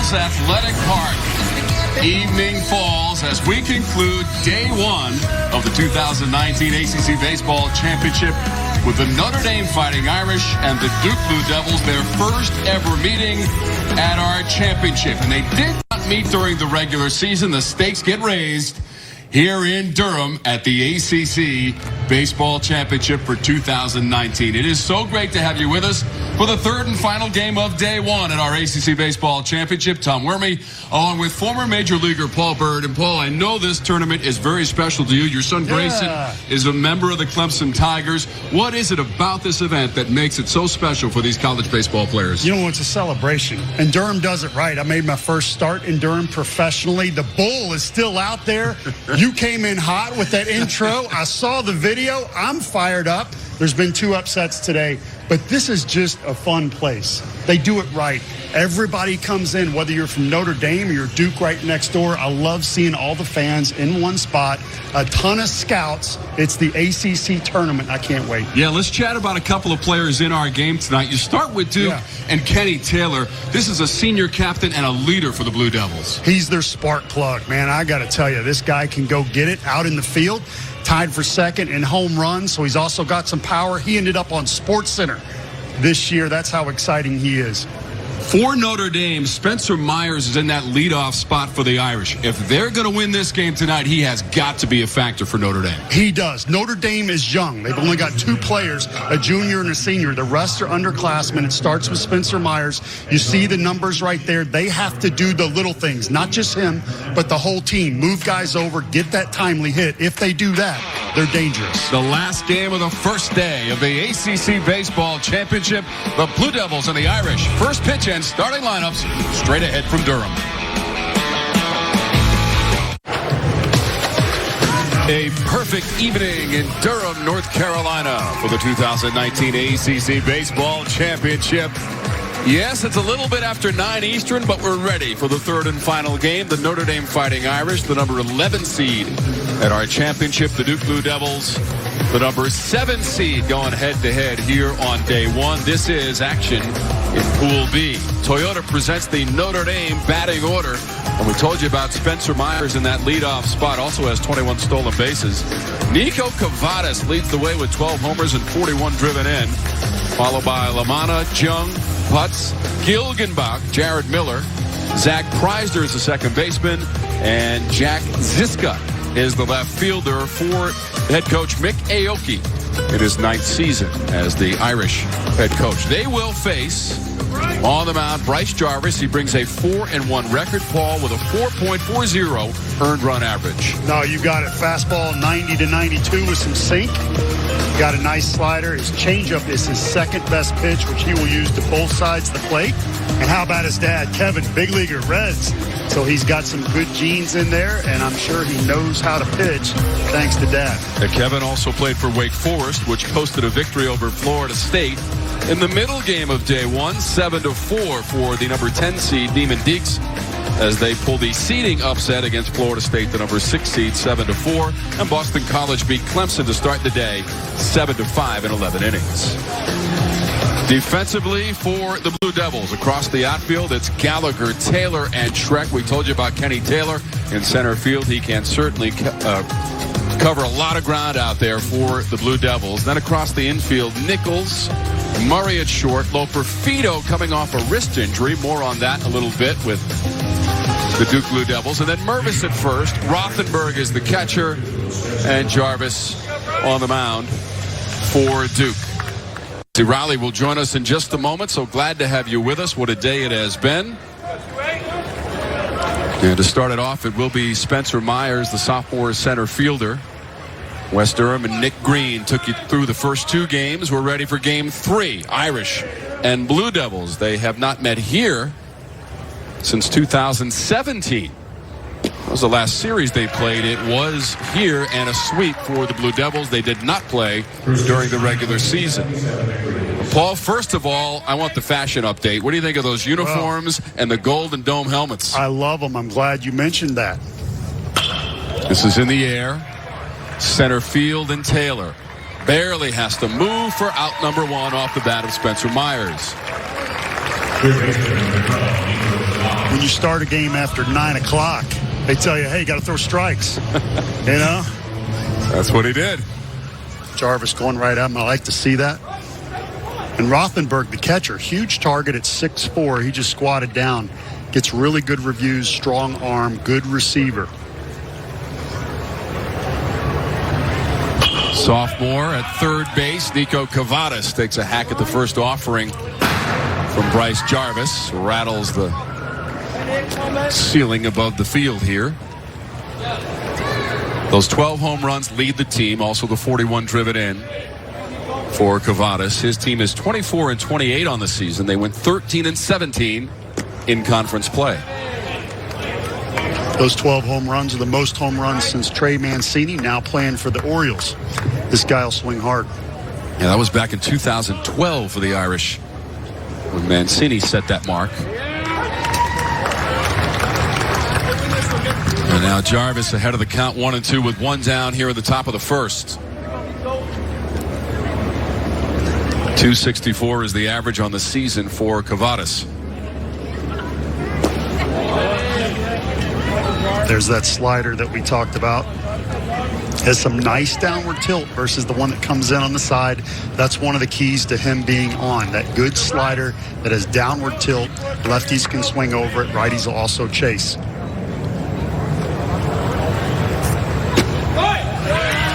Falls Athletic Park. Evening falls as we conclude day one of the 2019 ACC Baseball Championship with the Notre Dame Fighting Irish and the Duke Blue Devils, their first ever meeting at our championship. And they did not meet during the regular season. The stakes get raised here in Durham at the ACC Baseball Championship for 2019. It is so great to have you with us for the third and final game of day one at our ACC Baseball Championship. Tom Werme, along with former Major Leaguer Paul Bird. And Paul, I know this tournament is very special to you. Your son Grayson is a member of the Clemson Tigers. What is it about this event that makes it so special for these college baseball players? You know, it's a celebration, and Durham does it right. I made my first start in Durham professionally. The bull is still out there. You came in hot with that intro. I saw the video. I'm fired up. There's been 2 upsets today, but this is just a fun place. They do it right. Everybody comes in, whether you're from Notre Dame or you're Duke right next door. I love seeing all the fans in one spot. A ton of scouts. It's the ACC tournament. I can't wait. Yeah, let's chat about a couple of players in our game tonight. You start with Duke and Kenny Taylor. This is a senior captain and a leader for the Blue Devils. He's their spark plug, man. I got to tell you, this guy can go get it out in the field. Tied for second in home runs, so he's also got some power. He ended up on SportsCenter this year. That's how exciting he is. For Notre Dame, Spencer Myers is in that leadoff spot for the Irish. If they're going to win this game tonight, he has got to be a factor for Notre Dame. He does. Notre Dame is young. They've only got 2 players, a junior and a senior. The rest are underclassmen. It starts with Spencer Myers. You see the numbers right there. They have to do the little things, not just him, but the whole team. Move guys over, get that timely hit. If they do that, they're dangerous. The last game of the first day of the ACC Baseball Championship, the Blue Devils and the Irish. First pitch and starting lineups straight ahead from Durham. A perfect evening in Durham, North Carolina for the 2019 ACC Baseball Championship. Yes, it's a little bit after 9 Eastern, but we're ready for the third and final game. The Notre Dame Fighting Irish, the number 11 seed at our championship. The Duke Blue Devils, the number 7 seed, going head-to-head here on day one. This is action in Pool B. Toyota presents the Notre Dame batting order. And we told you about Spencer Myers in that leadoff spot. Also has 21 stolen bases. Nico Cavadas leads the way with 12 homers and 41 driven in. Followed by Lamanna, Jung, Putz, Gilgenbach, Jared Miller. Zach Preisner is the second baseman. And Jack Ziska is the left fielder for head coach Mick Aoki in his 9th season as the Irish head coach. They will face on the mound Bryce Jarvis. He brings a 4-1 record, Paul, with a 4.40 earned run average. No, you got it. Fastball 90 to 92 with some sink. Got a nice slider. His changeup is his second best pitch, which he will use to both sides of the plate. And how about his dad, Kevin, big leaguer, Reds. So he's got some good genes in there, and I'm sure he knows how to pitch thanks to Dad. And Kevin also played for Wake Forest, which posted a victory over Florida State in the middle game of day one, 7-4 for the number 10 seed, Neiman Deeks, as they pull the seeding upset against Florida State, the number 6 seed, 7-4. And Boston College beat Clemson to start the day, 7-5 in 11 innings. Defensively for the Blue Devils, across the outfield, it's Gallagher, Taylor, and Schreck. We told you about Kenny Taylor in center field. He can certainly cover a lot of ground out there for the Blue Devils. Then across the infield, Nichols, Murray at short, Loperfido coming off a wrist injury. More on that a little bit with the Duke Blue Devils. And then Mervis at first. Rothenberg is the catcher. And Jarvis on the mound for Duke. Riley will join us in just a moment, so glad to have you with us. What a day it has been. And to start it off, it will be Spencer Myers, the sophomore center fielder. West Durham and Nick Green took you through the first 2 games. We're ready for game 3. Irish and Blue Devils. They have not met here since 2017. That was the last series they played. It was here and a sweep for the Blue Devils. They did not play during the regular season. Paul, first of all, I want the fashion update. What do you think of those uniforms and the Golden Dome helmets? I love them. I'm glad you mentioned that. This is in the air. Center field and Taylor barely has to move for out number 1 off the bat of Spencer Myers. when you start a game after 9 o'clock, they tell you, hey, you got to throw strikes. You know? That's what he did. Jarvis going right at him. I like to see that. And Rothenberg, the catcher, huge target at 6'4". He just squatted down. Gets really good reviews, strong arm, good receiver. Sophomore at third base, Nico Cavadas takes a hack at the first offering from Bryce Jarvis. Rattles the ceiling above the field here. Those 12 home runs lead the team. Also the 41 driven in for Cavadas. His team is 24-28 on the season. They went 13-17 in conference play. Those 12 home runs are the most home runs since Trey Mancini, now playing for the Orioles. This guy will swing hard. Yeah, that was back in 2012 for the Irish when Mancini set that mark. And now Jarvis ahead of the count, 1-2 with one down here at the top of the first. 264 is the average on the season for Cavadas. There's that slider that we talked about. Has some nice downward tilt versus the one that comes in on the side. That's one of the keys to him being on. That good slider that has downward tilt. Lefties can swing over it. Righties will also chase.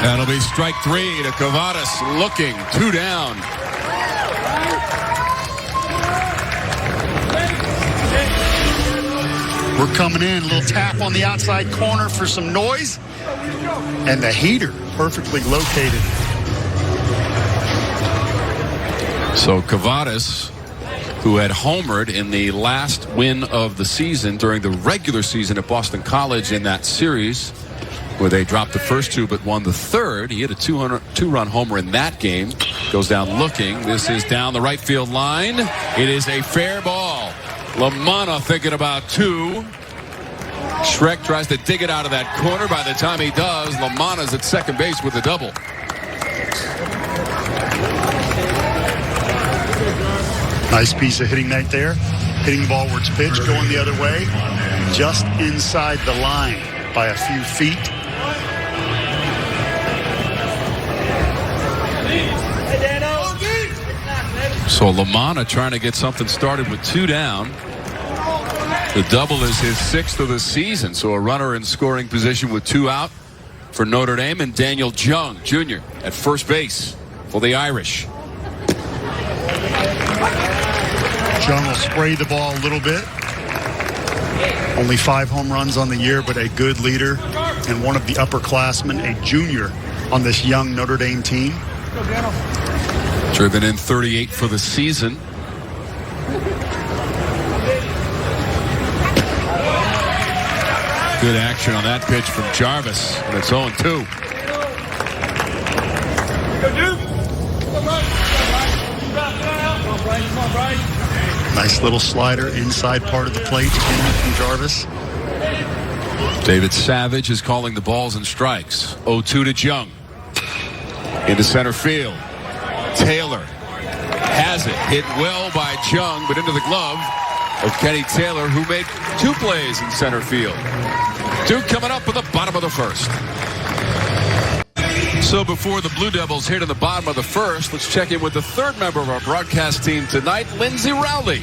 That'll be strike three to Cavadas. Looking, 2 down. We're coming in, a little tap on the outside corner for some noise. And the heater perfectly located. So Cavadas, who had homered in the last win of the season during the regular season at Boston College in that series, where they dropped the first two but won the third. He hit a two-run homer in that game. Goes down looking. This is down the right field line. It is a fair ball. LaManna thinking about 2. Schreck tries to dig it out of that corner. By the time he does, LaManna's at second base with a double. Nice piece of hitting right there. Hitting the ball where it's pitched, going the other way. Just inside the line by a few feet. So LaManna trying to get something started with 2 down. The double is his 6th of the season. So a runner in scoring position with 2 out for Notre Dame, and Daniel Jung Jr. at first base for the Irish. Jung will spray the ball a little bit. Only 5 home runs on the year, but a good leader and one of the upperclassmen, a junior on this young Notre Dame team. Driven in 38 for the season. Good action on that pitch from Jarvis, and it's 0-2. Nice little slider inside part of the plate from Jarvis. David Savage is calling the balls and strikes. 0-2 to Jung. Into center field. Taylor has it. Hit well by Jung, but into the glove of Kenny Taylor, who made 2 plays in center field. 2 coming up at the bottom of the first. So before the Blue Devils hit in the bottom of the first, let's check in with the third member of our broadcast team tonight, Lindsay Rowley.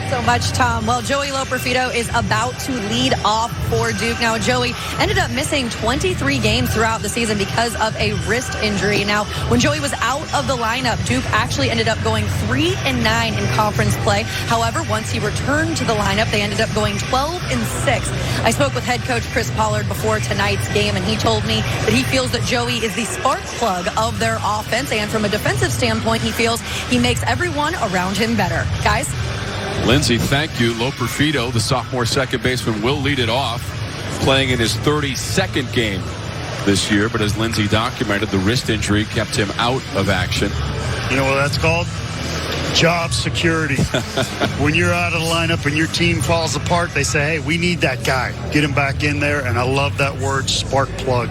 So much, Tom. Well, Joey Loperfido is about to lead off for Duke. Now, Joey ended up missing 23 games throughout the season because of a wrist injury. Now, when Joey was out of the lineup, Duke actually ended up going 3-9 in conference play. However, once he returned to the lineup, they ended up going 12-6. I spoke with head coach Chris Pollard before tonight's game, and he told me that he feels that Joey is the spark plug of their offense, and from a defensive standpoint, he feels he makes everyone around him better. Guys? Lindsay, thank you. Loperfido, the sophomore second baseman, will lead it off, playing in his 32nd game this year. But as Lindsay documented, the wrist injury kept him out of action. You know what that's called? Job security. When you're out of the lineup and your team falls apart, they say, hey, we need that guy. Get him back in there. And I love that word, spark plug.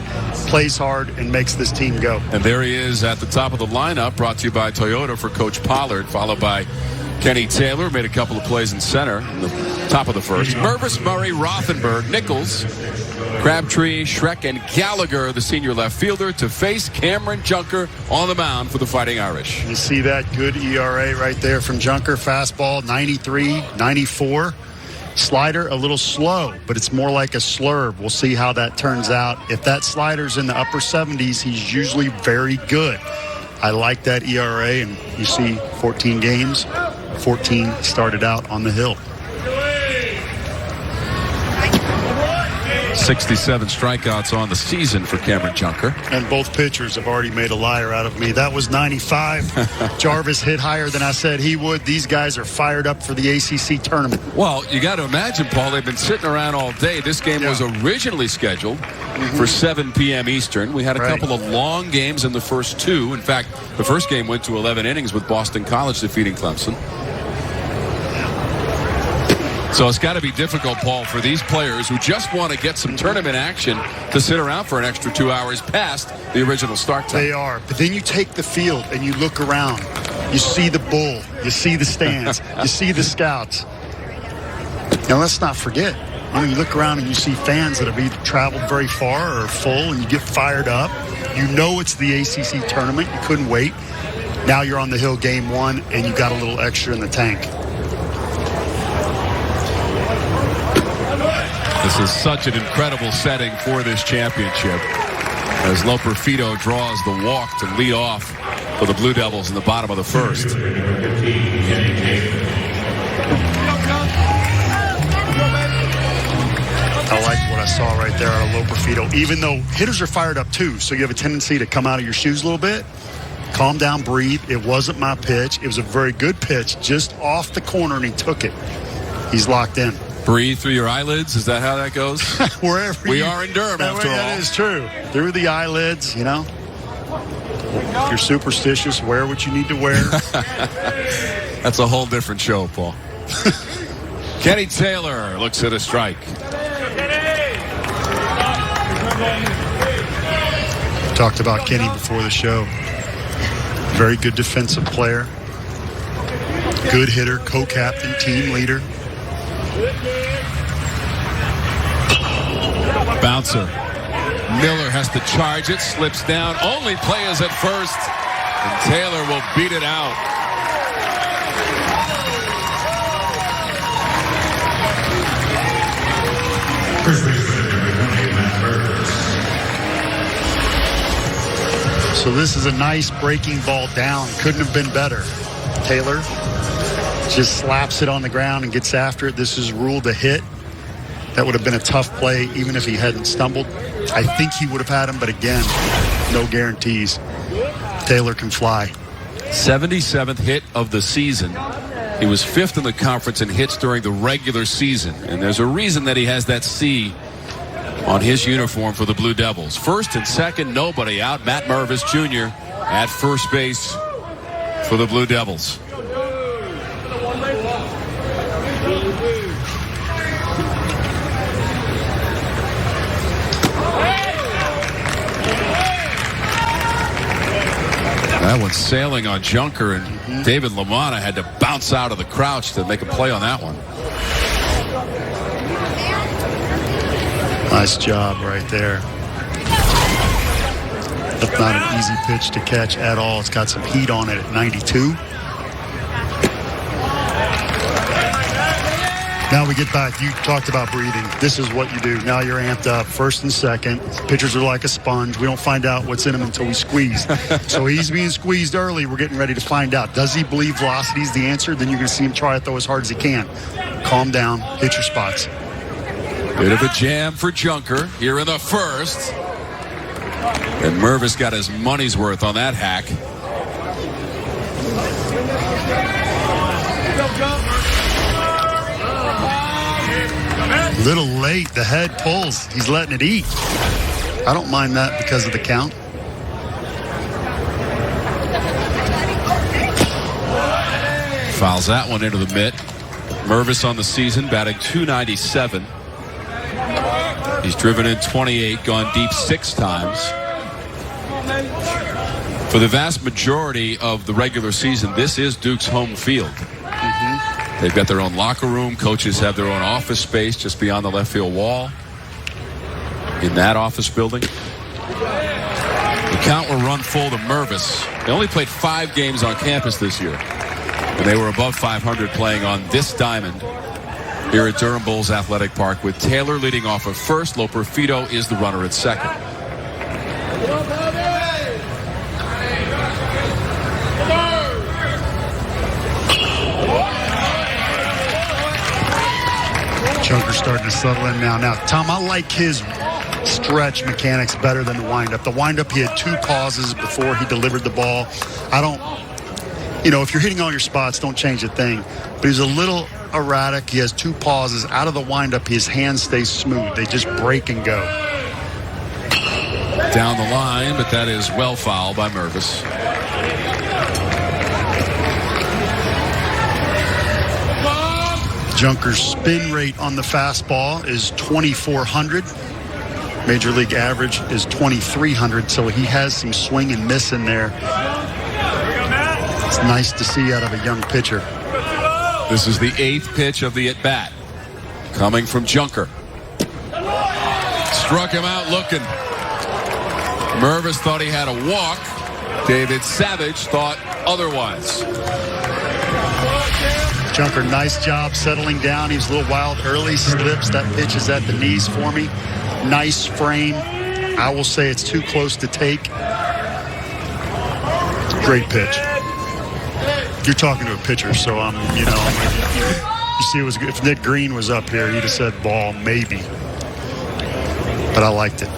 Plays hard and makes this team go. And there he is at the top of the lineup, brought to you by Toyota for Coach Pollard, followed by Kenny Taylor made a couple of plays in center in the top of the first. Mervis, Murray, Rothenberg, Nichols, Crabtree, Schreck, and Gallagher, the senior left fielder, to face Cameron Junker on the mound for the Fighting Irish. You see that good ERA right there from Junker. Fastball, 93, 94. Slider, a little slow, but it's more like a slurve. We'll see how that turns out. If that slider's in the upper 70s, he's usually very good. I like that ERA, and you see 14 games. 14 started out on the hill. 67 strikeouts on the season for Cameron Junker. And both pitchers have already made a liar out of me. That was 95. Jarvis hit higher than I said he would. These guys are fired up for the ACC tournament. Well, you got to imagine, Paul, they've been sitting around all day. This game was originally scheduled for 7 p.m. Eastern. We had a couple of long games in the first two. In fact, the first game went to 11 innings with Boston College defeating Clemson. So it's got to be difficult, Paul, for these players who just want to get some tournament action to sit around for an extra 2 hours past the original start time. They are. But then you take the field and you look around. You see the bull. You see the stands. You see the scouts. Now, let's not forget, you look around and you see fans that have either traveled very far or full, and you get fired up. You know it's the ACC tournament. You couldn't wait. Now you're on the hill game one, and you got a little extra in the tank. This is such an incredible setting for this championship as Loperfido draws the walk to lead off for the Blue Devils in the bottom of the first. I like what I saw right there out of Loperfido. Even though hitters are fired up too, so you have a tendency to come out of your shoes a little bit. Calm down, breathe. It wasn't my pitch. It was a very good pitch just off the corner, and he took it. He's locked in. Breathe through your eyelids. Is that how that goes? Wherever we are in Durham, after all. That is true. Through the eyelids, you know. If you're superstitious, wear what you need to wear. That's a whole different show, Paul. Kenny Taylor looks at a strike. Talked about Kenny before the show. Very good defensive player. Good hitter, co-captain, team leader. Bouncer. Miller has to charge it, slips down. Only play is at first, and Taylor will beat it out. So this is a nice breaking ball down. Couldn't have been better. Taylor just slaps it on the ground and gets after it. This is ruled a hit. That would have been a tough play even if he hadn't stumbled. I think he would have had him, but again, no guarantees. Taylor can fly. 77th hit of the season. He was 5th in the conference in hits during the regular season, and there's a reason that he has that C on his uniform for the Blue Devils. First and second, nobody out. Matt Mervis Jr. at first base for the Blue Devils. That one's sailing on Junker, and David LaManna had to bounce out of the crouch to make a play on that one. Nice job right there. That's not an easy pitch to catch at all. It's got some heat on it at 92. Now we get back. You talked about breathing. This is what you do. Now you're amped up. First and second. Pitchers are like a sponge. We don't find out what's in them until we squeeze. So he's being squeezed early. We're getting ready to find out. Does he believe velocity is the answer? Then you're going to see him try to throw as hard as he can. Calm down. Hit your spots. Bit of a jam for Junker here in the first. And Mervis got his money's worth on that hack. Little late. The head pulls. He's letting it eat. I don't mind that because of the count. Fouls that one into the mitt. Mervis on the season batting .297. He's driven in 28, gone deep 6 times. For the vast majority of the regular season, this is Duke's home field. They've got their own locker room. Coaches have their own office space just beyond the left field wall in that office building. The count will run full to Mervis. They only played 5 games on campus this year, and they were above 500 playing on this diamond here at Durham Bulls Athletic Park, with Taylor leading off at first. Loperfido is the runner at second. Junker's starting to settle in now. Now, Tom, I like his stretch mechanics better than the windup. The windup, he had 2 pauses before he delivered the ball. If you're hitting all your spots, don't change a thing. But he's a little erratic. He has 2 pauses. Out of the windup, his hands stay smooth. They just break and go. Down the line, but that is well fouled by Mervis. Junker's spin rate on the fastball is 2,400. Major league average is 2,300, so he has some swing and miss in there. It's nice to see out of a young pitcher. This is the 8th pitch of the at-bat. Coming from Junker. Struck him out looking. Mervis thought he had a walk. David Savage thought otherwise. Junker, nice job settling down. He was a little wild early. Slips. That pitch is at the knees for me. Nice frame. I will say it's too close to take. Great pitch. You're talking to a pitcher, so you see, it was good. If Nick Green was up here, he'd have said ball, maybe. But I liked it.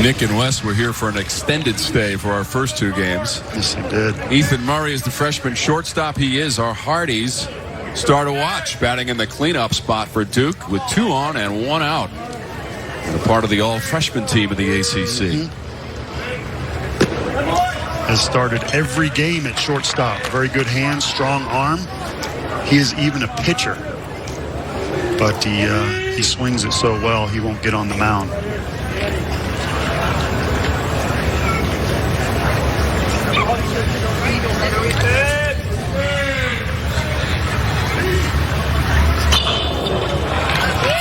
Nick and Wes were here for an extended stay for our first 2 games. Yes, he did. Ethan Murray is the freshman shortstop. He is our Hardy's star to watch, batting in the cleanup spot for Duke with 2 on and 1 out. And a part of the all-freshman team in the ACC. Has started every game at shortstop. Very good hands, strong arm. He is even a pitcher. But he swings it so well, he won't get on the mound.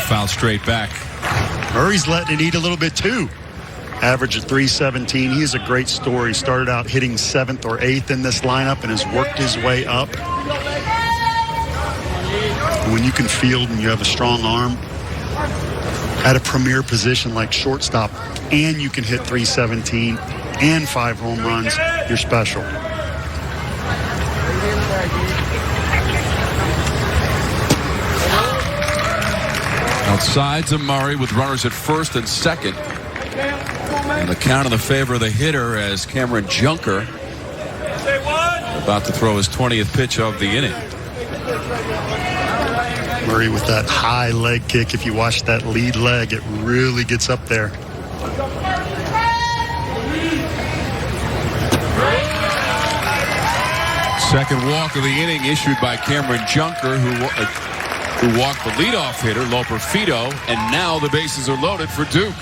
Foul straight back. Murray's letting it eat a little bit too. Average of 317. He is a great story. Started out hitting 7th or 8th in this lineup and has worked his way up. When you can field and you have a strong arm at a premier position like shortstop, and you can hit 317 and 5 home runs, you're special. Outside to Murray with runners at first and second. And the count in the favor of the hitter as Cameron Junker about to throw his 20th pitch of the inning. Murray with that high leg kick. If you watch that lead leg, it really gets up there. Second walk of the inning issued by Cameron Junker, who walked the leadoff hitter, Loperfido, and now the bases are loaded for Duke.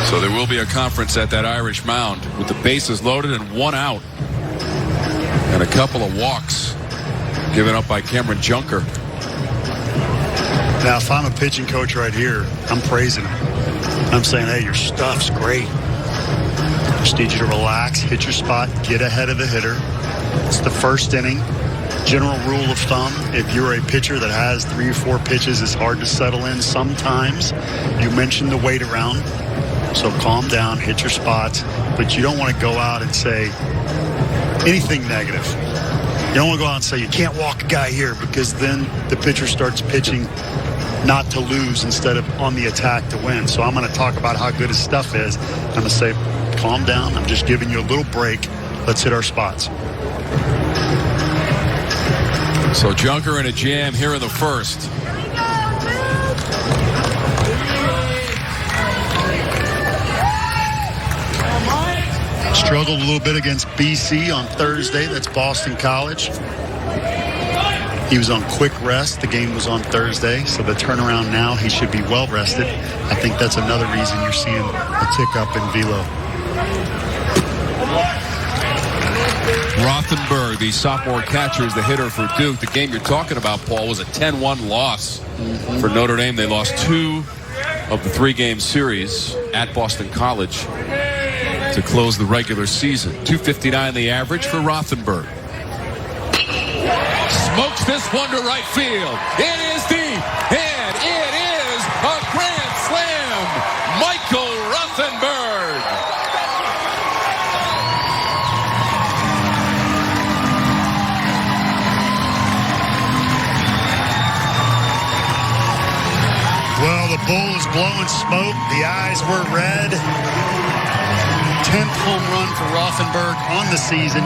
So there will be a conference at that Irish mound with the bases loaded and 1 out. And a couple of walks given up by Cameron Junker. Now, if I'm a pitching coach right here, I'm praising him. I'm saying, hey, your stuff's great. Just need you to relax, hit your spot, get ahead of the hitter. It's the first inning. General rule of thumb, if you're a pitcher that has 3 or 4 pitches, it's hard to settle in sometimes. You mentioned the wait around. So calm down, hit your spots, but you don't want to go out and say anything negative. You don't want to go out and say you can't walk a guy here, because then the pitcher starts pitching not to lose instead of on the attack to win. So I'm going to talk about how good his stuff is. I'm going to say, calm down. I'm just giving you a little break. Let's hit our spots. So Junker in a jam here in the first. Struggled a little bit against BC on Thursday. That's Boston College. He was on quick rest. The game was on Thursday, so the turnaround now, he should be well rested. I think that's another reason you're seeing a tick up in velo. Rothenberg, the sophomore catcher, is the hitter for Duke. The game you're talking about, Paul, was a 10-1 loss for Notre Dame. They lost 2 of the 3-game series at Boston College to close the regular season. 259 the average for Rothenberg. Smokes this one to right field. It is deep, and it is a grand slam. Michael Rothenberg. Well, the bull is blowing smoke. The eyes were red. 10th home run for Rothenberg on the season.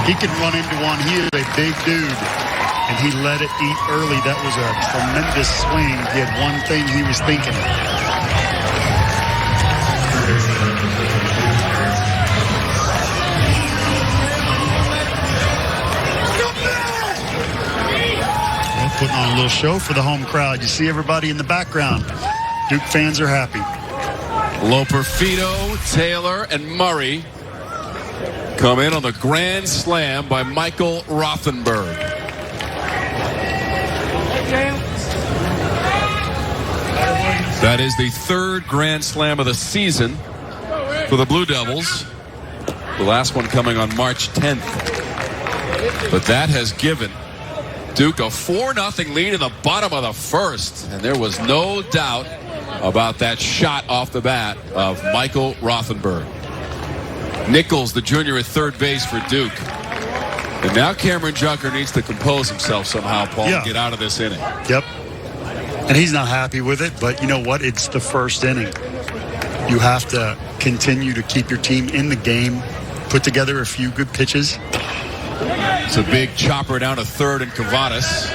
He can run into one. He is a big dude. And he let it eat early. That was a tremendous swing. He had one thing he was thinking. Well, putting on a little show for the home crowd. You see everybody in the background. Duke fans are happy. Loperfido, Taylor, and Murray come in on the grand slam by Michael Rothenberg. That is the 3rd grand slam of the season for the Blue Devils. The last one coming on March 10th. But that has given Duke a 4-0 lead in the bottom of the first. And there was no doubt about that shot off the bat of Michael Rothenberg. Nichols, the junior, at third base for Duke. And now Cameron Junker needs to compose himself somehow, Paul, and get out of this inning. Yep. And he's not happy with it, but you know what? It's the first inning. You have to continue to keep your team in the game, put together a few good pitches. It's a big chopper down to third, and Cavadas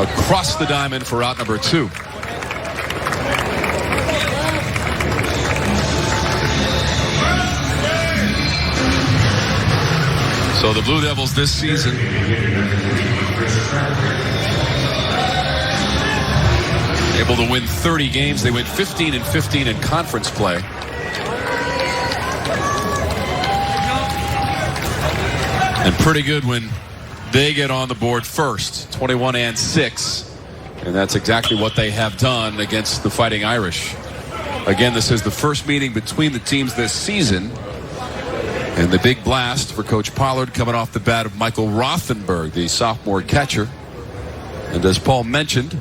across the diamond for out number 2. So the Blue Devils this season able to win 30 games. They went 15-15 in conference play. And pretty good when they get on the board first, 21-6. And that's exactly what they have done against the Fighting Irish. Again, this is the first meeting between the teams this season. And the big blast for Coach Pollard coming off the bat of Michael Rothenberg, the sophomore catcher. And as Paul mentioned,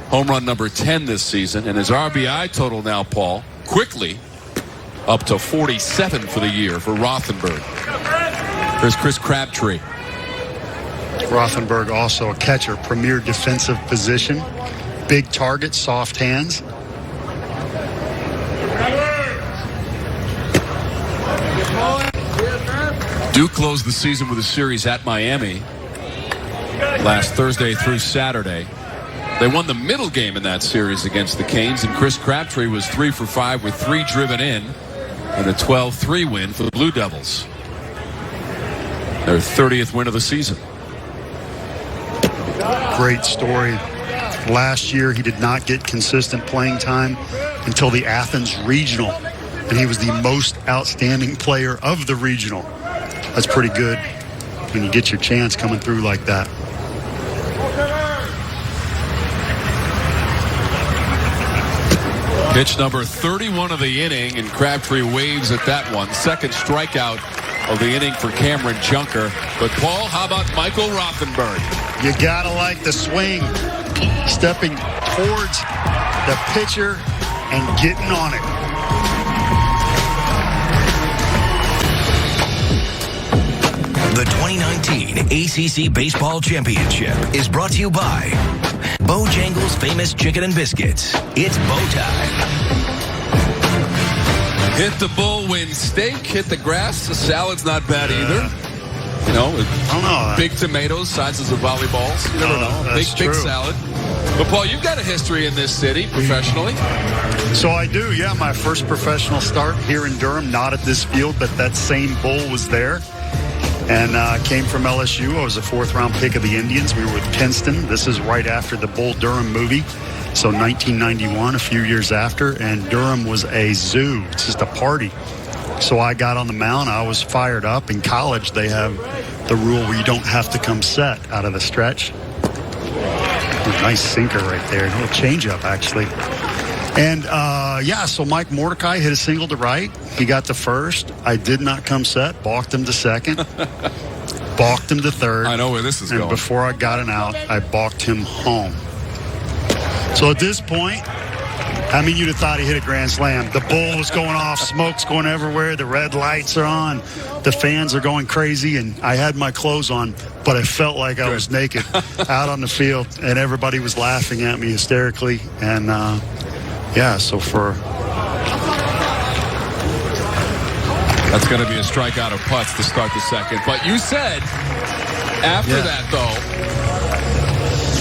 home run number 10 this season. And his RBI total now, Paul, quickly up to 47 for the year for Rothenberg. There's Chris Crabtree. Rothenberg also a catcher, premier defensive position. Big target, soft hands. Duke closed the season with a series at Miami last Thursday through Saturday. They won the middle game in that series against the Canes, and Chris Crabtree was 3 for 5 with 3 driven in a 12-3 win for the Blue Devils. Their 30th win of the season. Great story. Last year, he did not get consistent playing time until the Athens Regional, and he was the most outstanding player of the Regional. That's pretty good when you get your chance coming through like that. Pitch number 31 of the inning, and Crabtree waves at that one. Second strikeout of the inning for Cameron Junker. But, Paul, how about Michael Rothenberg? You gotta like the swing. Stepping towards the pitcher and getting on it. The 2019 ACC Baseball Championship is brought to you by Bojangles' famous chicken and biscuits. It's bow time. Hit the bull, win steak. Hit the grass. The salad's not bad either. You know, I don't know. big tomatoes, sizes of volleyballs. You never know. That's Big true. salad. But, Paul, you've got a history in this city professionally. So I do, yeah. My first professional start here in Durham, not at this field, but that same bowl was there. And came from LSU. I was a fourth-round pick of the Indians. We were with Princeton. This is right after the Bull Durham movie. So 1991, a few years after. And Durham was a zoo. It's just a party. So I got on the mound. I was fired up. In college, they have the rule where you don't have to come set out of the stretch. Nice sinker right there. A little changeup, actually. And, so Mike Mordecai hit a single to right. He got to first. I did not come set. Balked him to second. Balked him to third. I know where this is and going. Before I got an out, I balked him home. So at this point, I mean, you'd have thought he hit a grand slam. The bull was going off. Smoke's going everywhere. The red lights are on. The fans are going crazy. And I had my clothes on, but I felt like I was naked out on the field. And everybody was laughing at me hysterically. And, so for... That's going to be a strikeout of putts to start the second. But you said after that, though.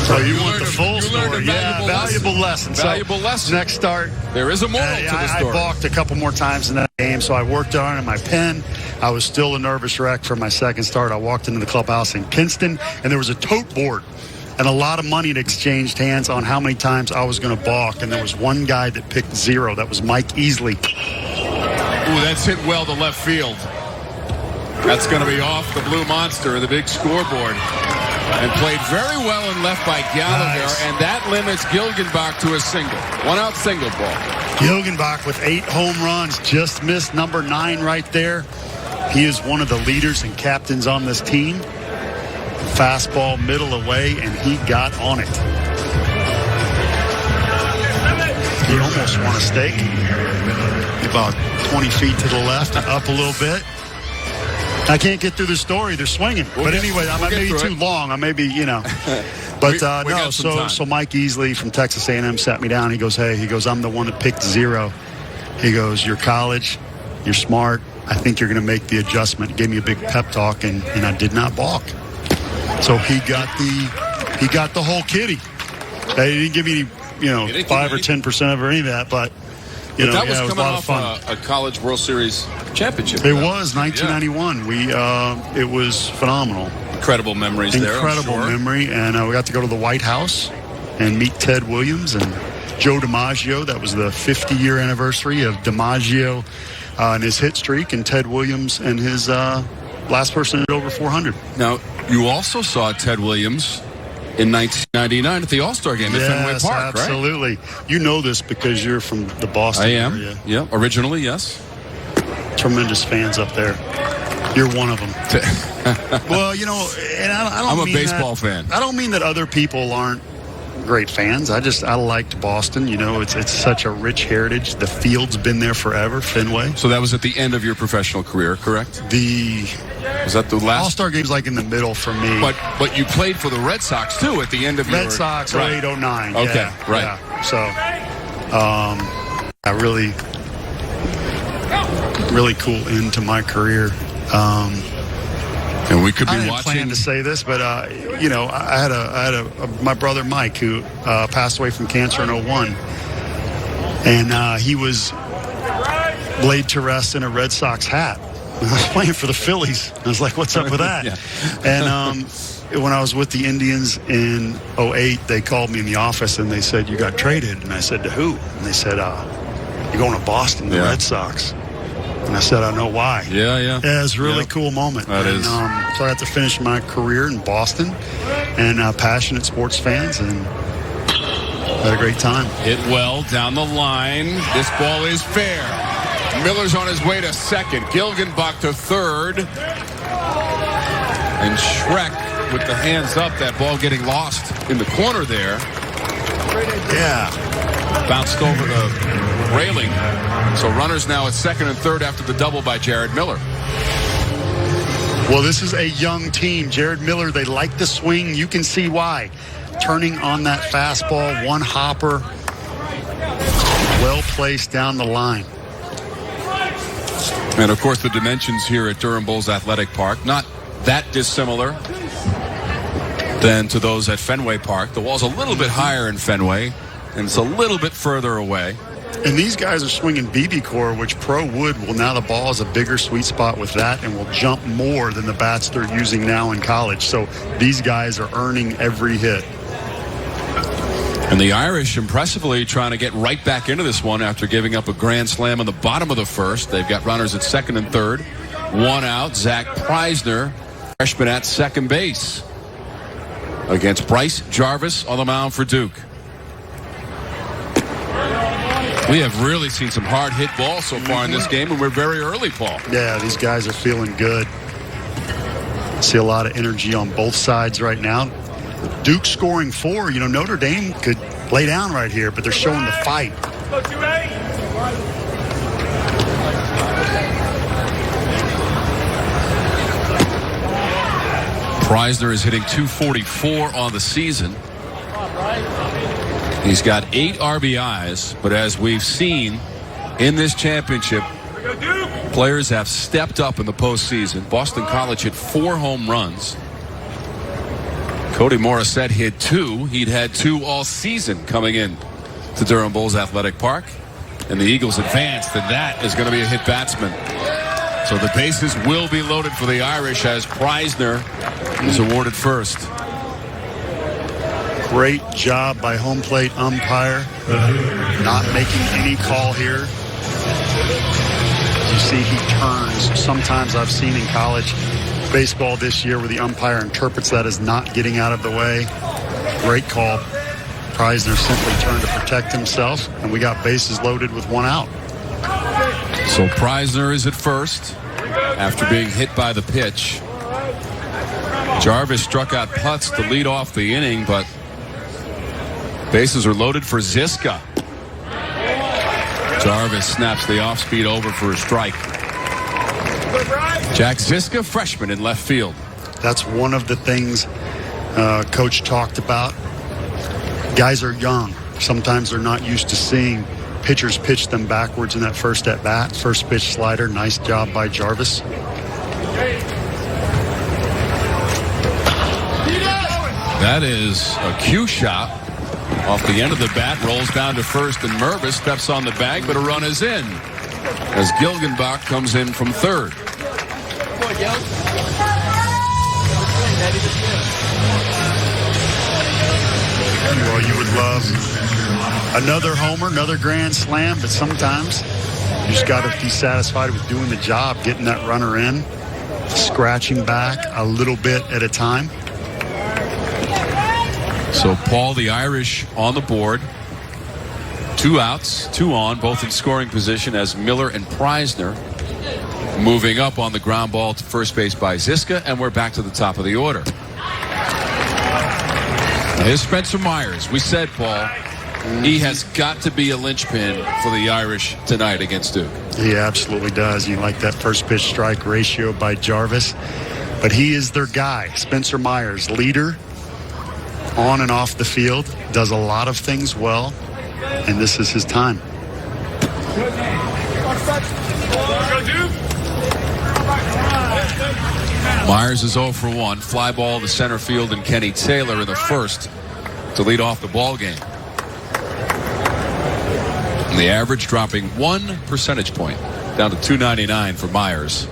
So you want the full story. Valuable lesson. Valuable lesson. Next start. There is a moral to the story. I balked a couple more times in that game, so I worked on it in my pen. I was still a nervous wreck for my second start. I walked into the clubhouse in Kinston, and there was a tote board. And a lot of money had exchanged hands on how many times I was going to balk. And there was one guy that picked 0. That was Mike Easley. Ooh, that's hit well to left field. That's going to be off the Blue Monster, the big scoreboard. And played very well and left by Gallagher. Nice. And that limits Gilgenbach to a single. 1-out single ball. Gilgenbach with 8 home runs. Just missed number 9 right there. He is one of the leaders and captains on this team. Fastball middle away, and he got on it. He almost won a stake. About 20 feet to the left and up a little bit. I can't get through the story. They're swinging. But anyway, I may be too long. I may be, But so Mike Easley from Texas A&M sat me down. He goes, I'm the one that picked 0. He goes, you're college. You're smart. I think you're going to make the adjustment. He gave me a big pep talk, and I did not balk. So he got the whole kitty. He didn't give me any, 5 or 10% of or any of that, but that was it was coming a lot off of fun. a College World Series championship. It was 1991. It was phenomenal. Incredible memories there. Incredible memory, and we got to go to the White House and meet Ted Williams and Joe DiMaggio. That was the 50-year anniversary of DiMaggio and his hit streak, and Ted Williams and his last person at over 400. Now, you also saw Ted Williams in 1999 at the All-Star game at Fenway Park, absolutely. Right? You know this because you're from the Boston area. Yeah, originally, yes. Tremendous fans up there. You're one of them. Well, and I don't I'm mean a baseball fan. I don't mean that other people aren't great fans. I liked Boston. It's such a rich heritage. The field's been there forever, Fenway. So that was at the end of your professional career, correct? Was that the last? All-Star game's like in the middle for me. But you played for the Red Sox, too, at the end of your... Red Sox, 08, 09. Okay, yeah, right. Yeah. So, a really cool end to my career. And we could be I didn't watching. plan to say this, but I had my brother Mike who passed away from cancer in 01, and he was laid to rest in a Red Sox hat. I was playing for the Phillies. I was like, "What's up with that?" Yeah. And when I was with the Indians in 08, they called me in the office and they said, "You got traded." And I said, "To who?" And they said, "You're going to Boston, the Red Sox." And I said, "I know why." Yeah. Yeah, it was a really cool moment. That is. So I got to finish my career in Boston, and passionate sports fans, and had a great time. Hit well down the line. This ball is fair. Miller's on his way to second. Gilgenbach to third. And Schreck with the hands up. That ball getting lost in the corner there. Yeah. Bounced over the railing. So runners now at second and third after the double by Jared Miller. Well, this is a young team. Jared Miller, they like the swing. You can see why. Turning on that fastball, one hopper, well placed down the line. And, of course, the dimensions here at Durham Bulls Athletic Park, not that dissimilar than to those at Fenway Park. The wall's a little bit higher in Fenway, and it's a little bit further away. And these guys are swinging BB core, which pro would. Well, now the ball is a bigger sweet spot with that and will jump more than the bats they're using now in college. So these guys are earning every hit. And the Irish impressively trying to get right back into this one after giving up a grand slam in the bottom of the first. They've got runners at second and third. One out. Zach Preisner, freshman at second base, against Bryce Jarvis on the mound for Duke. We have really seen some hard hit balls so far in this game, and we're very early, Paul. Yeah, these guys are feeling good. See a lot of energy on both sides right now. Duke scoring 4. You know, Notre Dame could lay down right here, but they're showing the fight. Preisner is hitting .244 on the season. He's got 8 RBIs, but as we've seen in this championship, players have stepped up in the postseason. Boston College hit 4 home runs. Cody Morissette hit 2. He'd had 2 all season coming in to Durham Bulls Athletic Park. And the Eagles advanced, and that is going to be a hit batsman. So the bases will be loaded for the Irish as Preisner is awarded first. Great job by home plate umpire, not making any call here. You see he turns. Sometimes I've seen in college baseball this year where the umpire interprets that as not getting out of the way. Great call. Preisner simply turned to protect himself, and we got bases loaded with 1 out. So Preisner is at first after being hit by the pitch. Jarvis struck out putts to lead off the inning, but bases are loaded for Ziska. Jarvis snaps the off-speed over for a strike. Jack Ziska, freshman in left field. That's one of the things Coach talked about. Guys are young. Sometimes they're not used to seeing pitchers pitch them backwards in that first at-bat. First pitch slider. Nice job by Jarvis. That is a cue shot off the end of the bat. Rolls down to first, and Mervis steps on the bag, but a run is in as Gilgenbach comes in from third. Well, you would love another homer, another grand slam, but sometimes you just got to be satisfied with doing the job, getting that runner in, scratching back a little bit at a time. So, Paul, the Irish on the board. 2 outs, 2 on, both in scoring position as Miller and Preisner moving up on the ground ball to first base by Ziska, and we're back to the top of the order. Here's Spencer Myers. We said, Paul, he has got to be a linchpin for the Irish tonight against Duke. He absolutely does. You like that first pitch strike ratio by Jarvis, but he is their guy. Spencer Myers, leader on and off the field, does a lot of things well, and this is his time. Myers is 0 for 1. Fly ball to center field, and Kenny Taylor in the first to lead off the ball game. And the average dropping 1 percentage point down to 299 for Myers.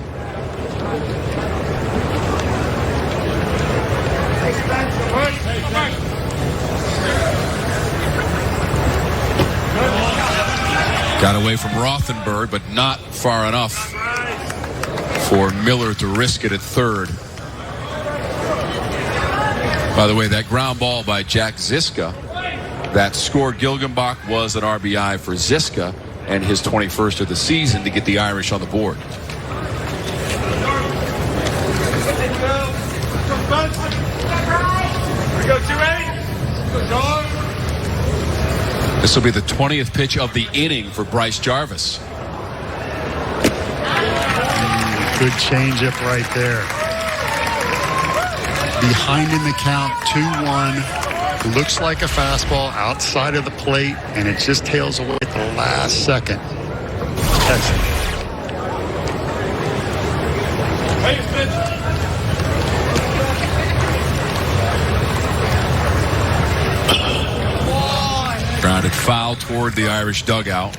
Got away from Rothenberg, but not far enough for Miller to risk it at third. By the way, that ground ball by Jack Ziska that scored Gilgenbach was an RBI for Ziska and his 21st of the season to get the Irish on the board. This will be the 20th pitch of the inning for Bryce Jarvis. Good changeup right there. Behind in the count, 2-1. Looks like a fastball outside of the plate, and it just tails away at the last second. foul toward the Irish dugout.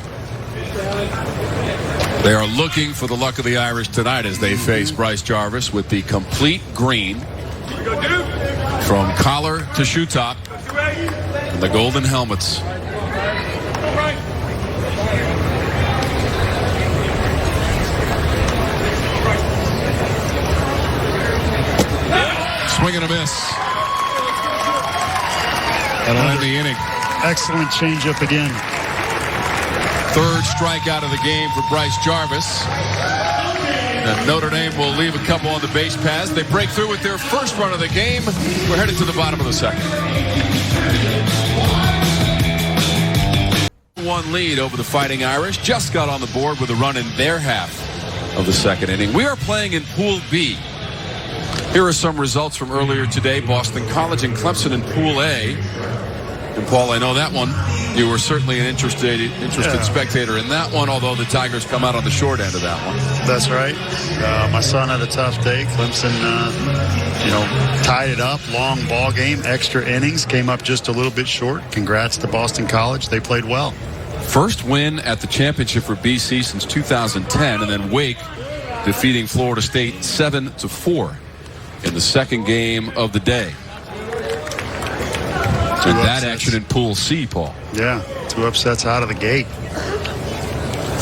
They are looking for the luck of the Irish tonight as they face Bryce Jarvis with the complete green from collar to shoe top and the golden helmets. Swing and a miss. That'll end the inning. Excellent changeup again. Third strikeout of the game for Bryce Jarvis. And Notre Dame will leave a couple on the base paths. They break through with their first run of the game. We're headed to the bottom of the second. 1 lead over the Fighting Irish. Just got on the board with a run in their half of the second inning. We are playing in Pool B. Here are some results from earlier today. Boston College and Clemson in Pool A. And Paul, I know that one. You were certainly an interested spectator in that one, although the Tigers come out on the short end of that one. That's right. My son had a tough day. Clemson, tied it up. Long ball game, extra innings, came up just a little bit short. Congrats to Boston College. They played well. First win at the championship for BC since 2010, and then Wake defeating Florida State 7-4 in the second game of the day. And that action in Pool C, Paul. Yeah, 2 upsets out of the gate.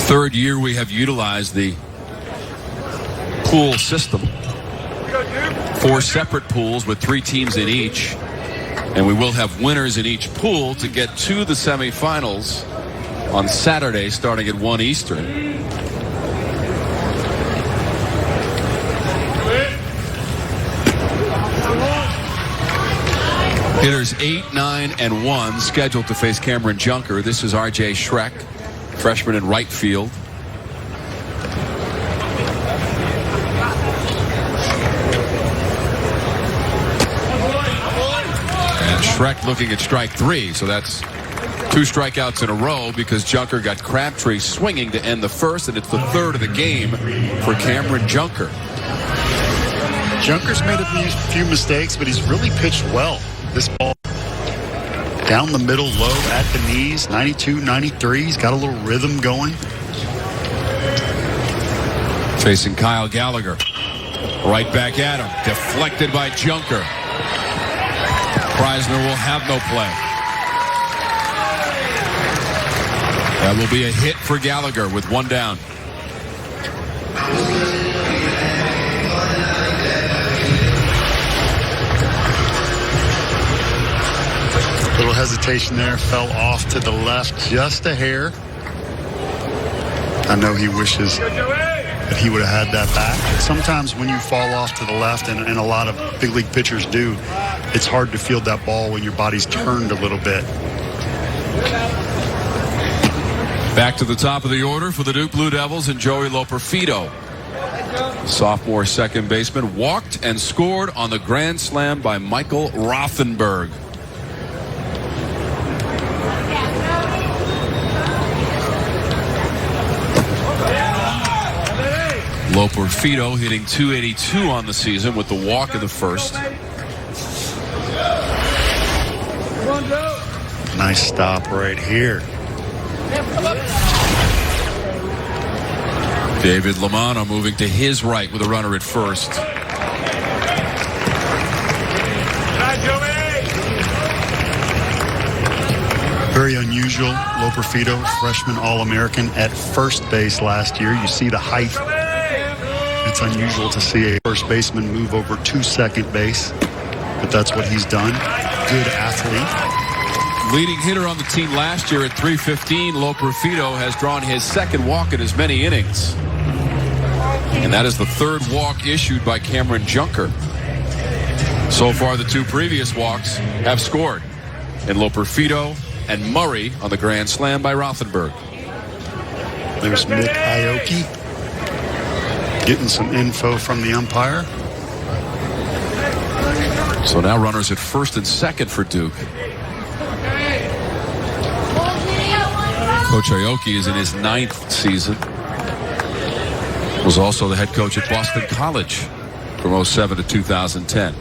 Third year we have utilized the pool system. 4 separate pools with 3 teams in each. And we will have winners in each pool to get to the semifinals on Saturday starting at 1 Eastern. Hitters 8, 9, and 1 scheduled to face Cameron Junker. This is R.J. Schreck, freshman in right field. And Schreck looking at strike 3, so that's 2 strikeouts in a row because Junker got Crabtree swinging to end the first, and it's the third of the game for Cameron Junker. Junker's made a few mistakes, but he's really pitched well. This ball down the middle, low at the knees, 92, 93. He's got a little rhythm going. Facing Kyle Gallagher. Right back at him. Deflected by Junker. Preisner will have no play. That will be a hit for Gallagher with 1 down. Little hesitation there, fell off to the left just a hair. I know he wishes that he would have had that back. Sometimes when you fall off to the left, and a lot of big league pitchers do, it's hard to field that ball when your body's turned a little bit. Back to the top of the order for the Duke Blue Devils and Joey Loperfido. Sophomore second baseman walked and scored on the grand slam by Michael Rothenberg. Loperfido hitting .282 on the season with the walk in the first. Nice stop right here. David Lamano moving to his right with a runner at first. Very unusual. Loperfido, freshman All-American at first base last year. You see the height. It's unusual to see a first baseman move over to second base, but that's what he's done. Good athlete. Leading hitter on the team last year at .315, Loperfido has drawn his second walk in as many innings. And that is the third walk issued by Cameron Junker. So far, the 2 previous walks have scored. And Loperfido and Murray on the grand slam by Rothenberg. There's Mick Aoki getting some info from the umpire. So now runners at first and second for Duke. Coach Aoki is in his 9th season. Was also the head coach at Boston College from 07 to 2010.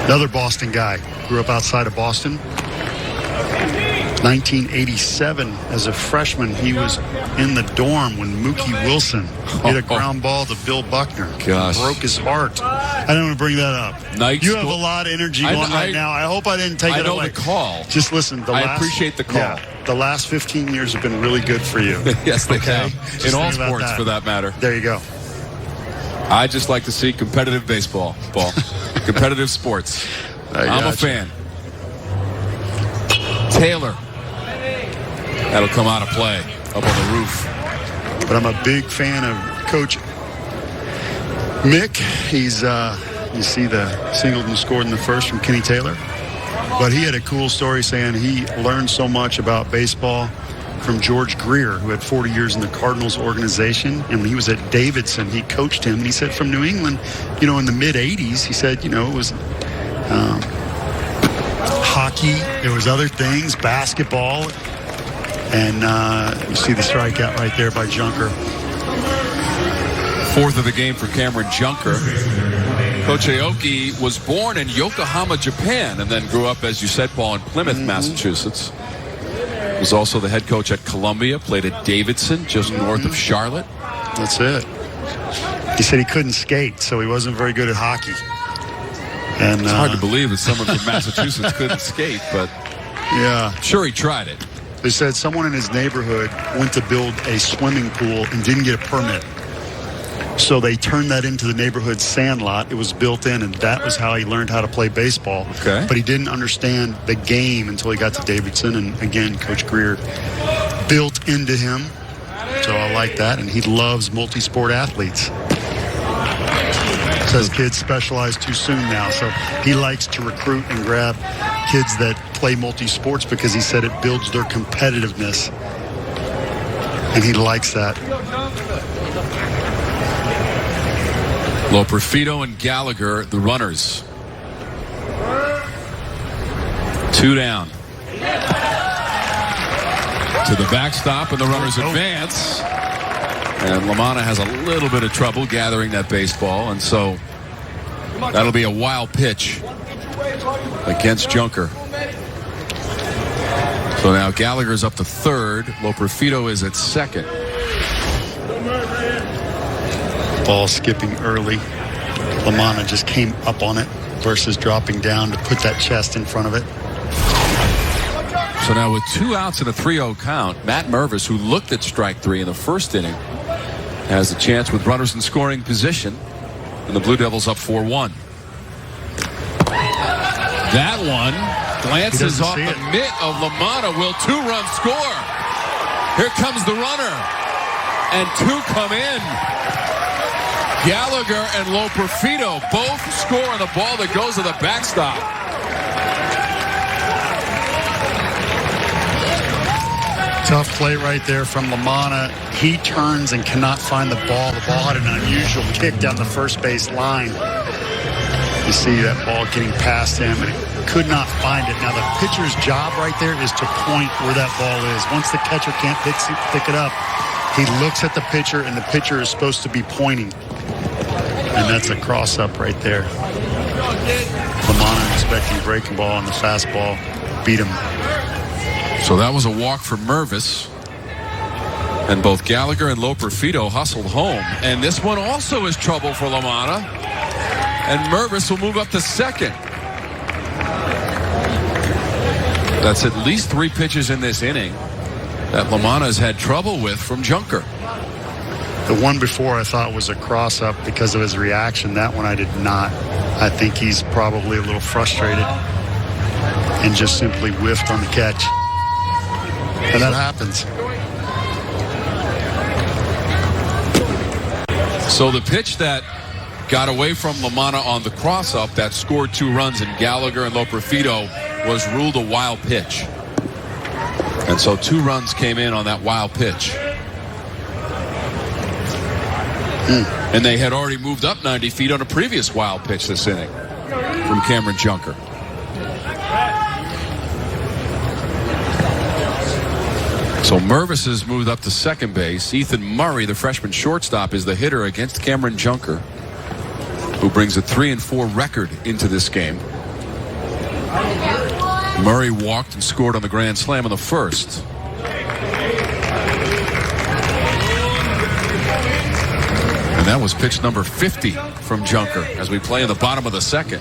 Another Boston guy. Grew up outside of Boston. 1987, as a freshman, he was in the dorm when Mookie Wilson hit a ground ball to Bill Buckner. Gosh. Broke his heart. I don't want to bring that up. You have a lot of energy going right now. I hope I didn't take it away. I know the call. Just listen. I appreciate the call. Yeah, the last 15 years have been really good for you. Yes, they have. In all sports, for that matter. There you go. I just like to see competitive baseball. Competitive sports. I'm a fan. Taylor. That'll come out of play up on the roof. But I'm a big fan of Coach Mick. He's, you see the Singleton scored in the first from Kenny Taylor. But he had a cool story saying he learned so much about baseball from George Greer, who had 40 years in the Cardinals organization. And when he was at Davidson, he coached him. And he said from New England, in the mid-'80s, he said, it was hockey. There was other things, basketball. And you see the strikeout right there by Junker. Fourth of the game for Cameron Junker. Coach Aoki was born in Yokohama, Japan, and then grew up, as you said, Paul, in Plymouth, Massachusetts. Was also the head coach at Columbia, played at Davidson, just north of Charlotte. That's it. He said he couldn't skate, so he wasn't very good at hockey. And it's hard to believe that someone from Massachusetts couldn't skate, but yeah, sure he tried it. They said someone in his neighborhood went to build a swimming pool and didn't get a permit. So they turned that into the neighborhood sand lot. It was built in, and that was how he learned how to play baseball. Okay. But he didn't understand the game until he got to Davidson. And again, Coach Greer built into him. So I like that. And he loves multi-sport athletes. Says kids specialize too soon now. So he likes to recruit and grab kids that play multi-sports because he said it builds their competitiveness. And he likes that. Loperfido and Gallagher, the runners. 2 down. To the backstop, and the runners advance. And LaManna has a little bit of trouble gathering that baseball, and so that'll be a wild pitch against Junker. So now Gallagher's up to third. Loperfido is at second. Ball skipping early. LaManna just came up on it versus dropping down to put that chest in front of it. So now with 2 outs and a 3-0 count, Matt Mervis, who looked at strike 3 in the first inning, has a chance with runners in scoring position, and the Blue Devils up 4-1. That one glances off the mitt of LaManna. Will 2 runs score? Here comes the runner, and 2 come in. Gallagher and Loperfido both score on the ball that goes to the backstop. Tough play right there from LaManna. He turns and cannot find the ball. The ball had an unusual kick down the first base line. You see that ball getting past him, and he could not find it. Now, the pitcher's job right there is to point where that ball is. Once the catcher can't pick it up, he looks at the pitcher, and the pitcher is supposed to be pointing. And that's a cross-up right there. LaManna expecting breaking ball, and the fastball beat him. So that was a walk for Mervis. And both Gallagher and Loperfido hustled home. And this one also is trouble for LaManna. And Mervis will move up to second. That's at least 3 pitches in this inning that LaManna has had trouble with from Junker. The one before I thought was a cross-up because of his reaction. That one I did not. I think he's probably a little frustrated and just simply whiffed on the catch. And that happens. So the pitch that got away from LaManna on the cross-up that scored 2 runs in Gallagher and Loperfido was ruled a wild pitch. And so 2 runs came in on that wild pitch. And they had already moved up 90 feet on a previous wild pitch this inning from Cameron Junker. So Mervis has moved up to second base. Ethan Murray, the freshman shortstop, is the hitter against Cameron Junker, who brings a 3-4 record into this game. Murray walked and scored on the grand slam in the first. And that was pitch number 50 from Junker as we play in the bottom of the second.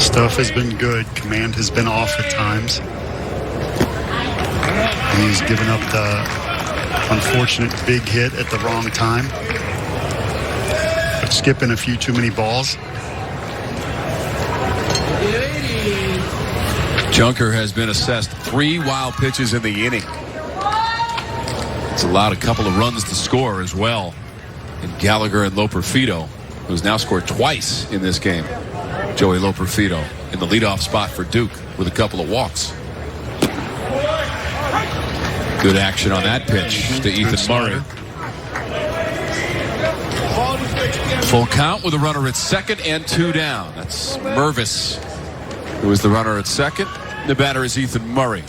Stuff has been good. Command has been off at times. He's given up the unfortunate big hit at the wrong time. But skipping a few too many balls. Junker has been assessed 3 wild pitches in the inning. It's allowed a couple of runs to score as well. And Gallagher and Loperfido, who's now scored twice in this game. Joey Loperfido in the leadoff spot for Duke with a couple of walks. Good action on that pitch to Ethan Murray. Full count with a runner at second and 2 down. That's Mervis, who is the runner at second. The batter is Ethan Murray.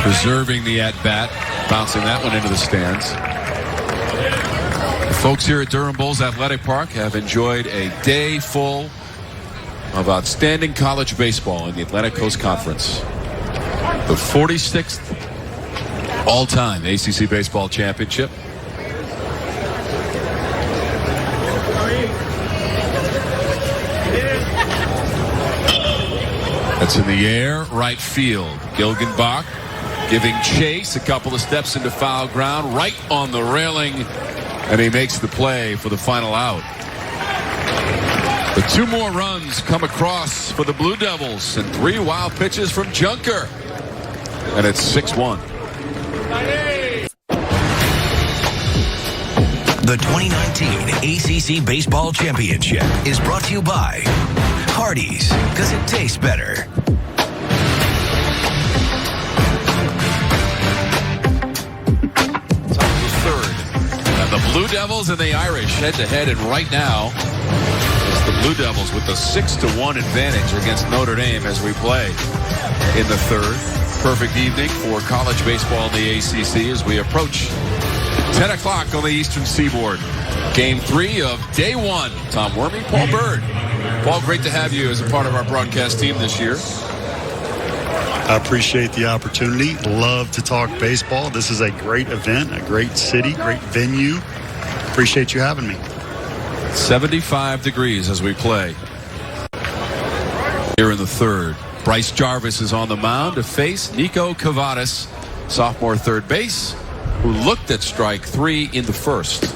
Preserving the at-bat, bouncing that one into the stands. The folks here at Durham Bulls Athletic Park have enjoyed a day full of outstanding college baseball in the Atlantic Coast Conference. The 46th all-time ACC Baseball Championship. That's in the air, right field. Gilgenbach giving chase, a couple of steps into foul ground, right on the railing, and he makes the play for the final out. The 2 more runs come across for the Blue Devils, and 3 wild pitches from Junker, and it's 6-1. The 2019 ACC Baseball Championship is brought to you by Hardee's, because it tastes better. Top of the third. And the Blue Devils and the Irish head-to-head, and right now it's the Blue Devils with the 6-1 advantage against Notre Dame as we play in the third. Perfect evening for college baseball in the ACC as we approach 10 o'clock on the Eastern Seaboard. Game 3 of day 1. Tom Wormy, Paul Bird. Paul, great to have you as a part of our broadcast team this year. I appreciate the opportunity. Love to talk baseball. This is a great event, a great city, great venue. Appreciate you having me. 75 degrees as we play here in the third. Bryce Jarvis is on the mound to face Nico Cavadas, sophomore third base, who looked at strike 3 in the first.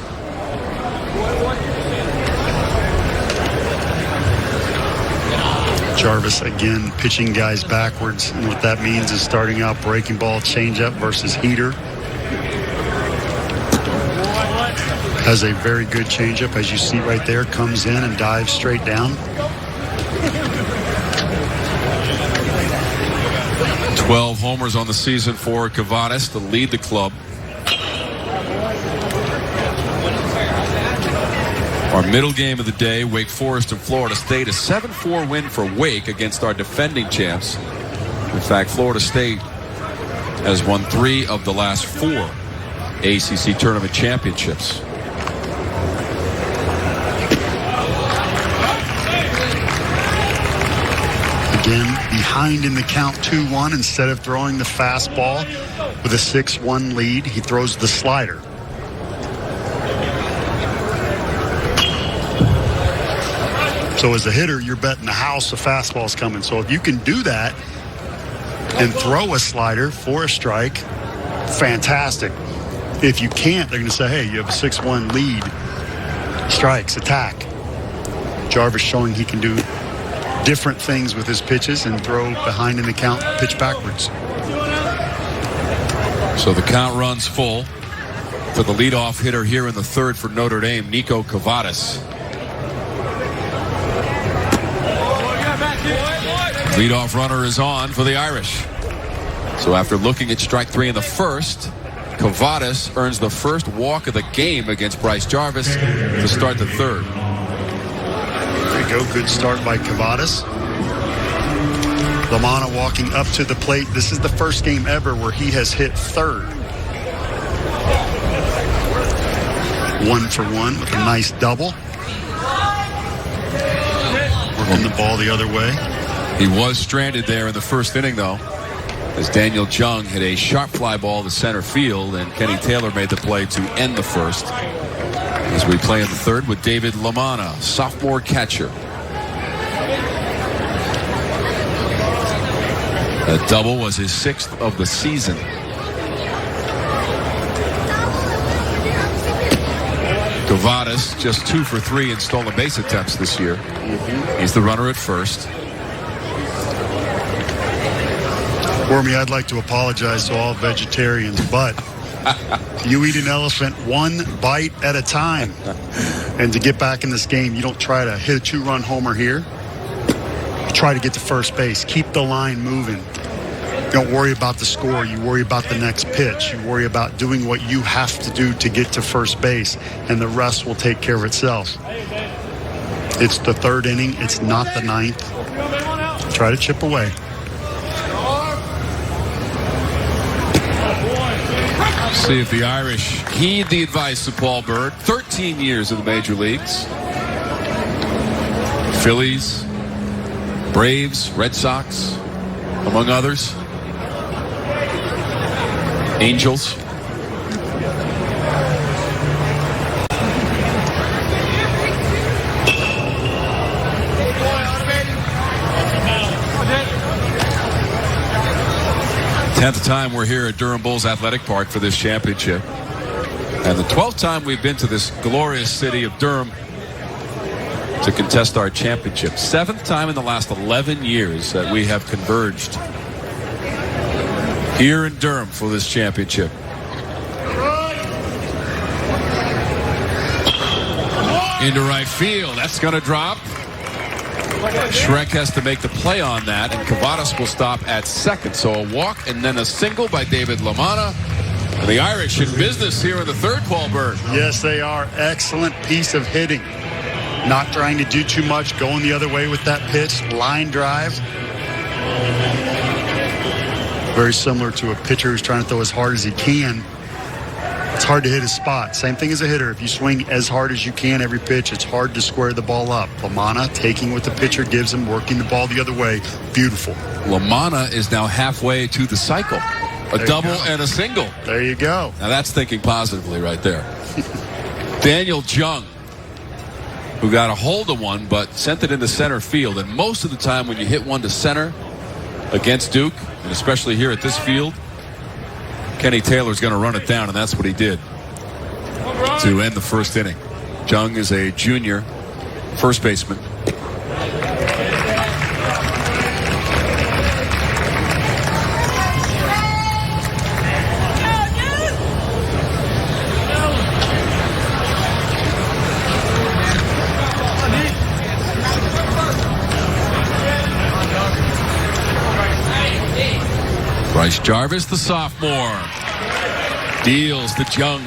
Jarvis again pitching guys backwards, and what that means is starting out breaking ball, changeup versus heater. Has a very good changeup, as you see right there, comes in and dives straight down. 12 homers on the season for Cavadas to lead the club. Our middle game of the day, Wake Forest and Florida State, a 7-4 win for Wake against our defending champs. In fact, Florida State has won 3 of the last 4 ACC tournament championships. Again, behind in the count 2-1. Instead of throwing the fastball with a 6-1 lead, he throws the slider. So as a hitter, you're betting the house a fastball's coming. So if you can do that and throw a slider for a strike, fantastic. If you can't, they're going to say, hey, you have a 6-1 lead. Strikes, attack. Jarvis showing he can do different things with his pitches and throw behind in the count, pitch backwards. So the count runs full for the leadoff hitter here in the third for Notre Dame, Nico Cavadas. Leadoff runner is on for the Irish. So after looking at strike 3 in the first, Cavadas earns the first walk of the game against Bryce Jarvis to start the third. There you go. Good start by Cavadas. LaManna walking up to the plate. This is the first game ever where he has hit third. 1 for 1 with a nice double. Working the ball the other way. He was stranded there in the first inning, though, as Daniel Jung hit a sharp fly ball to center field, and Kenny Taylor made the play to end the first. As we play in the third with David LaManna, sophomore catcher. That double was his 6th of the season. Cavadas just 2 for 3 in stolen base attempts this year. He's the runner at first. For me, I'd like to apologize to all vegetarians, but you eat an elephant one bite at a time. And to get back in this game, you don't try to hit a 2-run homer here. You try to get to first base. Keep the line moving. You don't worry about the score. You worry about the next pitch. You worry about doing what you have to do to get to first base, and the rest will take care of itself. It's the 3rd inning. It's not the 9th. Try to chip away. See if the Irish heed the advice of Paul Byrd. 13 years in the major leagues. Phillies, Braves, Red Sox, among others. Angels. Tenth time we're here at Durham Bulls Athletic Park for this championship. And the 12th time we've been to this glorious city of Durham to contest our championship. 7th time in the last 11 years that we have converged here in Durham for this championship. Into right field. That's going to drop. Shrek has to make the play on that, and Cavadas will stop at second. So a walk and then a single by David LaManna. And the Irish in business here in the third, Paul Byrd. Yes, they are. Excellent piece of hitting. Not trying to do too much, going the other way with that pitch. Line drive. Very similar to a pitcher who's trying to throw as hard as he can. It's hard to hit his spot. Same thing as a hitter. If you swing as hard as you can every pitch, it's hard to square the ball up. LaManna taking what the pitcher gives him, working the ball the other way. Beautiful. LaManna is now halfway to the cycle. A double and a single. There you go. Now that's thinking positively right there. Daniel Jung, who got a hold of one but sent it into center field. And most of the time when you hit one to center against Duke, and especially here at this field, Kenny Taylor's going to run it down, and that's what he did to end the first inning. Jung is a junior first baseman. Bryce Jarvis, the sophomore, deals to Jung.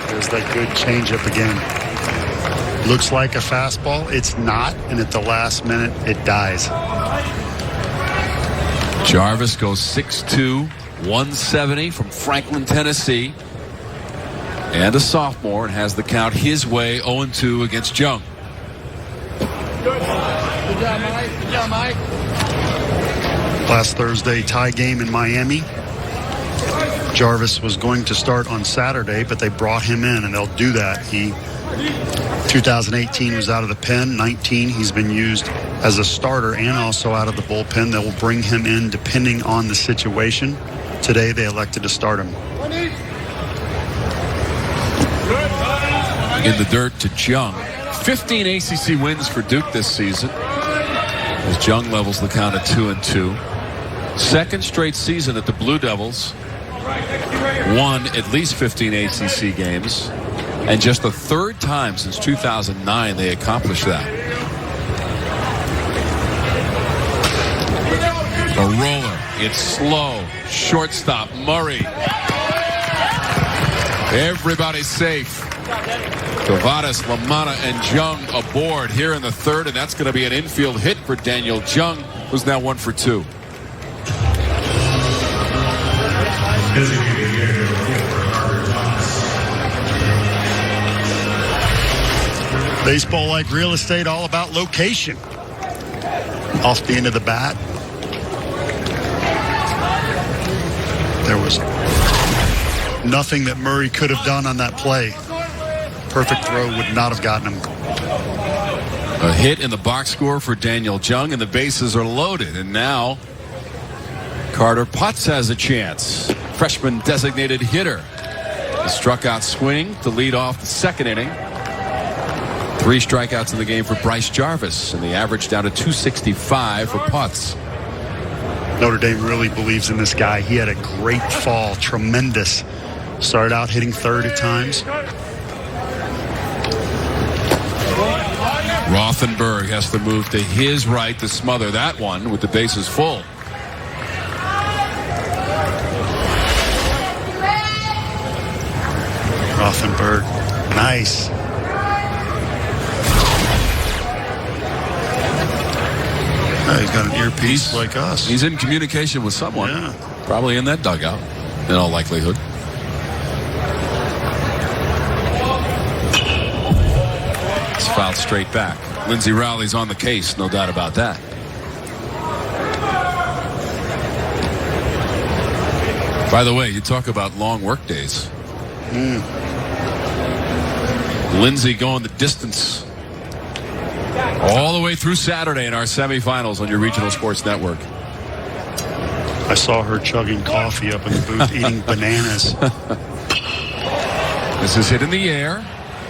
There's that good changeup again. Looks like a fastball. It's not, and at the last minute, it dies. Jarvis goes 6'2", 170 from Franklin, Tennessee. And a sophomore, and has the count his way, 0-2 against Jung. Good job, Mike. Good job, Mike. Last Thursday tie game in Miami. Jarvis was going to start on Saturday, but they brought him in, and they'll do that. He 2018 was out of the pen. 19 he's been used as a starter and also out of the bullpen. They will bring him in depending on the situation. Today they elected to start him. In the dirt to Jung. 15 ACC wins for Duke this season, as Jung levels the count at 2-2. Second straight season that the Blue Devils won at least 15 ACC games, and just the third time since 2009 they accomplished that. A roller. It's slow. Shortstop Murray. Everybody's safe. Cavadas, LaManna, and Jung aboard here in the third, and that's going to be an infield hit for Daniel Jung, who's now 1 for 2. Baseball, like real estate, all about location. Off the end of the bat. There was nothing that Murray could have done on that play. Perfect throw would not have gotten him. A hit in the box score for Daniel Jung, and the bases are loaded. And now Carter Putz has a chance. Freshman designated hitter. He struck out swinging to lead off the second inning. 3 strikeouts in the game for Bryce Jarvis, and the average down to 265 for Putz. Notre Dame really believes in this guy. He had a great fall, tremendous. Started out hitting third at times. Rothenberg has to move to his right to smother that one with the bases full. Rothenberg, nice. He's got an earpiece like us. He's in communication with someone. Yeah. Probably in that dugout, in all likelihood. It's fouled straight back. Lindsey Rowley's on the case, no doubt about that. By the way, you talk about long work days. Lindsey going the distance all the way through Saturday in our semifinals on your regional sports network. I saw her chugging coffee up in the booth, eating bananas. This is hit in the air.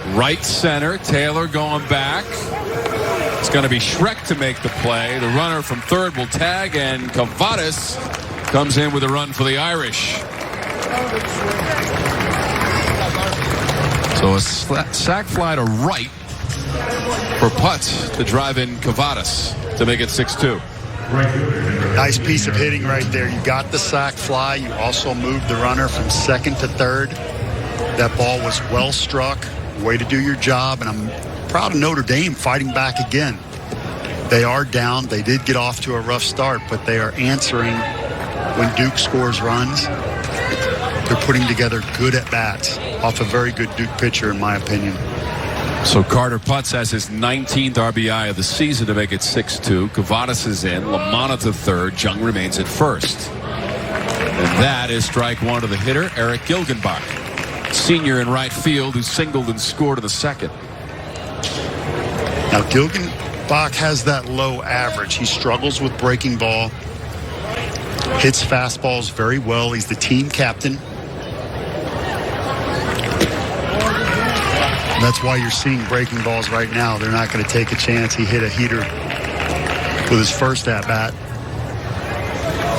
Right center. Taylor going back. It's going to be Schreck to make the play. The runner from third will tag, and Kavadas comes in with a run for the Irish. So a sac fly to right for Putz to drive in Kavadas to make it 6-2. Nice piece of hitting right there. You got the sac fly. You also moved the runner from second to third. That ball was well struck. Way to do your job. And I'm proud of Notre Dame fighting back again. They are down. They did get off to a rough start, but they are answering when Duke scores runs. They're putting together good at-bats off a very good Duke pitcher, in my opinion. So Carter Putz has his 19th RBI of the season to make it 6-2. Kavadas is in. Lamanna to third. Jung remains at first. And that is strike one to the hitter, Eric Gilgenbach, senior in right field, who singled and scored in the second. Now, Gilgenbach has that low average. He struggles with breaking ball. Hits fastballs very well. He's the team captain. That's why you're seeing breaking balls right now. They're not going to take a chance. He hit a heater with his first at-bat.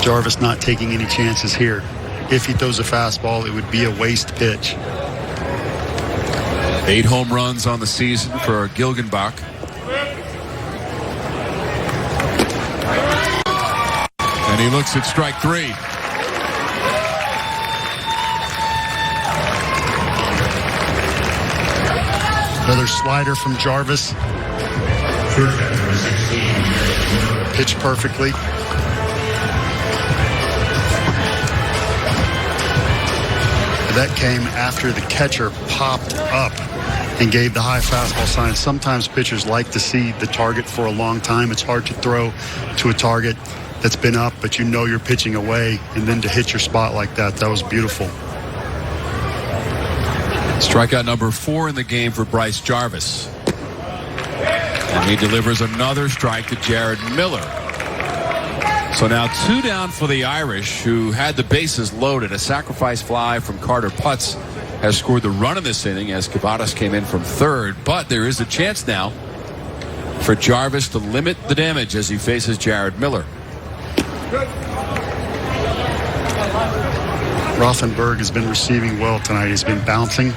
Jarvis not taking any chances here. If he throws a fastball, it would be a waste pitch. 8 home runs on the season for Gilgenbach. And he looks at strike 3. Another slider from Jarvis. Pitched perfectly. That came after the catcher popped up and gave the high fastball sign. Sometimes pitchers like to see the target for a long time. It's hard to throw to a target that's been up, but you know you're pitching away, and then to hit your spot like that, that was beautiful. Strikeout number 4 in the game for Bryce Jarvis. And he delivers another strike to Jared Miller. So now 2 down for the Irish, who had the bases loaded. A sacrifice fly from Carter Putz has scored the run in this inning as Kavadas came in from third. But there is a chance now for Jarvis to limit the damage as he faces Jared Miller. Rothenberg has been receiving well tonight. He's been bouncing,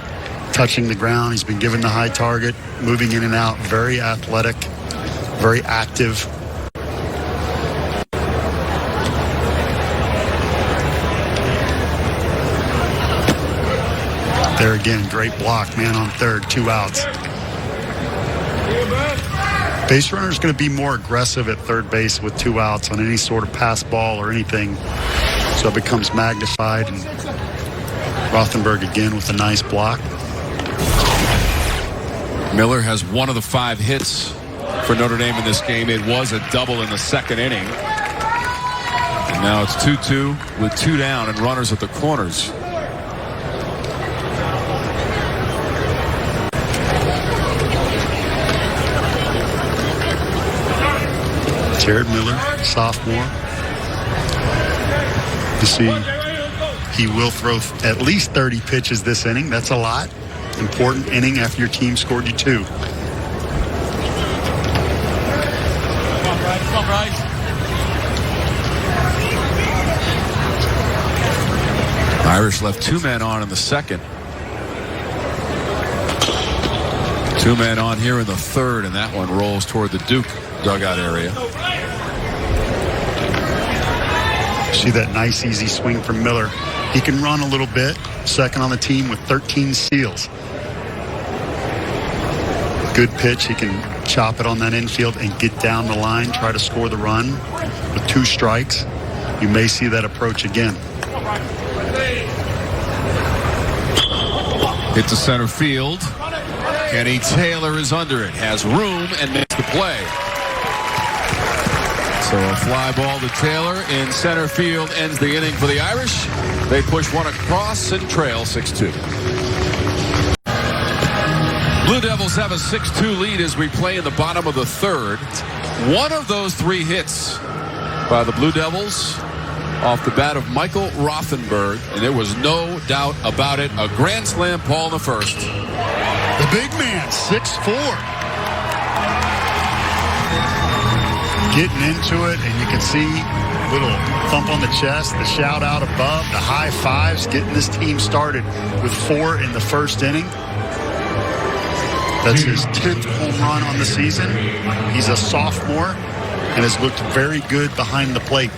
touching the ground. He's been given the high target, moving in and out. Very athletic, very active. There again, great block, man on third, 2 outs. Base runner is going to be more aggressive at third base with 2 outs on any sort of pass ball or anything. So it becomes magnified, and Rothenberg again with a nice block. Miller has one of the 5 hits for Notre Dame in this game. It was a double in the second inning. And now it's 2-2 with 2 down and runners at the corners. Jared Miller, sophomore. You see, he will throw at least 30 pitches this inning. That's a lot. Important inning after your team scored you 2. Irish left 2 men on in the second. 2 men on here in the third, and that one rolls toward the Duke dugout area. See that nice easy swing from Miller. He can run a little bit. Second on the team with 13 steals. Good pitch. He can chop it on that infield and get down the line, try to score the run with 2 strikes. You may see that approach again. Hit to center field. Kenny Taylor is under it. Has room and makes the play. So a fly ball to Taylor in center field ends the inning for the Irish. They push one across and trail 6-2. Blue Devils have a 6-2 lead as we play in the bottom of the third. One of those 3 hits by the Blue Devils off the bat of Michael Rothenberg, and there was no doubt about it. A grand slam, Paul, in the first. The big man, 6'4". Getting into it, and you can see a little thump on the chest, the shout out above, the high fives, getting this team started with 4 in the first inning. That's his 10th home run on the season. He's a sophomore and has looked very good behind the plate.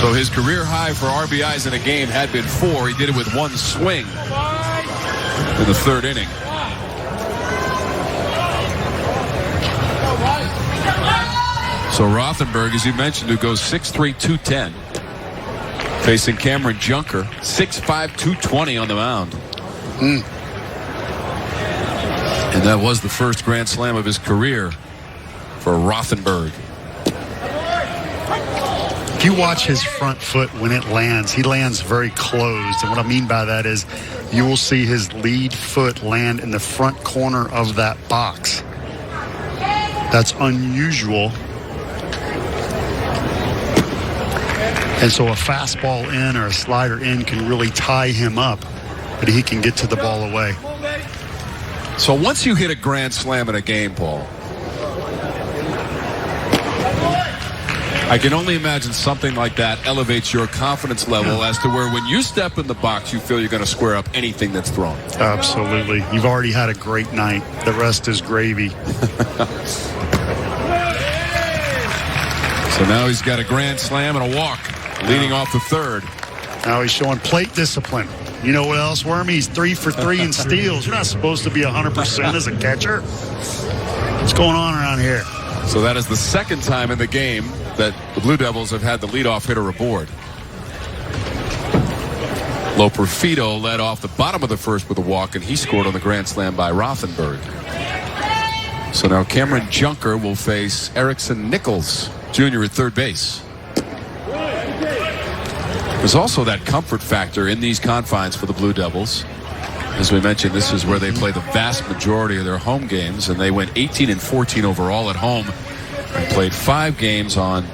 So his career high for RBIs in a game had been 4. He did it with 1 swing in the third inning. So Rothenberg, as you mentioned, who goes 6'3", 210. Facing Cameron Junker, 6'5", 220 on the mound. And that was the first grand slam of his career for Rothenberg. If you watch his front foot when it lands, he lands very closed. And what I mean by that is you will see his lead foot land in the front corner of that box. That's unusual. And so a fastball in or a slider in can really tie him up, but he can get to the ball away. So once you hit a grand slam in a game, Paul, I can only imagine something like that elevates your confidence level as to where when you step in the box, you feel you're going to square up anything that's thrown. Absolutely. You've already had a great night. The rest is gravy. So now he's got a grand slam and a walk leading off the third. Now he's showing plate discipline. You know what else, Wormy? He's 3 for 3 in steals. You're not supposed to be 100% as a catcher. What's going on around here? So that is the second time in the game that the Blue Devils have had the leadoff hitter aboard. Loperfido led off the bottom of the first with a walk, and he scored on the grand slam by Rothenberg. So now Cameron Junker will face Erickson Nichols, Jr. at third base. There's also that comfort factor in these confines for the Blue Devils. As we mentioned, this is where they play the vast majority of their home games, and they went 18-14 overall at home and played 5 games on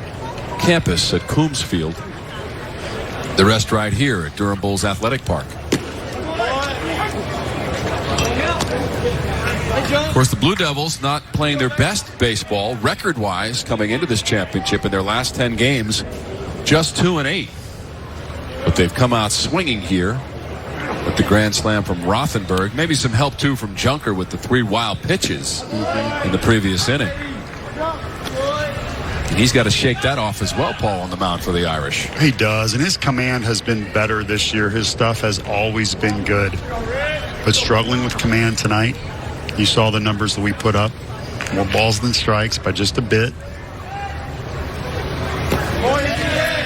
campus at Coombs Field. The rest right here at Durham Bulls Athletic Park. Of course, the Blue Devils not playing their best baseball record-wise coming into this championship in their last 10 games, just 2-8. But they've come out swinging here with the grand slam from Rothenberg. Maybe some help, too, from Junker with the 3 wild pitches in the previous inning. And he's got to shake that off as well, Paul, on the mound for the Irish. He does, and his command has been better this year. His stuff has always been good. But struggling with command tonight, you saw the numbers that we put up. More balls than strikes by just a bit.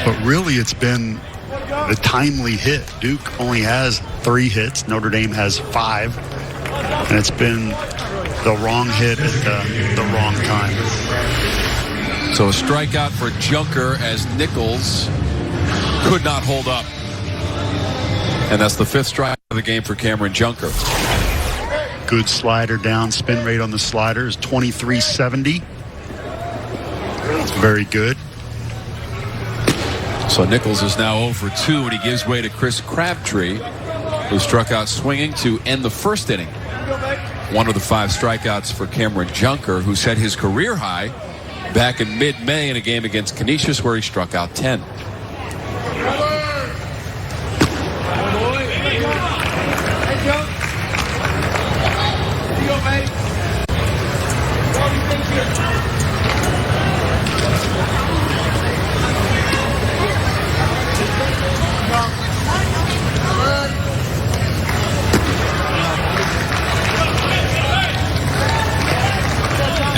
But really, it's been the timely hit. Duke only has 3 hits. Notre Dame has 5. And it's been the wrong hit at the wrong time. So a strikeout for Junker as Nichols could not hold up. And that's the 5th strikeout of the game for Cameron Junker. Good slider down. Spin rate on the slider is 2370. It's very good. So Nichols is now 0 for 2, and he gives way to Chris Crabtree, who struck out swinging to end the first inning. One of the 5 strikeouts for Cameron Junker, who set his career high back in mid-May in a game against Canisius where he struck out 10.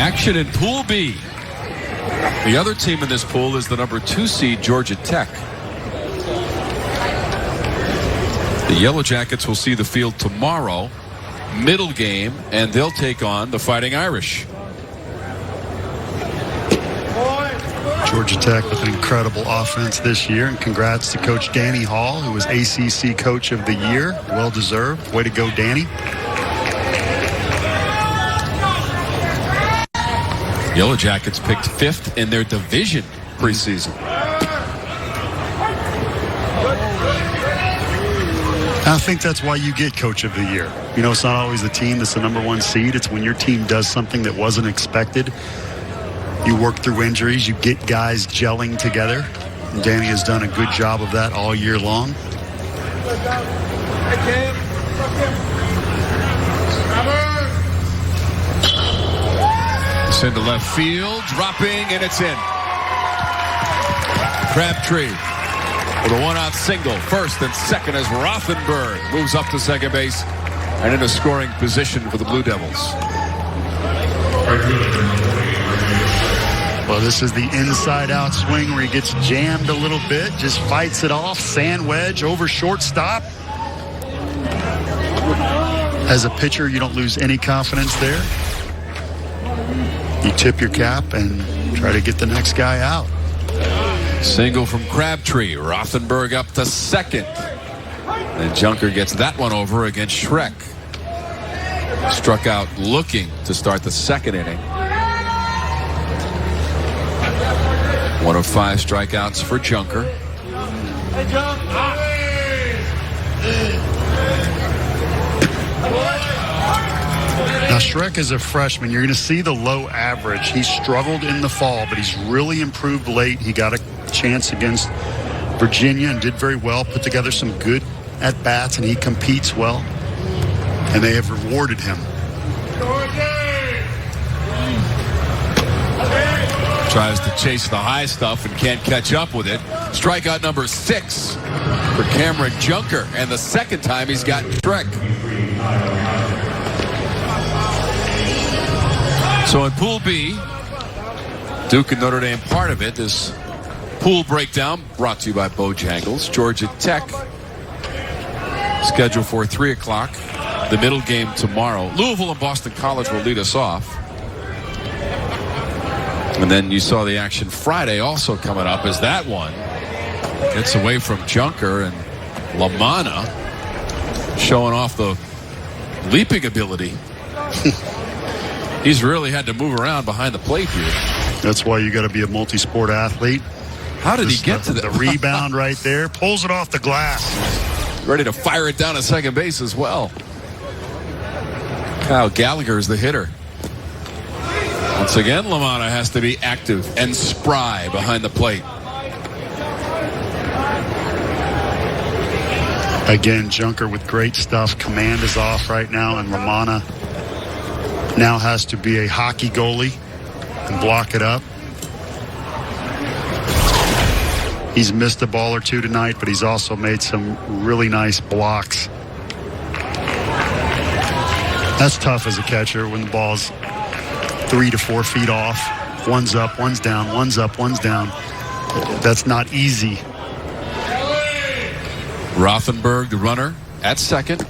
Action in Pool B. The other team in this pool is the number 2 seed Georgia Tech. The Yellow Jackets will see the field tomorrow, middle game, and they'll take on the Fighting Irish. Georgia Tech with an incredible offense this year, and congrats to Coach Danny Hall, who was ACC Coach of the Year. Well deserved. Way to go, Danny. Yellow Jackets picked 5th in their division preseason. I think that's why you get Coach of the Year. You know, it's not always the team that's the number 1 seed. It's when your team does something that wasn't expected. You work through injuries. You get guys gelling together. And Danny has done a good job of that all year long. It's into left field, dropping, and it's in. Crabtree with a 1-out single. First and second as Rothenberg moves up to second base and in a scoring position for the Blue Devils. Well, this is the inside-out swing where he gets jammed a little bit, just fights it off, sand wedge over shortstop. As a pitcher, you don't lose any confidence there. You tip your cap and try to get the next guy out. Single from Crabtree. Rothenberg up to second. And Junker gets that one over against Schreck. Struck out looking to start the second inning. 1 of 5 strikeouts for Junker. Now, Schreck is a freshman. You're going to see the low average. He struggled in the fall, but he's really improved late. He got a chance against Virginia and did very well, put together some good at-bats, and he competes well. And they have rewarded him. Tries to chase the high stuff and can't catch up with it. Strikeout number 6 for Cameron Junker. And the second time he's got Schreck. So in Pool B, Duke and Notre Dame part of it. This pool breakdown brought to you by Bojangles. Georgia Tech scheduled for 3 o'clock. The middle game tomorrow. Louisville and Boston College will lead us off. And then you saw the action Friday also coming up as that one gets away from Junker, and LaManna showing off the leaping ability. He's really had to move around behind the plate here. That's why you got to be a multi-sport athlete. How did he get to that? The rebound right there. Pulls it off the glass. Ready to fire it down at second base as well. Kyle Gallagher is the hitter. Once again, LaManna has to be active and spry behind the plate. Again, Junker with great stuff. Command is off right now, and LaManna now has to be a hockey goalie and block it up. He's missed a ball or two tonight, but he's also made some really nice blocks. That's tough as a catcher when the ball's 3 to 4 feet off. One's up, one's down, one's up, one's down. That's not easy. Rothenberg, the runner, at second.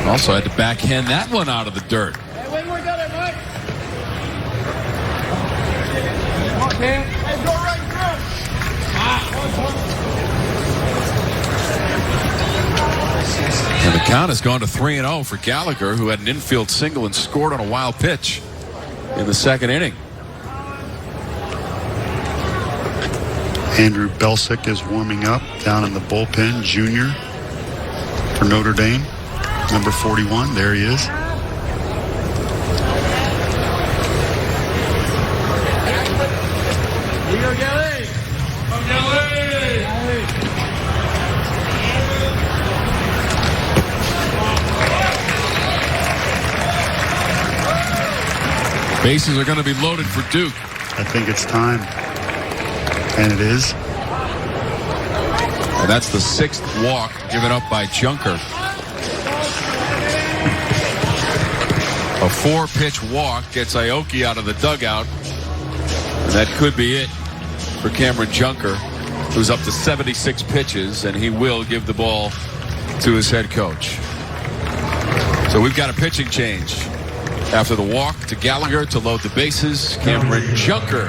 Also had to backhand that one out of the dirt. Hey, wait, we got it, Mike. Come on, Cam. Hey, go right through. And the count has gone to 3-0 for Gallagher, who had an infield single and scored on a wild pitch in the second inning. Andrew Belsick is warming up down in the bullpen, junior for Notre Dame. Number 41, there he is. Here you go, Gelly. Come, Gelly. Bases are going to be loaded for Duke. I think it's time. And it is. And that's the 6th walk given up by Junker. A 4-pitch walk gets Aoki out of the dugout. And that could be it for Cameron Junker, who's up to 76 pitches, and he will give the ball to his head coach. So we've got a pitching change. After the walk to Gallagher to load the bases, Cameron Junker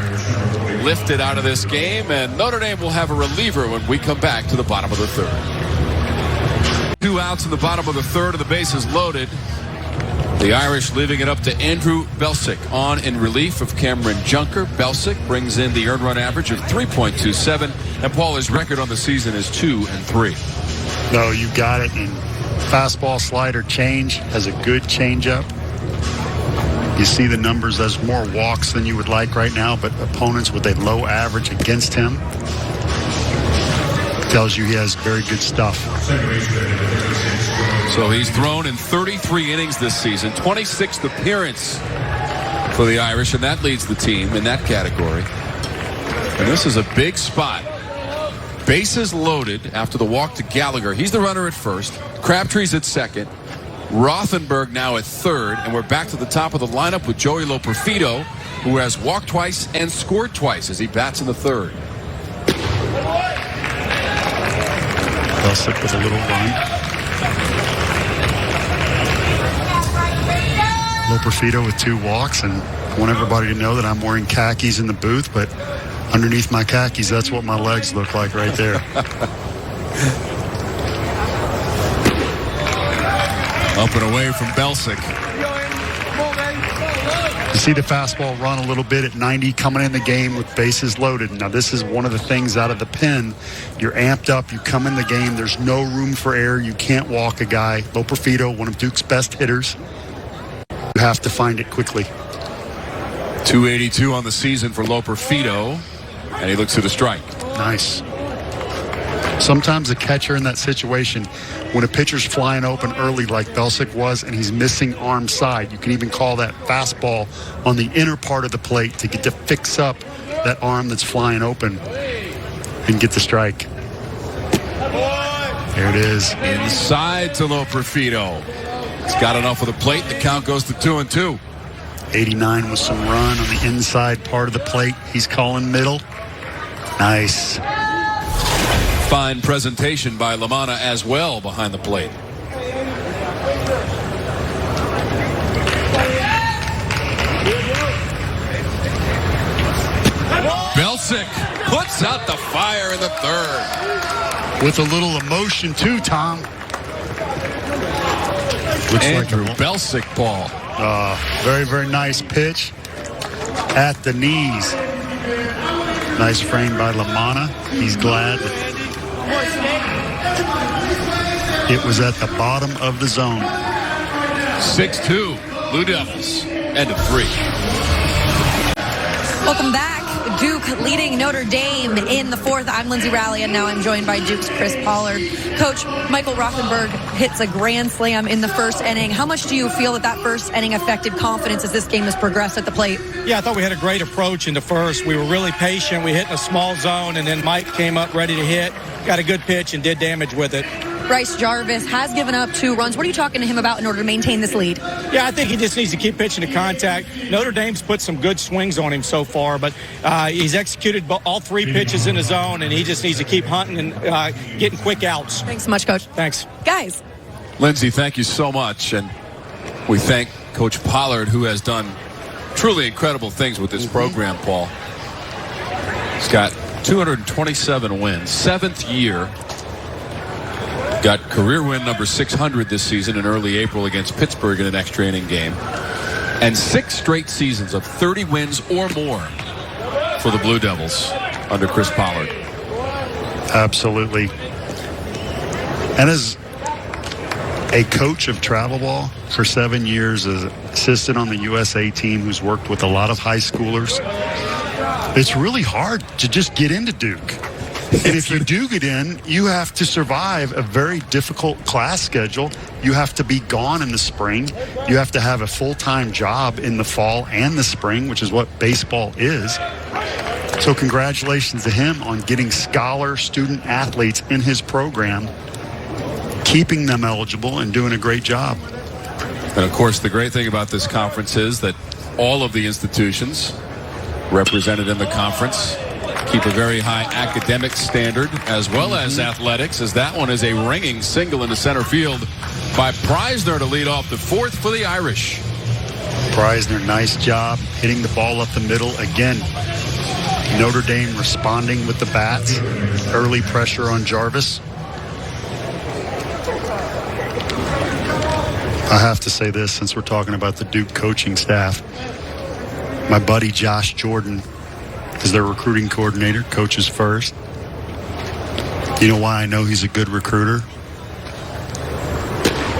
lifted out of this game, and Notre Dame will have a reliever when we come back to the bottom of the 3rd. 2 outs in the bottom of the 3rd, and the bases loaded. The Irish leaving it up to Andrew Belsick on in relief of Cameron Junker. Belsick brings in the earned run average of 3.27, and Paul, his record on the season is 2-3. No, you got it. And fastball, slider, change, has a good changeup. You see the numbers. There's more walks than you would like right now, but opponents with a low average against him tells you he has very good stuff. So he's thrown in 33 innings this season, 26th appearance for the Irish, and that leads the team in that category. And this is a big spot. Bases loaded after the walk to Gallagher. He's the runner at first. Crabtree's at second. Rothenberg now at third, and we're back to the top of the lineup with Joey Loperfido, who has walked twice and scored twice as he bats in the 3rd. Belsick with a little run. Loperfido with 2 walks, and I want everybody to know that I'm wearing khakis in the booth, but underneath my khakis, that's what my legs look like right there. Up and away from Belsick. You see the fastball run a little bit at 90 coming in the game with bases loaded. Now, this is one of the things out of the pen. You're amped up. You come in the game. There's no room for error. You can't walk a guy. Loperfido, one of Duke's best hitters. You have to find it quickly. 282 on the season for Loperfido, and he looks at a strike. Nice. Sometimes a catcher in that situation, when a pitcher's flying open early like Belsick was and he's missing arm side, you can even call that fastball on the inner part of the plate to get to fix up that arm that's flying open and get the strike. There it is. Inside to Loperfido. He's got enough of the plate. The count goes to 2-2. 89 with some run on the inside part of the plate. He's calling middle. Nice. Fine presentation by Lamanna as well behind the plate. Belsick puts out the fire in the 3rd. With a little emotion too, Tom. Looks Andrew like Belsick, Paul. Very, very nice pitch at the knees. Nice frame by Lamanna. He's glad that it was at the bottom of the zone. 6-2, Blue Devils. End of 3. Welcome back. Duke leading Notre Dame in the 4th. I'm Lindsay Rowley, and now I'm joined by Duke's Chris Pollard. Coach, Michael Rothenberg hits a grand slam in the 1st inning. How much do you feel that 1st inning affected confidence as this game has progressed at the plate? Yeah, I thought we had a great approach in the 1st. We were really patient. We hit in a small zone, and then Mike came up ready to hit. Got a good pitch and did damage with it. Bryce Jarvis has given up 2 runs. What are you talking to him about in order to maintain this lead? Yeah, I think he just needs to keep pitching to contact. Notre Dame's put some good swings on him so far, but he's executed all 3 pitches in the zone, and he just needs to keep hunting and getting quick outs. Thanks so much, Coach. Thanks. Guys. Lindsay, thank you so much. And we thank Coach Pollard, who has done truly incredible things with this program, Paul. He's got 227 wins, 7th year. Got career win number 600 this season in early April against Pittsburgh in an extra inning game. And 6 straight seasons of 30 wins or more for the Blue Devils under Chris Pollard. Absolutely. And as a coach of travel ball for 7 years, as assistant on the USA team who's worked with a lot of high schoolers, it's really hard to just get into Duke. And if you do get in, you have to survive a very difficult class schedule. You have to be gone in the spring. You have to have a full-time job in the fall and the spring, which is what baseball is. So congratulations to him on getting scholar student athletes in his program, keeping them eligible and doing a great job. And of course, the great thing about this conference is that all of the institutions represented in the conference keep a very high academic standard as well as athletics, as that one is a ringing single in the center field by Preisner to lead off the 4th for the Irish. Preisner, nice job hitting the ball up the middle. Again, Notre Dame responding with the bats. Early pressure on Jarvis. I have to say this since we're talking about the Duke coaching staff. My buddy Josh Jordan is their recruiting coordinator, coaches first. You know why I know he's a good recruiter?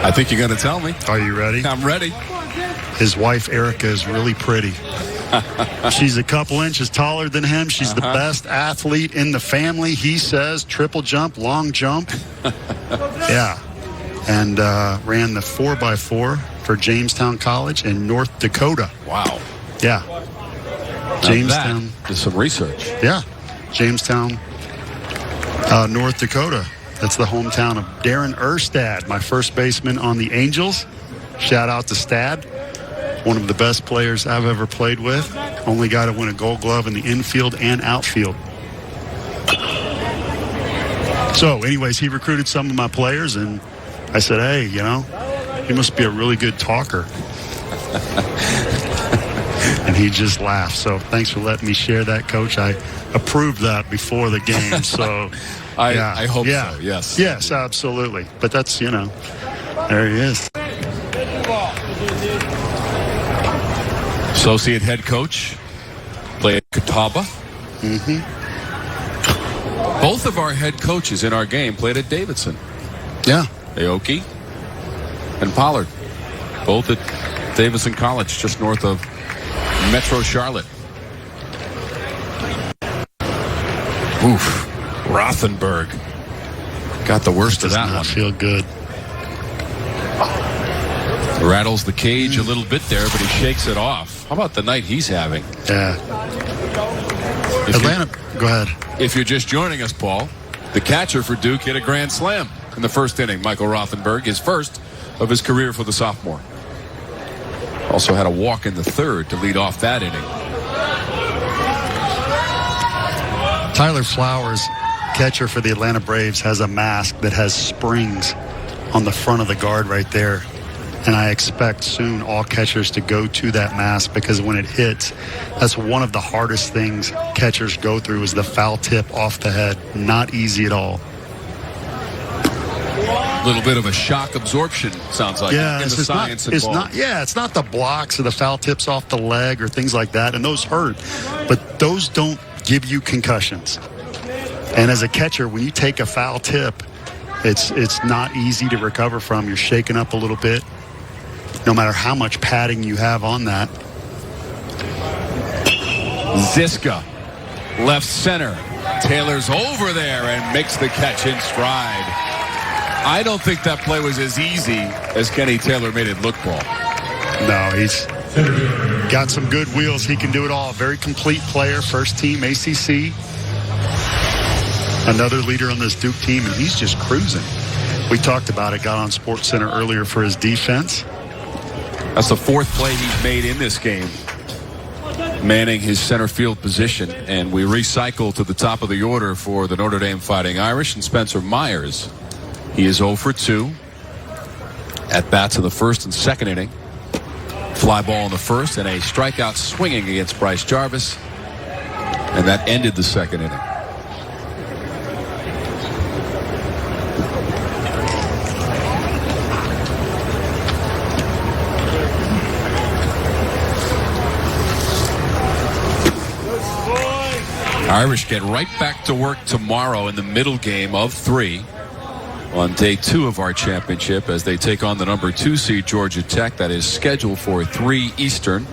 I think you're going to tell me. Are you ready? I'm ready. His wife, Erica, is really pretty. She's a couple inches taller than him. She's the best athlete in the family. He says triple jump, long jump. Yeah. And ran the 4x4 for Jamestown College in North Dakota. Wow. Yeah. Jamestown. That is some research. Yeah. Jamestown, North Dakota. That's the hometown of Darren Erstad, my first baseman on the Angels. Shout out to Stad. One of the best players I've ever played with. Only guy to win a Gold Glove in the infield and outfield. So, anyways, he recruited some of my players, and I said, hey, you know, he must be a really good talker. And he just laughed. So thanks for letting me share that, Coach. I approved that before the game. So I hope so, yes. Yes, absolutely. But that's, you know, there he is. Associate head coach, played at Catawba. Both of our head coaches in our game played at Davidson. Yeah. Aoki and Pollard, both at Davidson College, just north of Metro Charlotte. Oof. Rothenberg got the worst of that one. Does not feel good. Rattles the cage a little bit there, but he shakes it off. How about the night he's having? Yeah. Atlanta, go ahead. If you're just joining us, Paul, the catcher for Duke hit a grand slam in the first inning. Michael Rothenberg, his first of his career for the sophomore. Also had a walk in the 3rd to lead off that inning. Tyler Flowers, catcher for the Atlanta Braves, has a mask that has springs on the front of the guard right there. And I expect soon all catchers to go to that mask, because when it hits, that's one of the hardest things catchers go through, is the foul tip off the head. Not easy at all. A little bit of a shock absorption, sounds like, yeah, in the science involved. It's not the blocks or the foul tips off the leg or things like that, and those hurt. But those don't give you concussions. And as a catcher, when you take a foul tip, it's not easy to recover from. You're shaking up a little bit, no matter how much padding you have on that. Ziska, left center. Taylor's over there and makes the catch in stride. I don't think that play was as easy as Kenny Taylor made it look, Paul. No, he's got some good wheels. He can do it all. Very complete player, first team ACC. Another leader on this Duke team, and he's just cruising. We talked about it, got on SportsCenter earlier for his defense. That's the 4th play he's made in this game, manning his center field position. And we recycle to the top of the order for the Notre Dame Fighting Irish and Spencer Myers. He is 0 for 2. At bats in the 1st and 2nd inning. Fly ball in the 1st and a strikeout swinging against Bryce Jarvis. And that ended the 2nd inning. Irish get right back to work tomorrow in the middle game of 3 on day 2 of our championship as they take on the number 2 seed Georgia Tech. That is scheduled for 3 Eastern.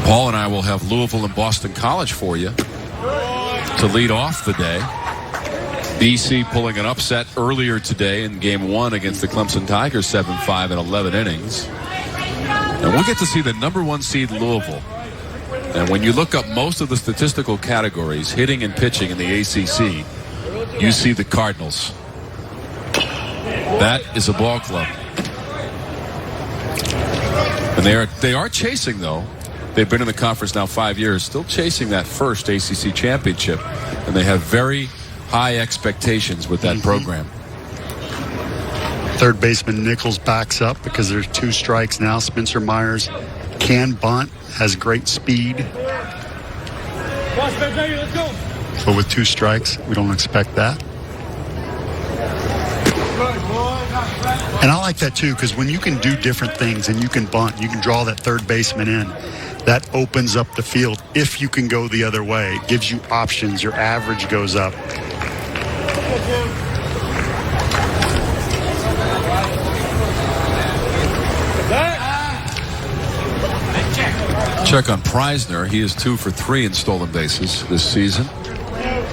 Paul and I will have Louisville and Boston College for you to lead off the day. BC pulling an upset earlier today in game 1 against the Clemson Tigers, 7-5 in 11 innings. And we'll get to see the number 1 seed Louisville. And when you look up most of the statistical categories, hitting and pitching in the ACC, you see the Cardinals. That is a ball club. And they are chasing, though. They've been in the conference now 5 years, still chasing that first ACC championship. And they have very high expectations with that program. Third baseman Nichols backs up because there's 2 strikes now. Spencer Myers can bunt, has great speed. But with 2 strikes, we don't expect that. And I like that too, because when you can do different things and you can bunt, you can draw that third baseman in, that opens up the field. If you can go the other way, it gives you options. Your average goes up. Check on Preisner. He is 2 for 3 in stolen bases this season.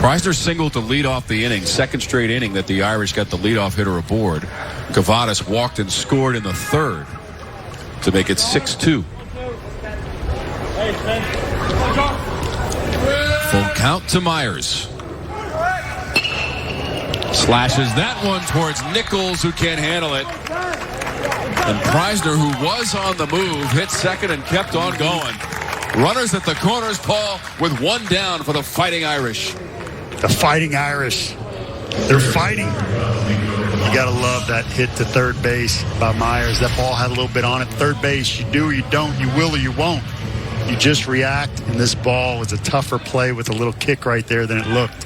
Preisner singled to lead off the inning, 2nd straight inning that the Irish got the leadoff hitter aboard. Kavadas walked and scored in the 3rd to make it 6-2. Full count to Myers. Slashes that one towards Nichols, who can't handle it. And Preisner, who was on the move, hit 2nd and kept on going. Runners at the corners, Paul, with 1 down for the Fighting Irish. The Fighting Irish. They're fighting. You got to love that hit to third base by Myers. That ball had a little bit on it. Third base, you do or you don't, you will or you won't. You just react, and this ball was a tougher play with a little kick right there than it looked.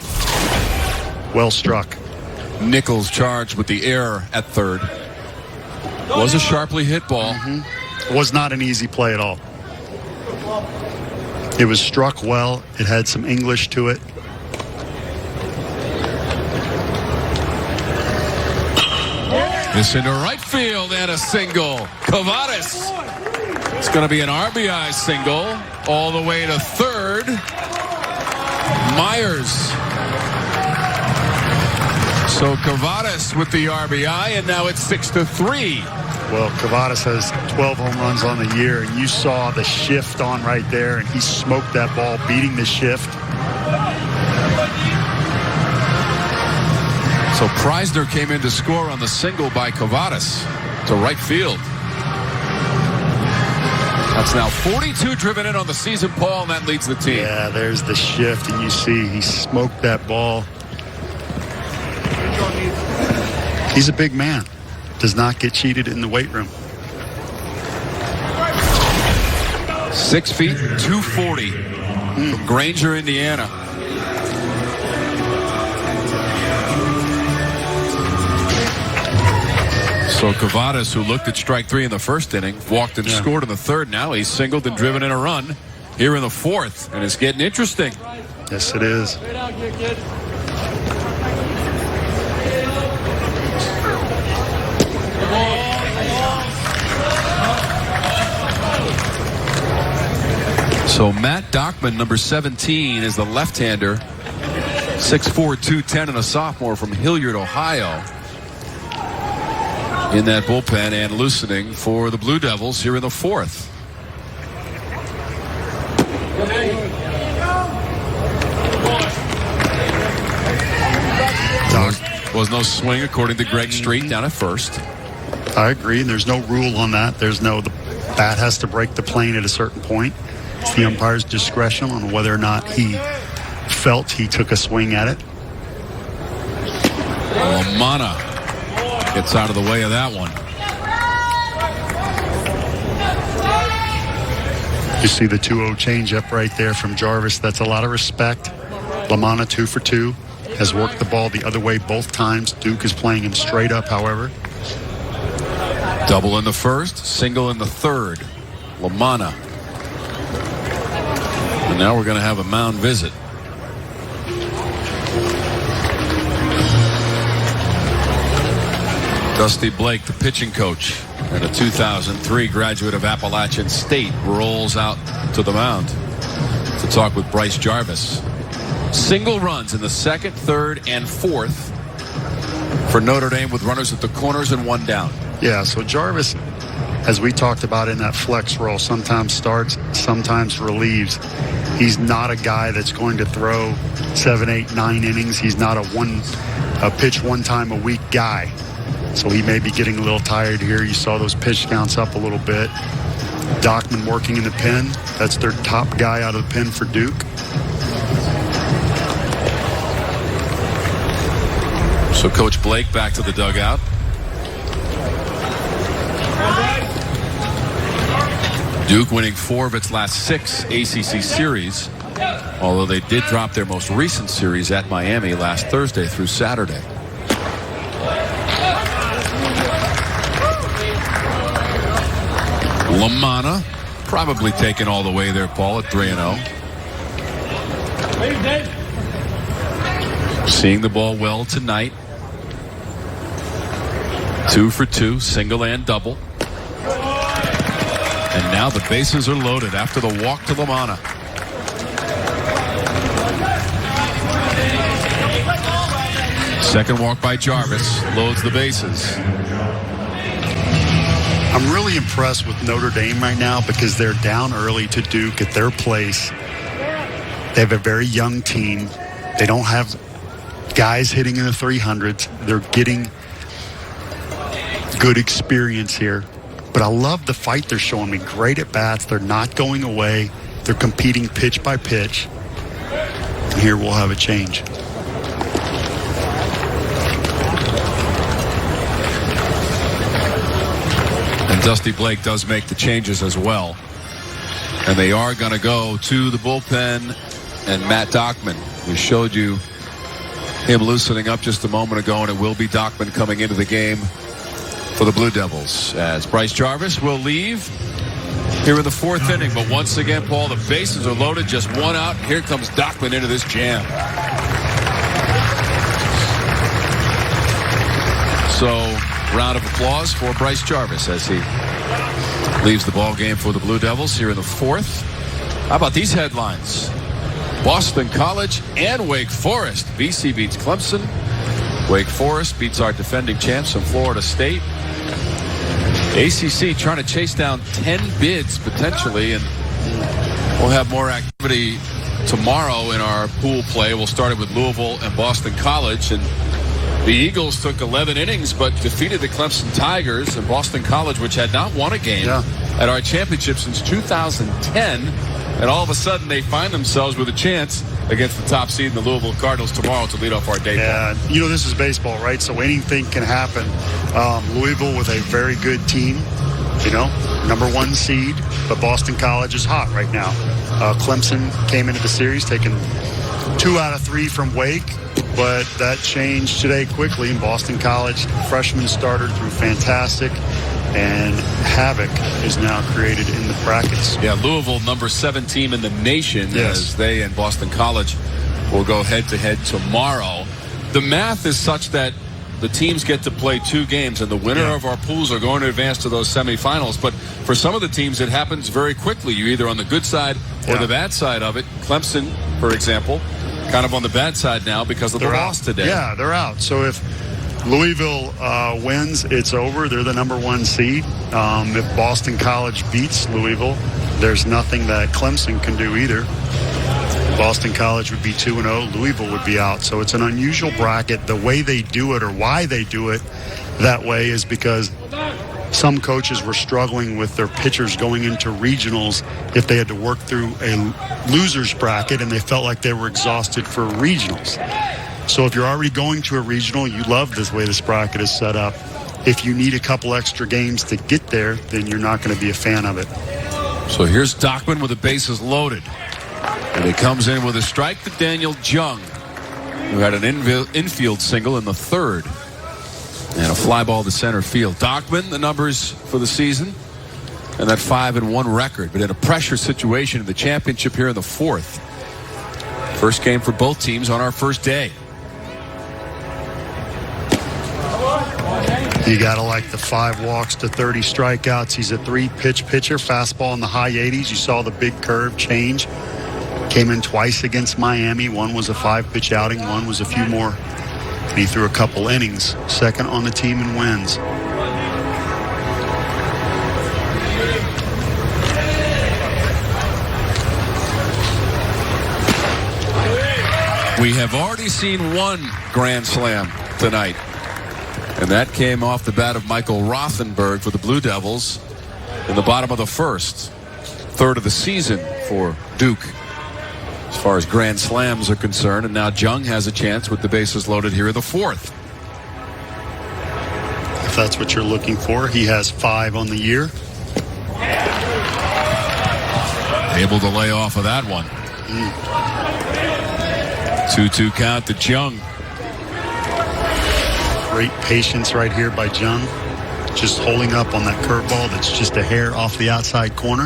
Well struck. Nichols charged with the error at 3rd. Was a sharply hit ball. Was not an easy play at all. It was struck well. It had some English to it. This into right field and a single. Kavadas. It's going to be an RBI single all the way to 3rd. Myers. So Kavadas with the RBI, and now it's 6-3. Well, Kavadas has 12 home runs on the year, and you saw the shift on right there, and he smoked that ball, beating the shift. So Preisner came in to score on the single by Kavadas to right field. That's now 42 driven in on the season, Paul, and that leads the team. Yeah, there's the shift, and you see he smoked that ball. He's a big man. Does not get cheated in the weight room. 6 feet, 240 from Granger, Indiana. So Kavadas, who looked at strike 3 in the 1st inning, walked and scored in the 3rd. Now he's singled and driven in a run here in the 4th, and it's getting interesting. Yes, it is. So Matt Dockman, number 17, is the left-hander. 6'4", 210, and a sophomore from Hilliard, Ohio. In that bullpen and loosening for the Blue Devils here in the 4th. Was no swing according to Greg Street down at first. I agree. There's no rule on that. The bat has to break the plane at a certain point. It's the umpire's discretion on whether or not he felt he took a swing at it. Lamanna gets out of the way of that one. You see the 2-0 changeup right there from Jarvis. That's a lot of respect. Lamanna 2 for 2. Has worked the ball the other way both times. Duke is playing him straight up, however. Double in the first, single in the third. Lamanna. And now we're going to have a mound visit. Dusty Blake, the pitching coach and a 2003 graduate of Appalachian State, rolls out to the mound to talk with Bryce Jarvis. Single runs in the second, third, and fourth for Notre Dame with runners at the corners and one down. Yeah, so Jarvis, as we talked about in that flex role, sometimes starts, sometimes relieves. He's not a guy that's going to throw 7, 8, 9 innings. He's not a pitch one time a week guy. So he may be getting a little tired here. You saw those pitch counts up a little bit. Dockman working in the pen. That's their top guy out of the pen for Duke. So Coach Blake back to the dugout. Duke winning 4 of its last 6 ACC series, although they did drop their most recent series at Miami last Thursday through Saturday. Lamanna probably taken all the way there, Paul, at 3-0. Seeing the ball well tonight. 2 for 2, single and double. And now the bases are loaded after the walk to Lamanna. Second walk by Jarvis loads the bases. I'm really impressed with Notre Dame right now because they're down early to Duke at their place. They have a very young team. They don't have guys hitting in the 300s. They're getting good experience here. But I love the fight they're showing me. Great at bats. They're not going away. They're competing pitch by pitch. And here we'll have a change. And Dusty Blake does make the changes as well. And they are going to go to the bullpen and Matt Dockman. We showed you him loosening up just a moment ago, and it will be Dockman coming into the game for the Blue Devils, as Bryce Jarvis will leave here in the 4th inning. But once again, Paul, the bases are loaded, just one out. Here comes Dockman into this jam. So, round of applause for Bryce Jarvis as he leaves the ball game for the Blue Devils here in the 4th. How about these headlines? Boston College and Wake Forest. BC beats Clemson. Wake Forest beats our defending champs from Florida State. ACC trying to chase down 10 bids potentially, and we'll have more activity tomorrow in our pool play. We'll start it with Louisville and Boston College, and the Eagles took 11 innings but defeated the Clemson Tigers, and Boston College, which had not won a game at our championship since 2010, and all of a sudden they find themselves with a chance against the top seed in the Louisville Cardinals tomorrow to lead off our day. Yeah, you know, this is baseball, right? So anything can happen. Louisville with a very good team, you know, #1 seed, but Boston College is hot right now. Clemson came into the series taking 2 out of 3 from Wake, but that changed today quickly. And Boston College freshman starter threw fantastic, and havoc is now created in the brackets. Yeah, Louisville, #7 team in the nation, as they and Boston College will go head-to-head tomorrow. The math is such that the teams get to play 2 games, and the winner of our pools are going to advance to those semifinals. But for some of the teams, it happens very quickly. You're either on the good side or the bad side of it. Clemson, for example, kind of on the bad side now because of the loss today. Yeah, they're out. So if Louisville wins, it's over. They're the #1 seed. If Boston College beats Louisville, there's nothing that Clemson can do either. Boston College would be 2-0. Louisville would be out. So it's an unusual bracket. The way they do it, or why they do it that way, is because some coaches were struggling with their pitchers going into regionals if they had to work through a loser's bracket, and they felt like they were exhausted for regionals. So if you're already going to a regional, you love this way this bracket is set up. If you need a couple extra games to get there, then you're not going to be a fan of it. So here's Dockman with the bases loaded. And he comes in with a strike to Daniel Jung, who had an infield single in the third. And a fly ball to center field. Dockman, the numbers for the season, and that 5-1 record. But in a pressure situation in the championship here in the fourth. First game for both teams on our first day. You got to like the 5 walks to 30 strikeouts. He's a 3-pitch pitcher, fastball in the high 80s. You saw the big curve change. Came in twice against Miami. One was a 5-pitch outing. One was a few more. And he threw a couple innings. Second on the team in wins. We have already seen one grand slam tonight. And that came off the bat of Michael Rothenberg for the Blue Devils in the bottom of the first. Third of the season for Duke as far as grand slams are concerned. And now Jung has a chance with the bases loaded here in the fourth. If that's what you're looking for, he has 5 on the year. Able to lay off of that one. 2-2 count to Jung. Great patience right here by Jung. Just holding up on that curveball that's just a hair off the outside corner.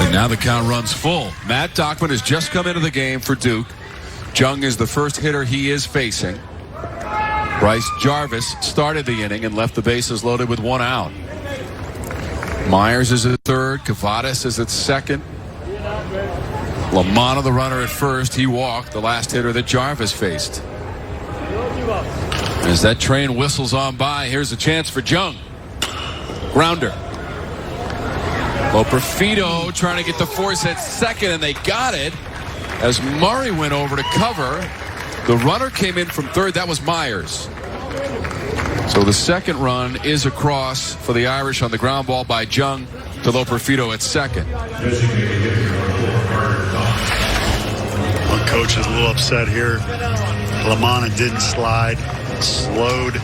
And now the count runs full. Matt Dockman has just come into the game for Duke. Jung is the first hitter he is facing. Bryce Jarvis started the inning and left the bases loaded with 1 out. Myers is at third. Cavadas is at second. Lamanna, the runner, at first. He walked, the last hitter that Jarvis faced. As that train whistles on by, here's a chance for Jung. Grounder. Loperfido trying to get the force at second, and they got it as Murray went over to cover. The runner came in from third. That was Myers. So the second run is across for the Irish on the ground ball by Jung to Loperfido at second. Well, coach is a little upset here. Lamanna didn't slide. Slowed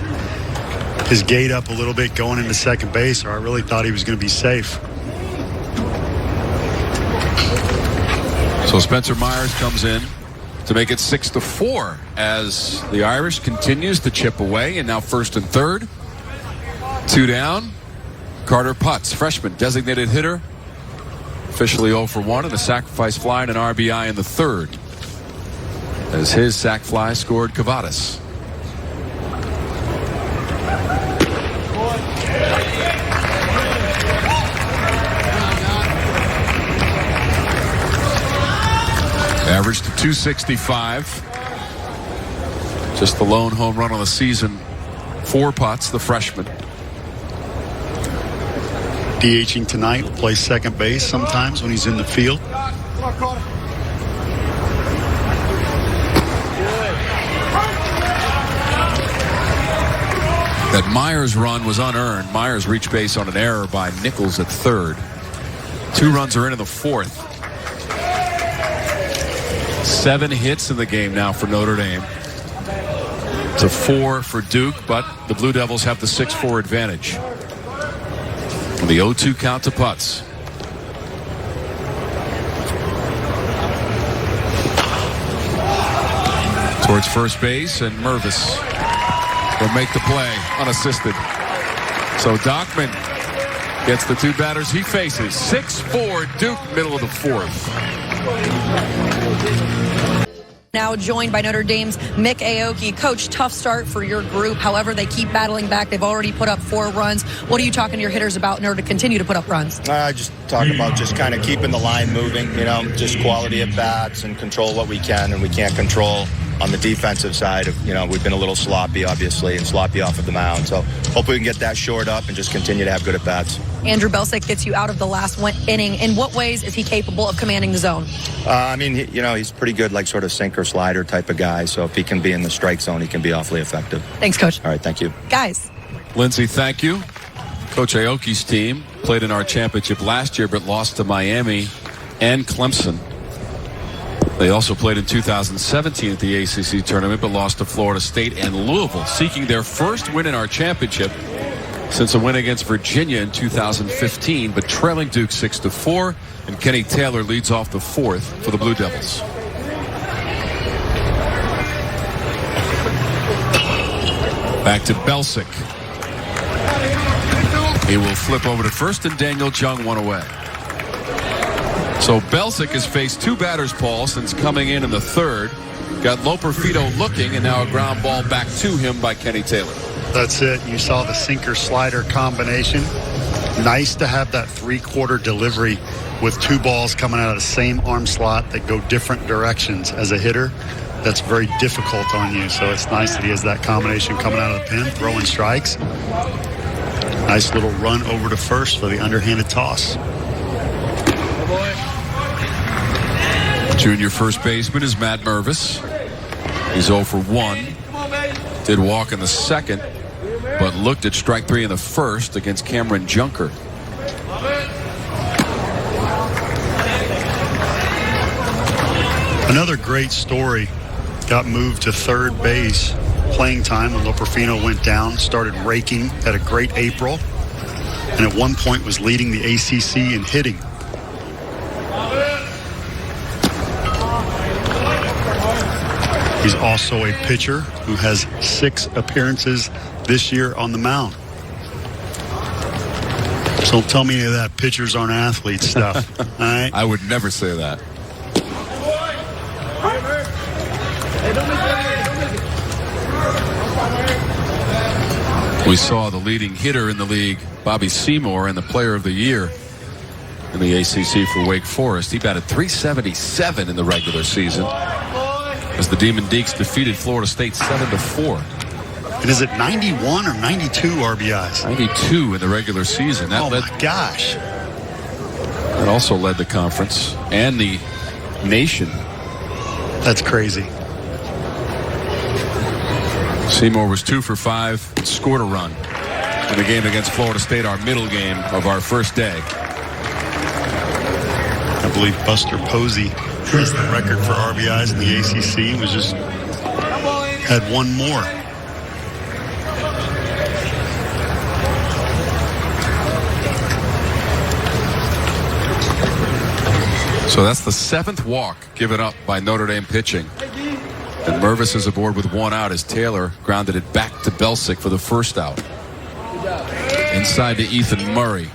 his gait up a little bit going into second base, or I really thought he was going to be safe. So Spencer Myers comes in to make it 6-4 as the Irish continues to chip away, and now first and third. 2 down. Carter Putz, freshman, designated hitter, officially 0 for 1, and a sacrifice fly and an RBI in the third as his sac fly scored Cavadas. Average to 265. Just the lone home run on the season for Putz, the freshman. DHing tonight, will play second base sometimes when he's in the field. That Myers run was unearned. Myers reached base on an error by Nichols at third. 2 runs are in the fourth. 7 hits in the game now for Notre Dame. It's a 4 for Duke, but the Blue Devils have the 6-4 advantage. And the 0-2 count to Putz. Towards first base, and Mervis will make the play unassisted. So Dockman gets the 2 batters he faces. 6-4 Duke, middle of the fourth. Now joined by Notre Dame's Mick Aoki. Coach, tough start for your group. However, they keep battling back. They've already put up 4 runs. What are you talking to your hitters about in order to continue to put up runs? I just talk about just kind of keeping the line moving, just quality at bats and control what we can and we can't control on the defensive side. We've been a little sloppy, obviously, and sloppy off of the mound. So hopefully we can get that shored up and just continue to have good at bats. Andrew Belsick gets you out of the last inning. In what ways is he capable of commanding the zone? He's pretty good, like sort of sinker slider type of guy. So if he can be in the strike zone, he can be awfully effective. Thanks, Coach. All right, thank you. Guys. Lindsay, thank you. Coach Aoki's team played in our championship last year, but lost to Miami and Clemson. They also played in 2017 at the ACC tournament, but lost to Florida State and Louisville, seeking their first win in our championship since a win against Virginia in 2015, but trailing Duke 6-4, and Kenny Taylor leads off the 4th for the Blue Devils. Back to Belsick. He will flip over to first, and Daniel Jung one away. So Belsick has faced 2 batters, Paul, since coming in the 3rd. Got Loperfido looking, and now a ground ball back to him by Kenny Taylor. That's it. You saw the sinker-slider combination. Nice to have that 3-quarter delivery with 2 balls coming out of the same arm slot that go different directions. As a hitter, that's very difficult on you. So it's nice that he has that combination coming out of the pen, throwing strikes. Nice little run over to first for the underhanded toss. Junior first baseman is Matt Mervis. He's 0 for 1. Did walk in the 2nd, but looked at strike 3 in the 1st against Cameron Junker. Another great story. Got moved to 3rd base. Playing time when Loperfido went down. Started raking, had a great April. And at one point was leading the ACC in hitting. He's also a pitcher who has 6 appearances this year on the mound. So don't tell me any of that pitchers aren't athletes stuff. All right? I would never say that. We saw the leading hitter in the league, Bobby Seymour, and the player of the year in the ACC for Wake Forest. He batted .377 in the regular season as the Demon Deacs defeated Florida State 7-4. And is it 91 or 92 RBIs? 92 in the regular season. That my gosh. That also led the conference and the nation. That's crazy. Seymour was 2 for 5, scored a run in the game against Florida State, our middle game of our first day. I believe Buster Posey has the record for RBIs in the ACC. Was just had 1 more. So that's the 7th walk given up by Notre Dame pitching. And Mervis is aboard with 1 out as Taylor grounded it back to Belsick for the 1st out. Inside to Ethan Murray.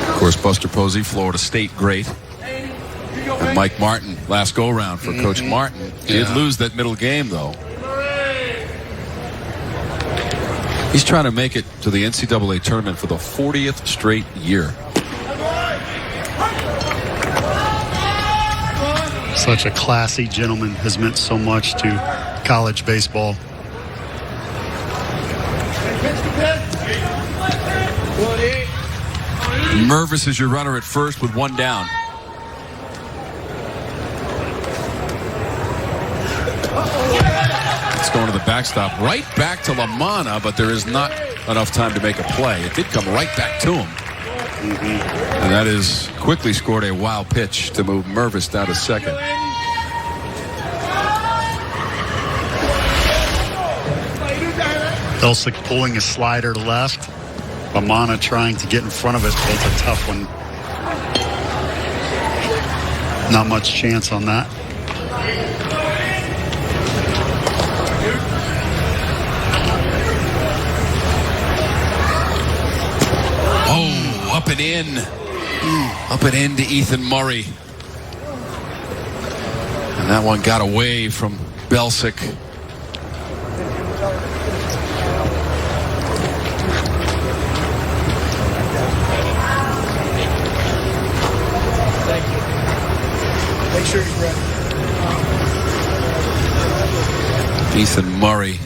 Of course, Buster Posey, Florida State great. And Mike Martin, last go-round for Coach Martin. Did lose that middle game, though. He's trying to make it to the NCAA tournament for the 40th straight year. Such a classy gentleman, has meant so much to college baseball. Mervis is your runner at first with 1 down. It's going to the backstop, right back to Lamanna, but there is not enough time to make a play. It did come right back to him. And that is quickly scored a wild pitch to move Mervis down to 2nd. Belsick pulling a slider to left. Lamanna trying to get in front of it. That's a tough one. Not much chance on that. Oh, up and in. Up and in to Ethan Murray. That one got away from Belsic. Thank you. Make sure he's ready. Ethan Murray.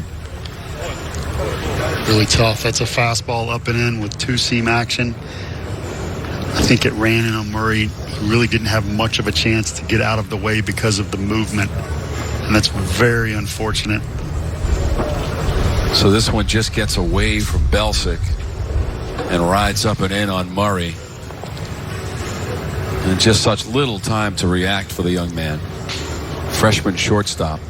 Really tough. That's a fastball up and in with two-seam action. I think it ran in on Murray. He really didn't have much of a chance to get out of the way because of the movement. And that's very unfortunate. So this one just gets away from Belsic and rides up and in on Murray. And just such little time to react for the young man. Freshman shortstop.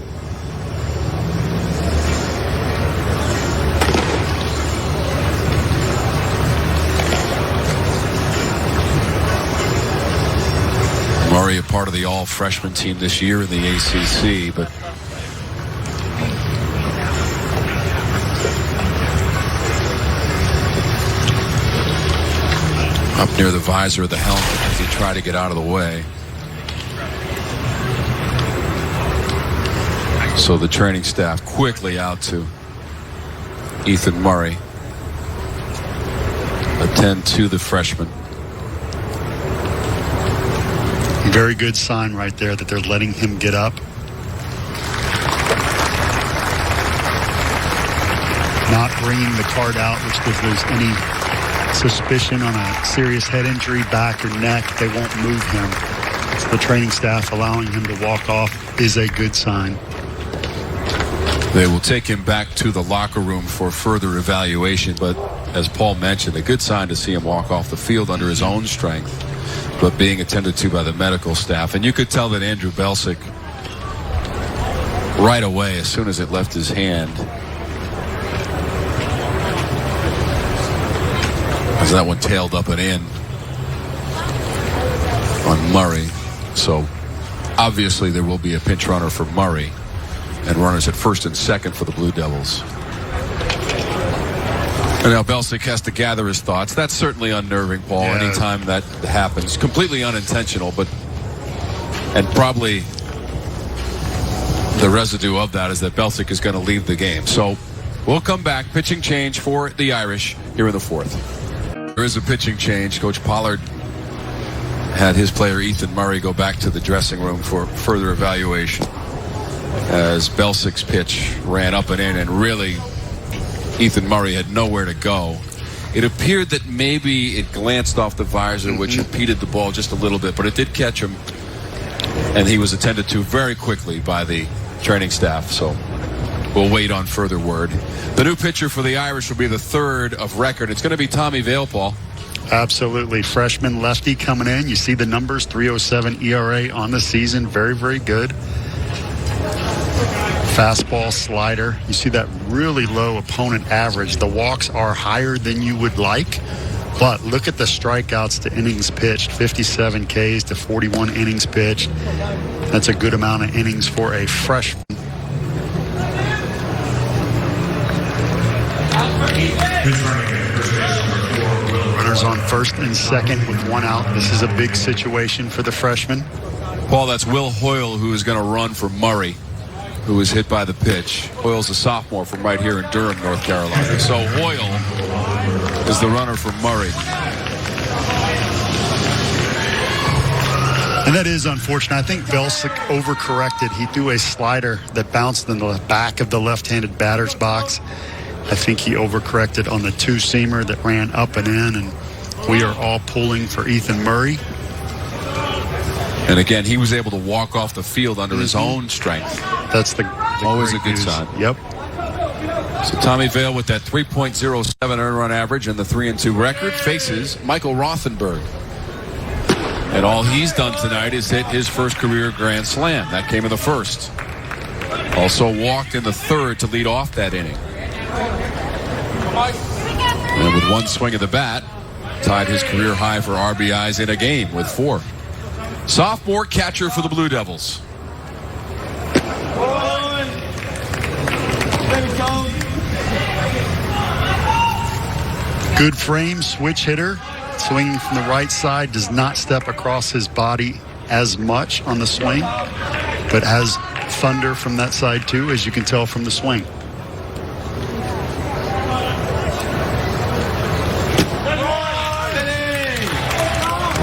Murray, a part of the all-freshman team this year in the ACC, but up near the visor of the helmet as he tried to get out of the way. So the training staff quickly out to Ethan Murray. Attend to the freshman. Very good sign right there that they're letting him get up. Not bringing the card out, which if there's any suspicion on a serious head injury, back or neck, they won't move him. It's the training staff allowing him to walk off is a good sign. They will take him back to the locker room for further evaluation, but as Paul mentioned, a good sign to see him walk off the field under his own strength, but being attended to by the medical staff. And you could tell that Andrew Belsic, right away, as soon as it left his hand, as that one tailed up and in on Murray. So obviously there will be a pinch runner for Murray and runners at first and second for the Blue Devils. And now Belsic has to gather his thoughts. That's certainly unnerving, Paul, Yeah. anytime that happens. Completely unintentional, but and probably the residue of that is that Belsic is going to leave the game. So we'll come back. Pitching change for the Irish here in the fourth. There is a pitching change. Coach Pollard had his player Ethan Murray go back to the dressing room for further evaluation as Belsic's pitch ran up and in, and really Ethan Murray had nowhere to go. It appeared that maybe it glanced off the visor, which impeded the ball just a little bit, but it did catch him, and he was attended to very quickly by the training staff. So we'll wait on further word. The new pitcher for the Irish will be the third of record. It's going to be Tommy Vail, Paul. Absolutely. Freshman lefty coming in. You see the numbers, 3.07 ERA on the season. Very, very good. Fastball, slider. You see that really low opponent average. The walks are higher than you would like, but look at the strikeouts to innings pitched. 57 Ks to 41 innings pitched. That's a good amount of innings for a freshman. Runners on first and second with one out. This is a big situation for the freshman. Paul, that's Will Hoyle, who is going to run for Murray, who was hit by the pitch. Hoyle's a sophomore from right here in Durham, North Carolina. So Hoyle is the runner for Murray. And that is unfortunate. I think Belsic overcorrected. He threw a slider that bounced in the back of the left-handed batter's box. I think he overcorrected on the two-seamer that ran up and in, and we are all pulling for Ethan Murray. And again, he was able to walk off the field under his own strength. That's the always a great good news. sign. Yep. So Tommy Vail with that 3.07 earned run average and the 3-2 record faces Michael Rothenberg. And all he's done tonight is hit his first career grand slam. That came in the first. Also walked in the third to lead off that inning. And with one swing of the bat, tied his career high for RBIs in a game with 4. Sophomore catcher for the Blue Devils. Good frame, switch hitter. Swinging from the right side, does not step across his body as much on the swing. but has thunder from that side too, as you can tell from the swing.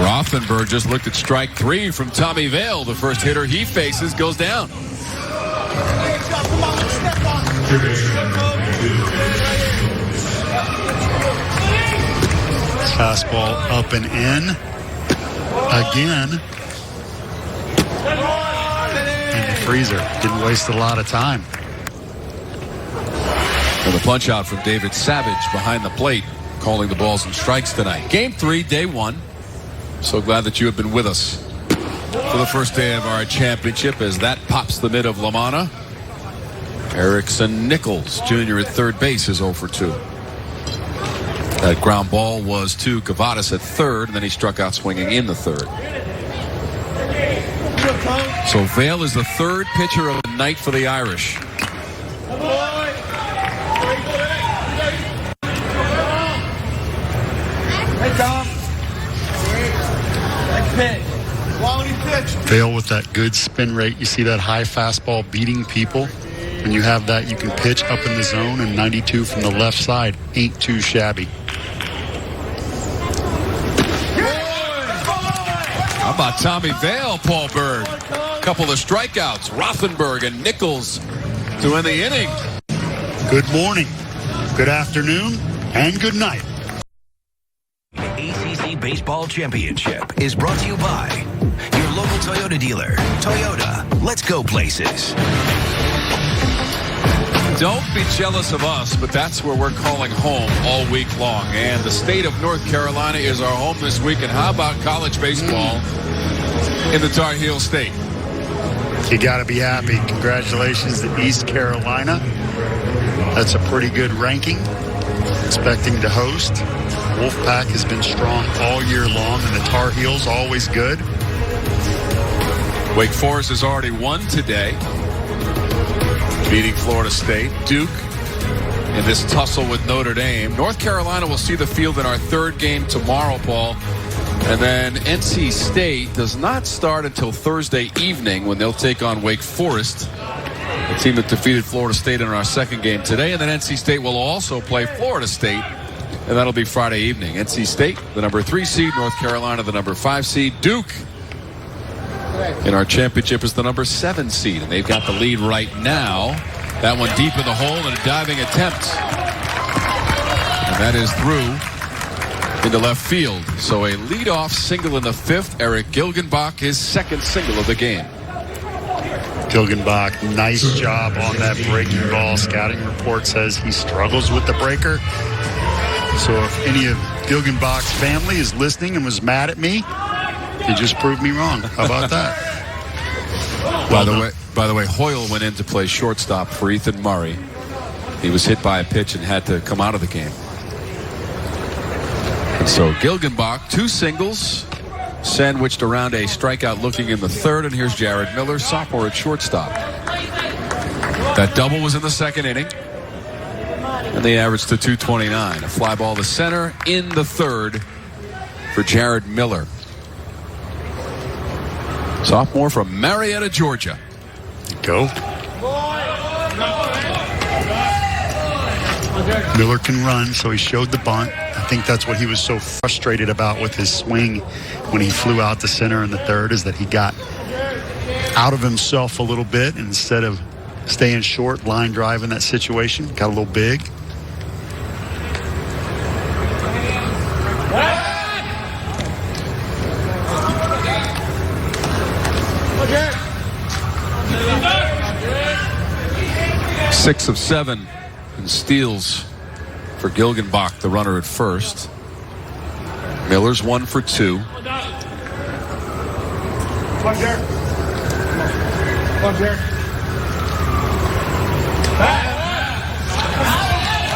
Rothenberg just looked at strike 3 from Tommy Vail. The first hitter he faces goes down. Fastball up and in again. And the freezer didn't waste a lot of time. And the punch out from David Savage behind the plate, calling the balls and strikes tonight. Game 3, day 1. So glad that you have been with us for the first day of our championship as that pops the mid of LaManna. Erickson Nichols Jr. at third base is 0 for 2. That ground ball was to Kavadas at third, and then he struck out swinging in the third. So Vail is the third pitcher of the night for the Irish. Hey, Tom. Next pitch. Quality pitch. Vail with that good spin rate. You see that high fastball beating people. When you have that, you can pitch up in the zone, and 92 from the left side ain't too shabby. How about Tommy Vail, Paul Berg? Couple of strikeouts. Rothenberg and Nichols to end the inning. Good morning, good afternoon, and good night. ACC Baseball Championship is brought to you by your local Toyota dealer. Toyota, let's go places. Don't be jealous of us, but that's where we're calling home all week long. And the state of North Carolina is our home this week. And how about college baseball in the Tar Heel State? You got to be happy. Congratulations to East Carolina. That's a pretty good ranking. Expecting to host. Wolfpack has been strong all year long, and the Tar Heels always good. Wake Forest has already won today, beating Florida State. Duke in this tussle with Notre Dame. North Carolina will see the field in our third game tomorrow, Paul. And then NC State does not start until Thursday evening when they'll take on Wake Forest, the team that defeated Florida State in our second game today. And then NC State will also play Florida State, and that'll be Friday evening. NC State, the number 3 seed. North Carolina, the number 5 seed. Duke in our championship is the number 7 seed, and they've got the lead right now. That one deep in the hole and a diving attempt. And that is through into left field. So a leadoff single in the 5th. Eric Gilgenbach, his second single of the game. Gilgenbach, nice job on that breaking ball. Scouting report says he struggles with the breaker. So if any of Gilgenbach's family is listening and was mad at me, he just proved me wrong. How about that? By the way, Hoyle went in to play shortstop for Ethan Murray. He was hit by a pitch and had to come out of the game. And so Gilgenbach, 2 singles, sandwiched around a strikeout looking in the 3rd. And here's Jared Miller, sophomore at shortstop. That double was in the 2nd inning. And they averaged to 229. A fly ball to center in the 3rd for Jared Miller. Sophomore from Marietta, Georgia. Go. Miller can run, so he showed the bunt. I think that's what he was so frustrated about with his swing when he flew out to center in the 3rd, is that he got out of himself a little bit, and instead of staying short, line drive in that situation, got a little big. Six of 7 and steals for Gilgenbach, the runner at first. Miller's 1 for 2. Come on, Jared.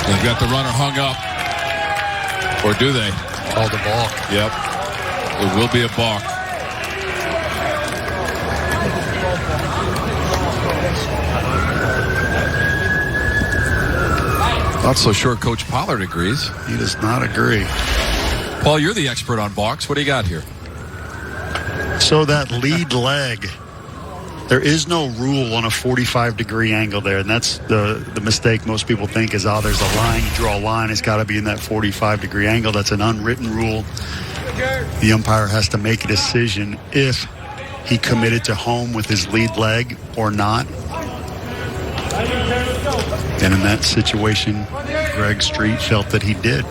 They've got the runner hung up. Or do they? Called a balk. Yep. It will be a balk. Not so sure Coach Pollard agrees. He does not agree. Paul, you're the expert on balks. What do you got here? So that lead leg There is no rule on a 45-degree angle there, and that's the mistake most people think is, oh, there's a line, you draw a line, it's got to be in that 45-degree angle. That's an unwritten rule. The umpire has to make a decision if he committed to home with his lead leg or not. And in that situation, Greg Street felt that he did.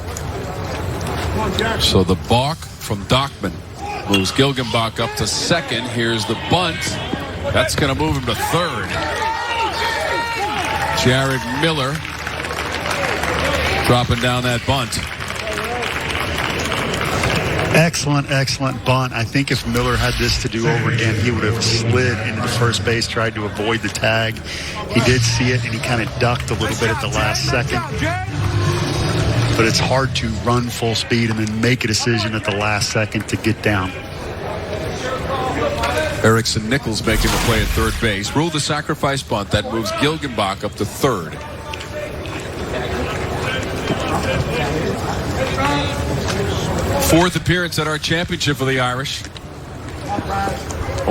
So the balk from Dockman moves Gilgenbach up to second. Here's the bunt. That's going to move him to third. Jared Miller dropping down that bunt. Excellent, excellent bunt. I think if Miller had this to do over again, he would have slid into the first base, tried to avoid the tag. He did see it, and he kind of ducked a little bit at the last second. But it's hard to run full speed and then make a decision at the last second to get down. Erickson Nichols making the play at third base. Ruled the sacrifice bunt. That moves Gilgenbach up to third. Fourth appearance at our championship for the Irish. A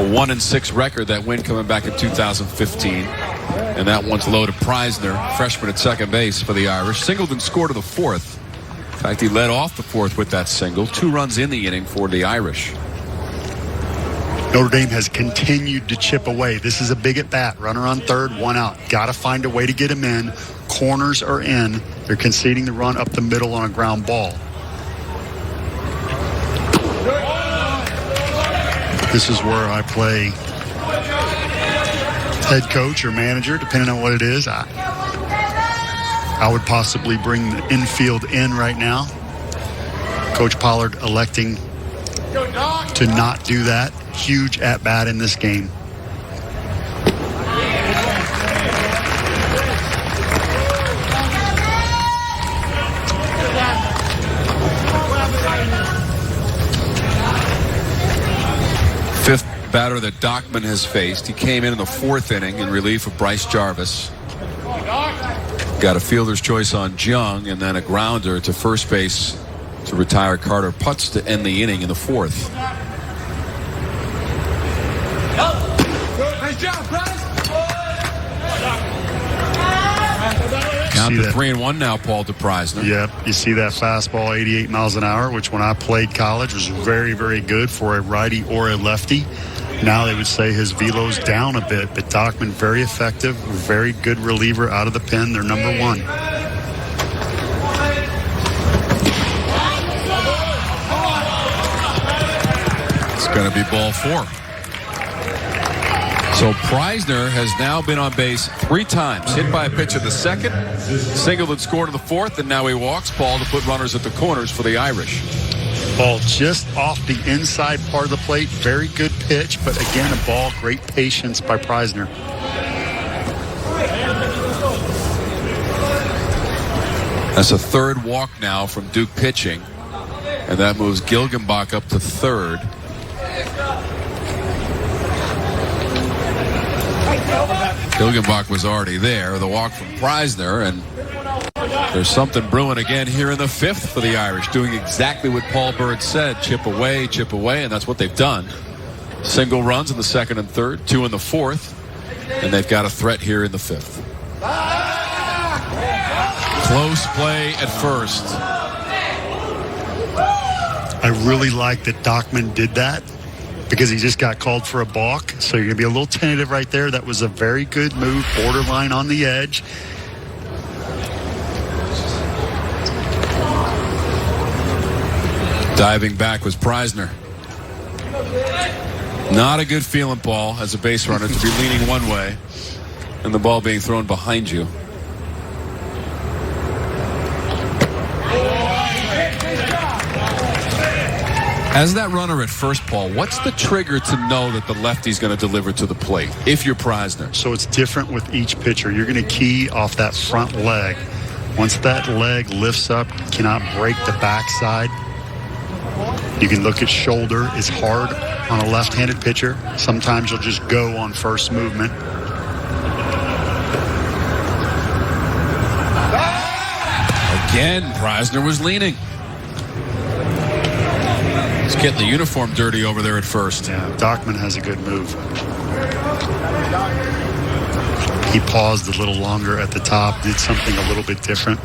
1-6 record. That win coming back in 2015. And that one's low to Preisner, freshman at second base for the Irish. Singled and scored to the fourth. In fact, he led off the fourth with that single. 2 runs in the inning for the Irish. Notre Dame has continued to chip away. This is a big at bat. Runner on third, 1 out. Got to find a way to get him in. Corners are in. They're conceding the run up the middle on a ground ball. This is where I play head coach or manager, depending on what it is. I would possibly bring the infield in right now. Coach Pollard electing to not do that. Huge at-bat in this game. Fifth batter that Dockman has faced. He came in the fourth inning in relief of Bryce Jarvis. Got a fielder's choice on Jung, and then a grounder to first base to retire Carter Putz to end the inning in the fourth. Count to 3-1 now, Paul, to Preisner. Yep, you see that fastball, 88 miles an hour, which when I played college was very, very good for a righty or a lefty. Now they would say his velo's down a bit, but Dockman very effective, very good reliever out of the pen. They're number 1. It's going to be ball 4. So Preisner has now been on base 3 times. Hit by a pitch in the second, singled and scored in the fourth, and now he walks Paul to put runners at the corners for the Irish. Ball just off the inside part of the plate. Very good pitch, but again, a ball. Great patience by Preisner. That's a third walk now from Duke pitching, and that moves Gilgenbach up to third. Gilgenbach was already there. The walk from Preisner, and there's something brewing again here in the fifth for the Irish, doing exactly what Paul Byrd said, chip away, and that's what they've done. Single runs in the second and third, 2 in the fourth, and they've got a threat here in the fifth. Close play at first. I really like that Dockman did that, because he just got called for a balk. So you're going to be a little tentative right there. That was a very good move, borderline on the edge. Diving back was Preisner. Not a good feeling, Paul, as a base runner, to be leaning one way and the ball being thrown behind you. As that runner at first, Paul, what's the trigger to know that the lefty's going to deliver to the plate if you're Preisner? So it's different with each pitcher. You're going to key off that front leg. Once that leg lifts up, you cannot break the backside. You can look at shoulder is hard on a left-handed pitcher. Sometimes you'll just go on first movement. Again, Preisner was leaning. He's getting the uniform dirty over there at first. Yeah, Dockman has a good move. He paused a little longer at the top, did something a little bit different.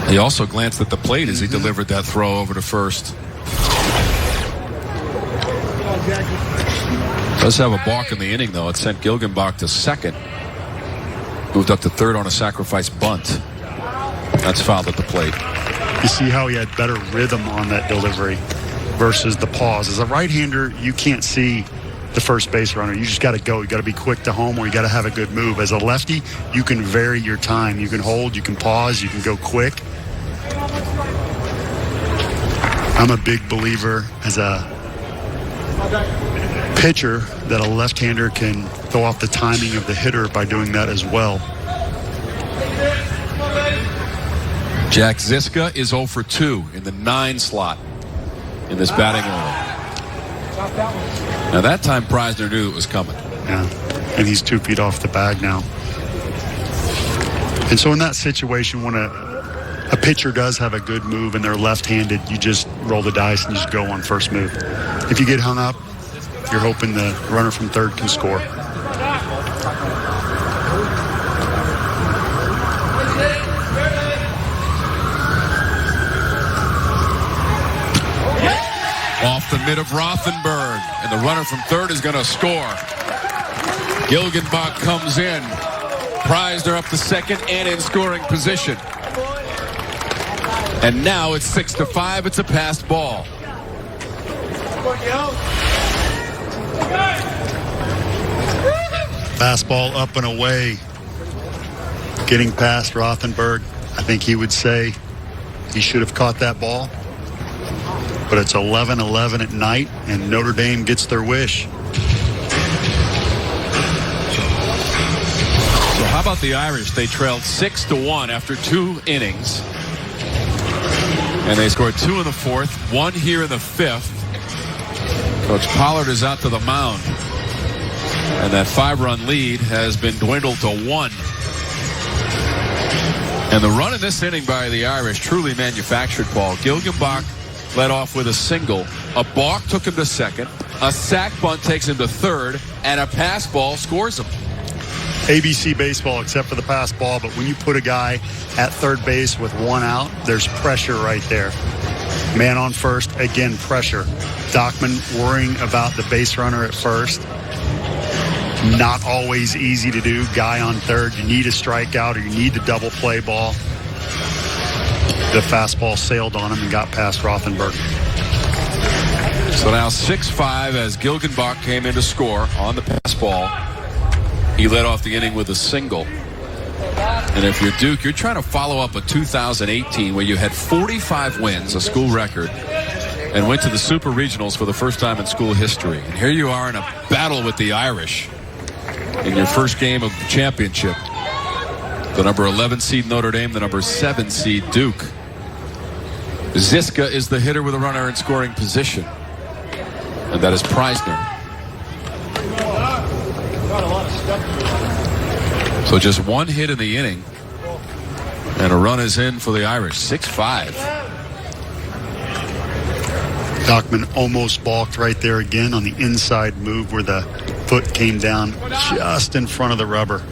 He also glanced at the plate as he delivered that throw over to first. Does have a balk in the inning, though. It sent Gilgenbach to second. Moved up to third on a sacrifice bunt. That's fouled at the plate. You see how he had better rhythm on that delivery versus the pause. As a right-hander, you can't see the first base runner. You just got to go. You got to be quick to home, or you got to have a good move. As a lefty, you can vary your time. You can hold, you can pause, you can go quick. I'm a big believer as a pitcher that a left-hander can throw off the timing of the hitter by doing that as well. Jack Ziska is 0 for 2 in the 9 slot in this batting order. Now that time Preisner knew it was coming. Yeah, and he's 2 feet off the bag now. And so in that situation, when a pitcher does have a good move and they're left-handed, you just roll the dice and just go on first move. If you get hung up, you're hoping the runner from third can score. Off the mid of Rothenberg, and the runner from third is going to score. Gilgenbach comes in. Preisner up to second and in scoring position. And now it's 6-5. It's a passed ball. Fastball up and away. Getting past Rothenberg. I think he would say he should have caught that ball. But it's 11-11 at night, and Notre Dame gets their wish. So how about the Irish? They trailed 6-1 after 2 innings. And they scored 2 in the 4th, 1 here in the 5th. Coach Pollard is out to the mound. And that 5-run lead has been dwindled to 1. And the run in this inning by the Irish truly manufactured, Paul. Gilgenbach led off with a single. A balk took him to second. A sac bunt takes him to third. And a pass ball scores him. ABC baseball, except for the pass ball. But when you put a guy at third base with 1 out, there's pressure right there. Man on first, again, pressure. Dockman worrying about the base runner at first. Not always easy to do. Guy on third, you need a strikeout or you need the double play ball. The fastball sailed on him and got past Rothenberg. So now 6-5 as Gilgenbach came in to score on the pass ball. He led off the inning with a single. And if you're Duke, you're trying to follow up a 2018 where you had 45 wins, a school record, and went to the Super Regionals for the first time in school history. And here you are in a battle with the Irish in your first game of the championship. The number 11 seed Notre Dame, the number 7 seed Duke. Ziska is the hitter with a runner in scoring position. And that is Preisner. So just 1 hit in the inning. And a run is in for the Irish. 6-5. Dockman almost balked right there again on the inside move where the foot came down just in front of the rubber.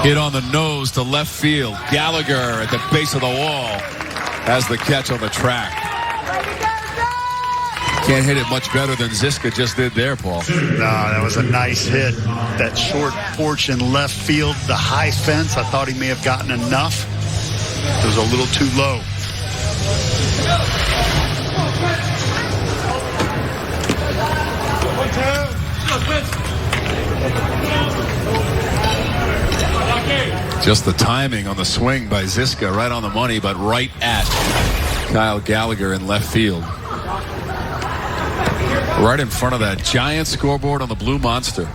Hit on the nose to left field. Gallagher at the base of the wall has the catch on the track. Can't hit it much better than Ziska just did there, Paul. No, that was a nice hit. That short porch in left field, the high fence, I thought he may have gotten enough. It was a little too low. Just the timing on the swing by Ziska, right on the money, but right at Kyle Gallagher in left field. Right in front of that giant scoreboard on the Blue Monster.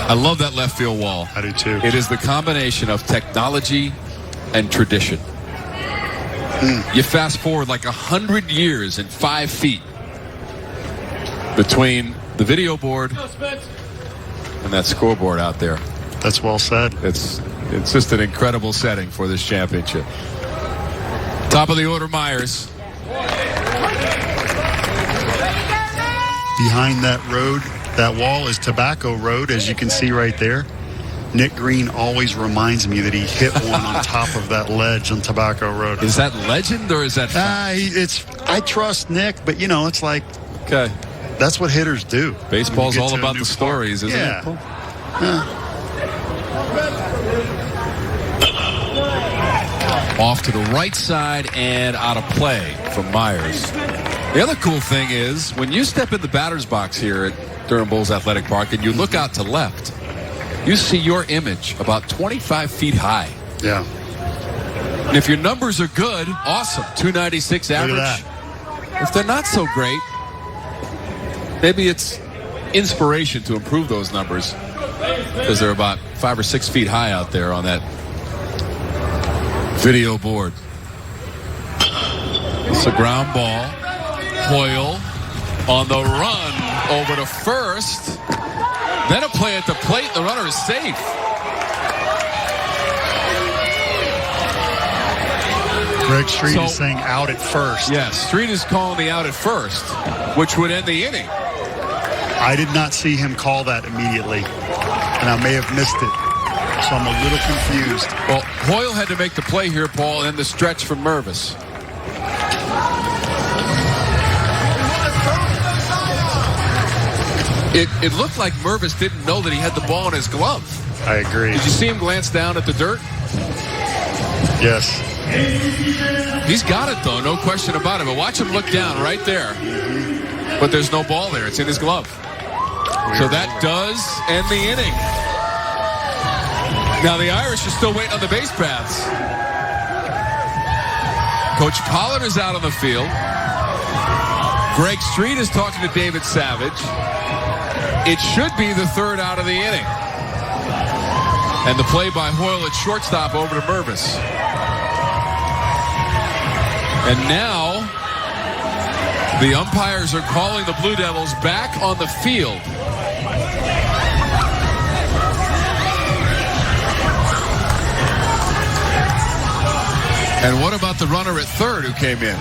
I love that left field wall. I do too. It is the combination of technology and tradition. You fast forward like 100 years in 5 feet between the video board and that scoreboard out there. That's well said. It's It's just an incredible setting for this championship. Top of the order, Myers. Behind that road, that wall is Tobacco Road, as you can see right there. Nick Green always reminds me that he hit one on top of that ledge on Tobacco Road. Is that legend or is that fact? I trust Nick, but, it's like, okay, that's what hitters do. Baseball's all about the stories, isn't it? Off to the right side and out of play from Myers. The other cool thing is when you step in the batter's box here at Durham Bulls Athletic Park and you look out to left, you see your image about 25 feet high. Yeah. And if your numbers are good, awesome. 296 average. Look at that. If they're not so great, maybe it's inspiration to improve those numbers because they're about 5 or 6 feet high out there on that video board. It's a ground ball. Hoyle on the run over to first. Then a play at the plate. The runner is safe. Greg Street is saying out at first. Yes, Street is calling the out at first, which would end the inning. I did not see him call that immediately, and I may have missed it. So I'm a little confused. Well, Hoyle had to make the play here, Paul, and the stretch from Mervis. It looked like Mervis didn't know that he had the ball in his glove. I agree. Did you see him glance down at the dirt? Yes. He's got it, though, no question about it. But watch him look down right there. But there's no ball there. It's in his glove. So that does end the inning. Now the Irish are still waiting on the base paths. Coach Pollard is out on the field. Greg Street is talking to David Savage. It should be the third out of the inning. And the play by Hoyle at shortstop over to Mervis. And now the umpires are calling the Blue Devils back on the field. And what about the runner at third who came in?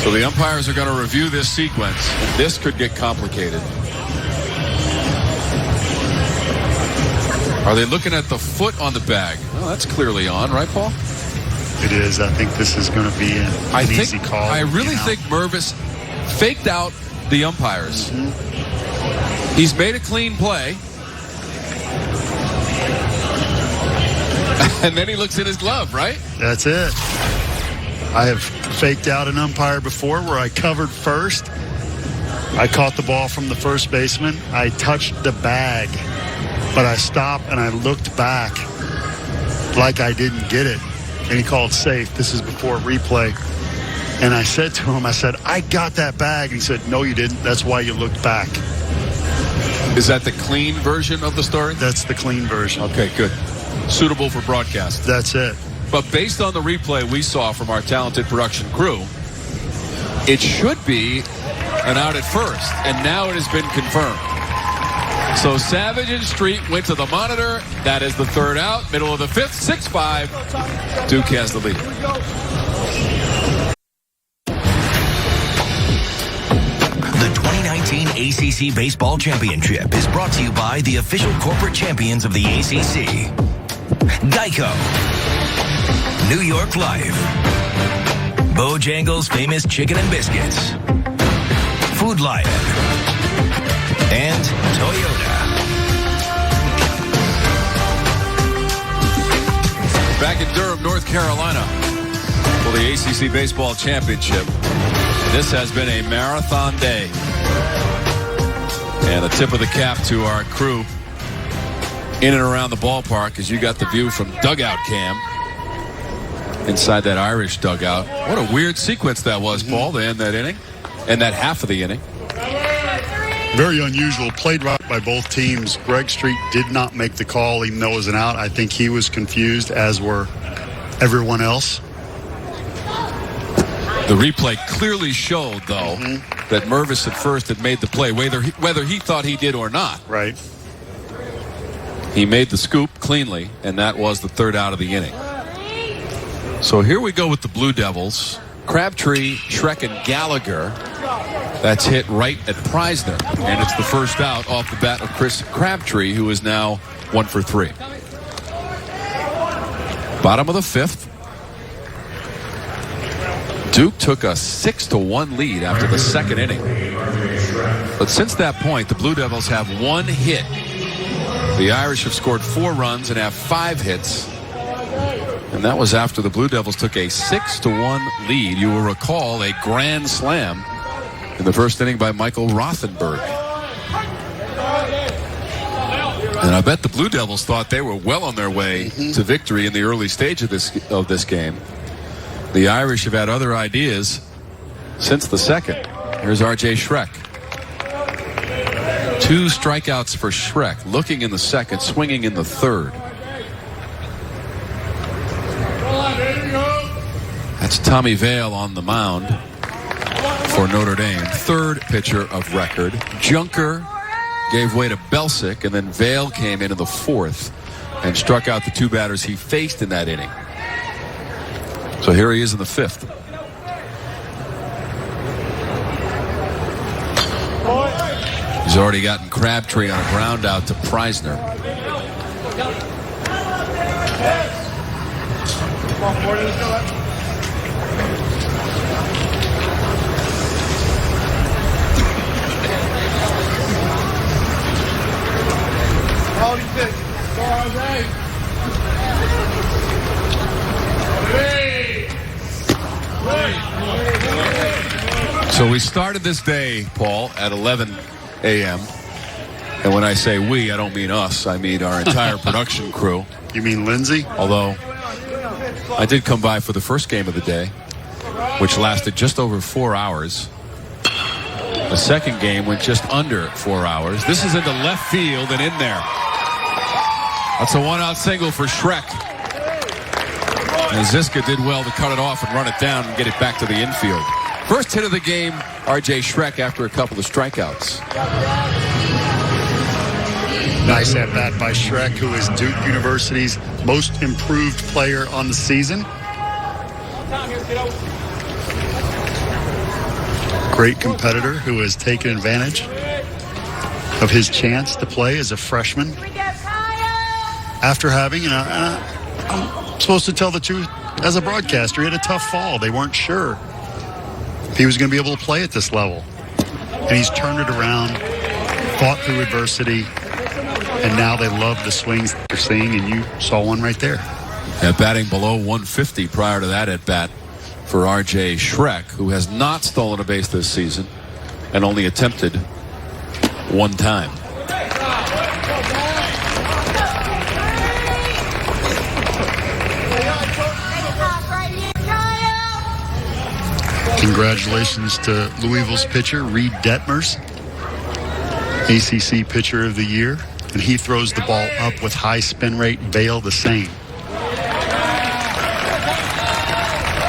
So the umpires are going to review this sequence. And this could get complicated. Are they looking at the foot on the bag? Well, that's clearly on, right, Paul? It is. I think this is going to be an easy call. I really think Mervis faked out the umpires. Mm-hmm. He's made a clean play. And then he looks in his glove, right? That's it. I have faked out an umpire before where I covered first. I caught the ball from the first baseman. I touched the bag, but I stopped and I looked back like I didn't get it. And he called safe. This is before replay. And I said to him, I got that bag. And he said, no, you didn't. That's why you looked back. Is that the clean version of the story? That's the clean version. Okay, good. Suitable for broadcast. That's it. But based on the replay we saw from our talented production crew, it should be an out at first. And now it has been confirmed. So Savage and Street went to the monitor. That is the third out. Middle of the fifth, 6-5. Duke has the lead. The 2019 ACC Baseball Championship is brought to you by the official corporate champions of the ACC. Geico. New York Life. Bojangles' famous chicken and biscuits. Food Lion. And Toyota. Back in Durham, North Carolina for the ACC Baseball Championship. This has been a marathon day. And a tip of the cap to our crew in and around the ballpark as you got the view from dugout cam inside that Irish dugout. What a weird sequence that was, Paul, to end that inning and that half of the inning. Very unusual. Played right by both teams. Greg Street did not make the call, even though it was an out. I think he was confused, as were everyone else. The replay clearly showed, though, that Mervis at first had made the play, whether he thought he did or not. Right. He made the scoop cleanly, and that was the third out of the inning. So here we go with the Blue Devils. Crabtree, Schreck, and Gallagher. That's hit right at Preisner. And it's the first out off the bat of Chris Crabtree, who is now 1 for 3. Bottom of the 5th. Duke took a 6-1 lead after the second inning. But since that point, the Blue Devils have 1 hit. The Irish have scored 4 runs and have 5 hits. And that was after the Blue Devils took a 6-1 lead. You will recall a grand slam in the first inning by Michael Rothenberg. And I bet the Blue Devils thought they were well on their way to victory in the early stage of this game. The Irish have had other ideas since the second. Here's R.J. Schreck. 2 strikeouts for Schreck, looking in the second, swinging in the third. That's Tommy Vail on the mound for Notre Dame. Third pitcher of record. Junker gave way to Belsic, and then Vail came into the 4th and struck out the 2 batters he faced in that inning. So here he is in the 5th. He's already gotten Crabtree on a ground out to Preisner. So we started this day, Paul, at 11 a.m. And when I say we, I don't mean us. I mean our entire production crew. You mean Lindsay? Although I did come by for the first game of the day, which lasted just over 4 hours. The second game went just under 4 hours. This is into left field and in there. That's a 1-out single for Schreck. And Ziska did well to cut it off and run it down and get it back to the infield. First hit of the game, R.J. Schreck after a couple of strikeouts. Nice at bat by Schreck, who is Duke University's most improved player on the season. Great competitor who has taken advantage of his chance to play as a freshman. After having, I'm supposed to tell the truth, as a broadcaster, he had a tough fall. They weren't sure if he was going to be able to play at this level. And he's turned it around, fought through adversity, and now they love the swings they're seeing, and you saw one right there. Yeah, batting below 150 prior to that at bat for R.J. Schreck, who has not stolen a base this season and only attempted 1 time. Congratulations to Louisville's pitcher, Reed Detmers, ACC Pitcher of the Year. And he throws the ball up with high spin rate. Vail the same.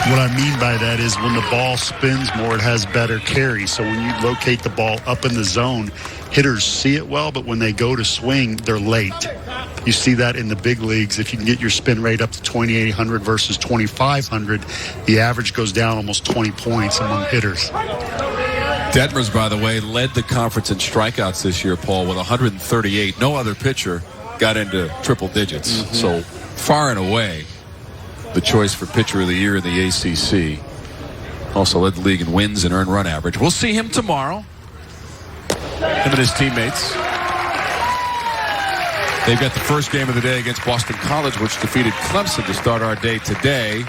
What I mean by that is when the ball spins more, it has better carry. So when you locate the ball up in the zone, hitters see it well, but when they go to swing, they're late. You see that in the big leagues. If you can get your spin rate up to 2,800 versus 2,500, the average goes down almost 20 points among hitters. Detmers, by the way, led the conference in strikeouts this year, Paul, with 138. No other pitcher got into triple digits. So far and away, the choice for pitcher of the year in the ACC. Also led the league in wins and earned run average. We'll see him tomorrow. Him and his teammates. They've got the first game of the day against Boston College, which defeated Clemson to start our day today.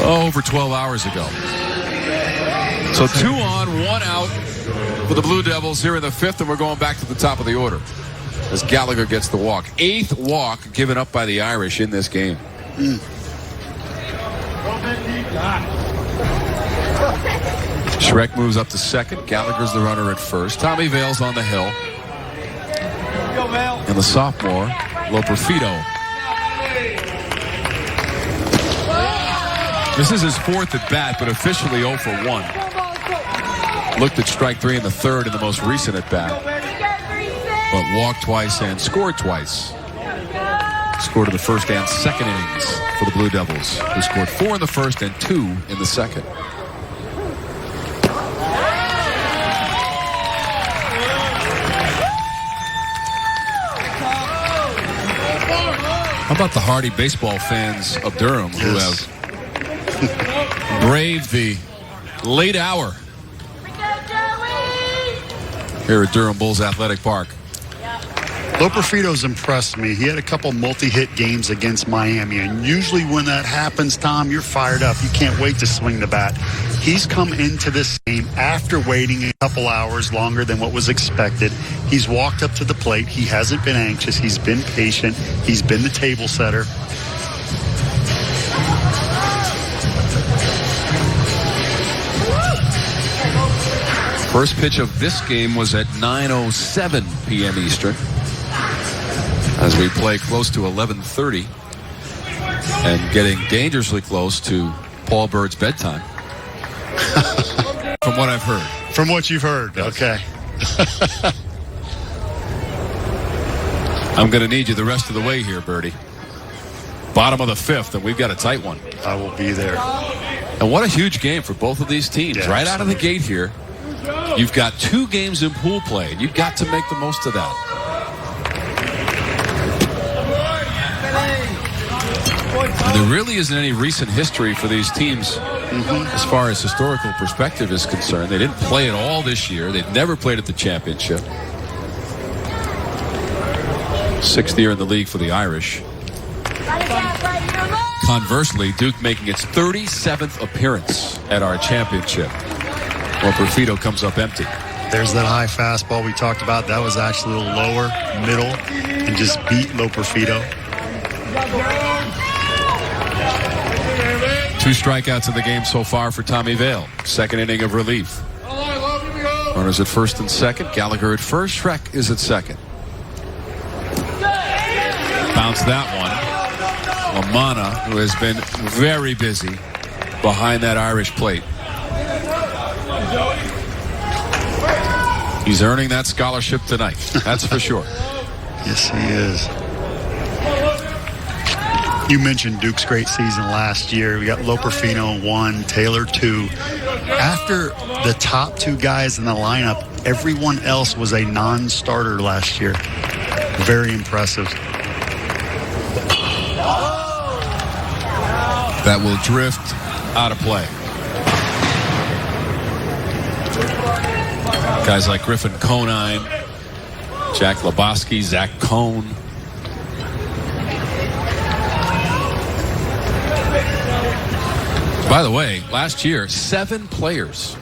Over 12 hours ago. So 2 on, 1 out for the Blue Devils here in the 5th, and we're going back to the top of the order as Gallagher gets the walk. 8th walk given up by the Irish in this game. Schreck moves up to second. Gallagher's the runner at first. Tommy Vail's on the hill. And the sophomore, Loperfido. This is his 4th at bat, but officially 0 for 1. Looked at strike 3 in the 3rd in the most recent at bat. but walked twice and scored twice. Scored in the first and second innings for the Blue Devils, who scored 4 in the first and 2 in the second. How about the hardy baseball fans of Durham who have braved the late hour here at Durham Bulls Athletic Park? Loperfido's impressed me. He had a couple multi-hit games against Miami, and usually when that happens, Tom, you're fired up. You can't wait to swing the bat. He's come into this game after waiting a couple hours longer than what was expected. He's walked up to the plate. He hasn't been anxious. He's been patient. He's been the table setter. First pitch of this game was at 9:07 p.m. Eastern, as we play close to 11:30 and getting dangerously close to Paul Bird's bedtime. From what I've heard. From what you've heard. Yes. Okay. I'm going to need you the rest of the way here, Birdie. Bottom of the 5th, and we've got a tight one. I will be there. And what a huge game for both of these teams. Yeah, right out of the gate here, you've got 2 games in pool play, and you've got to make the most of that. And there really isn't any recent history for these teams as far as historical perspective is concerned. They didn't play at all this year. They've never played at the championship. 6th year in the league for the Irish. Conversely, Duke making its 37th appearance at our championship. Well, Perfido comes up empty. There's that high fastball we talked about. That was actually a little lower, middle, and just beat Loperfido. 2 strikeouts in the game so far for Tommy Vail. Second inning of relief. Runners at first and second. Gallagher at first. Schreck is at second. Bounce that one. Lamanna, who has been very busy behind that Irish plate. He's earning that scholarship tonight. That's for sure. Yes, he is. You mentioned Duke's great season last year. We got Loperfido 1, Taylor 2. After the top 2 guys in the lineup, everyone else was a non-starter last year. Very impressive. That will drift out of play. Guys like Griffin Conine, Jack Lebowski, Zach Cohn. By the way, last year, 7 players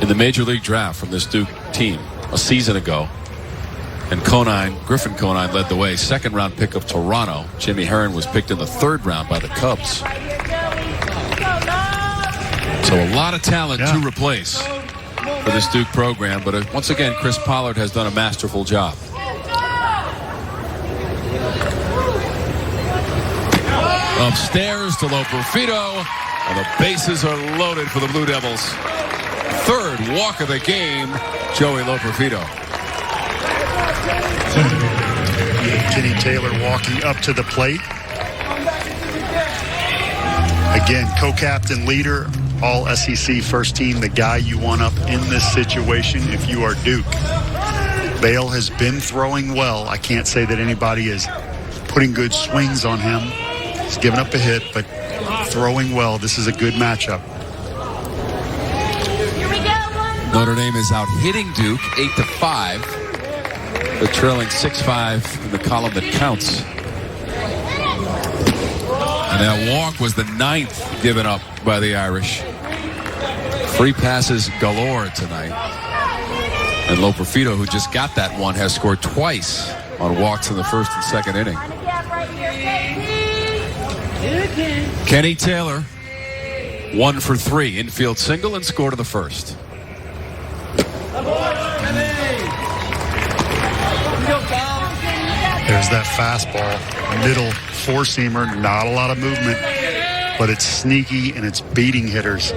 in the Major League Draft from this Duke team a season ago. And Griffin Conine led the way. 2nd round pick of Toronto. Jimmy Herron was picked in the 3rd round by the Cubs. So a lot of talent to replace for this Duke program. But once again, Chris Pollard has done a masterful job. Upstairs to Loperfido, and the bases are loaded for the Blue Devils. 3rd walk of the game, Joey Loperfido. Kenny Taylor walking up to the plate. Again, co-captain leader, all SEC first team, the guy you want up in this situation if you are Duke. Vail has been throwing well. I can't say that anybody is putting good swings on him. He's given up a hit, but throwing well. This is a good matchup. Notre Dame is out hitting Duke 8-5. They're trailing 6-5 in the column that counts. And that walk was the 9th given up by the Irish. Free passes galore tonight. And Loperfido, who just got that one, has scored twice on walks in the 1st and 2nd inning. Kenny Taylor, 1 for 3. Infield single and scored in the 1st. There's that fastball, middle 4-seamer, not a lot of movement, but it's sneaky and it's beating hitters.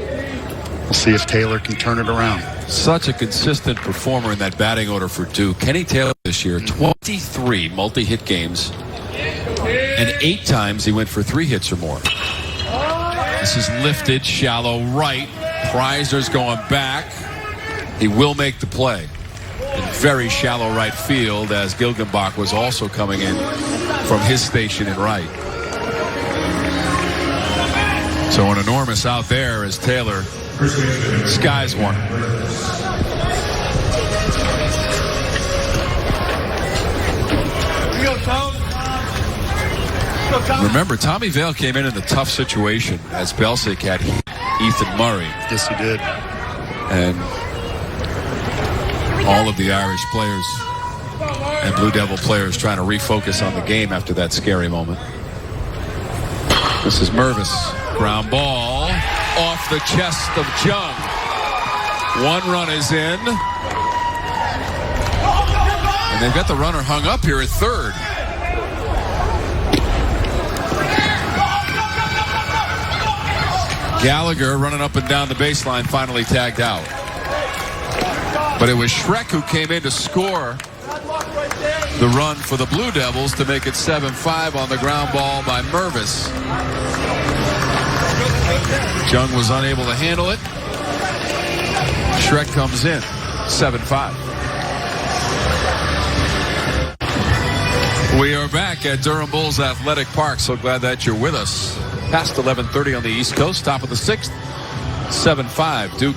We'll see if Taylor can turn it around. Such a consistent performer in that batting order for Duke. Kenny Taylor this year, 23 multi-hit games, and 8 times he went for 3 hits or more. This is lifted, shallow right. Prizer's going back. He will make the play. In very shallow right field, as Gilgenbach was also coming in from his station in right. So an enormous out there as Taylor skies one. Remember, Tommy Vail came in a tough situation as Belsic had Ethan Murray. Yes, he did. And all of the Irish players and Blue Devil players trying to refocus on the game after that scary moment. This is Mervis. Ground ball off the chest of Jung. 1 run is in. And they've got the runner hung up here at third. Gallagher running up and down the baseline, finally tagged out. But it was Schreck who came in to score the run for the Blue Devils to make it 7-5 on the ground ball by Mervis. Jung was unable to handle it. Schreck comes in, 7-5. We are back at Durham Bulls Athletic Park. So glad that you're with us. Past 11:30 on the East Coast, top of the 6th, 7-5, Duke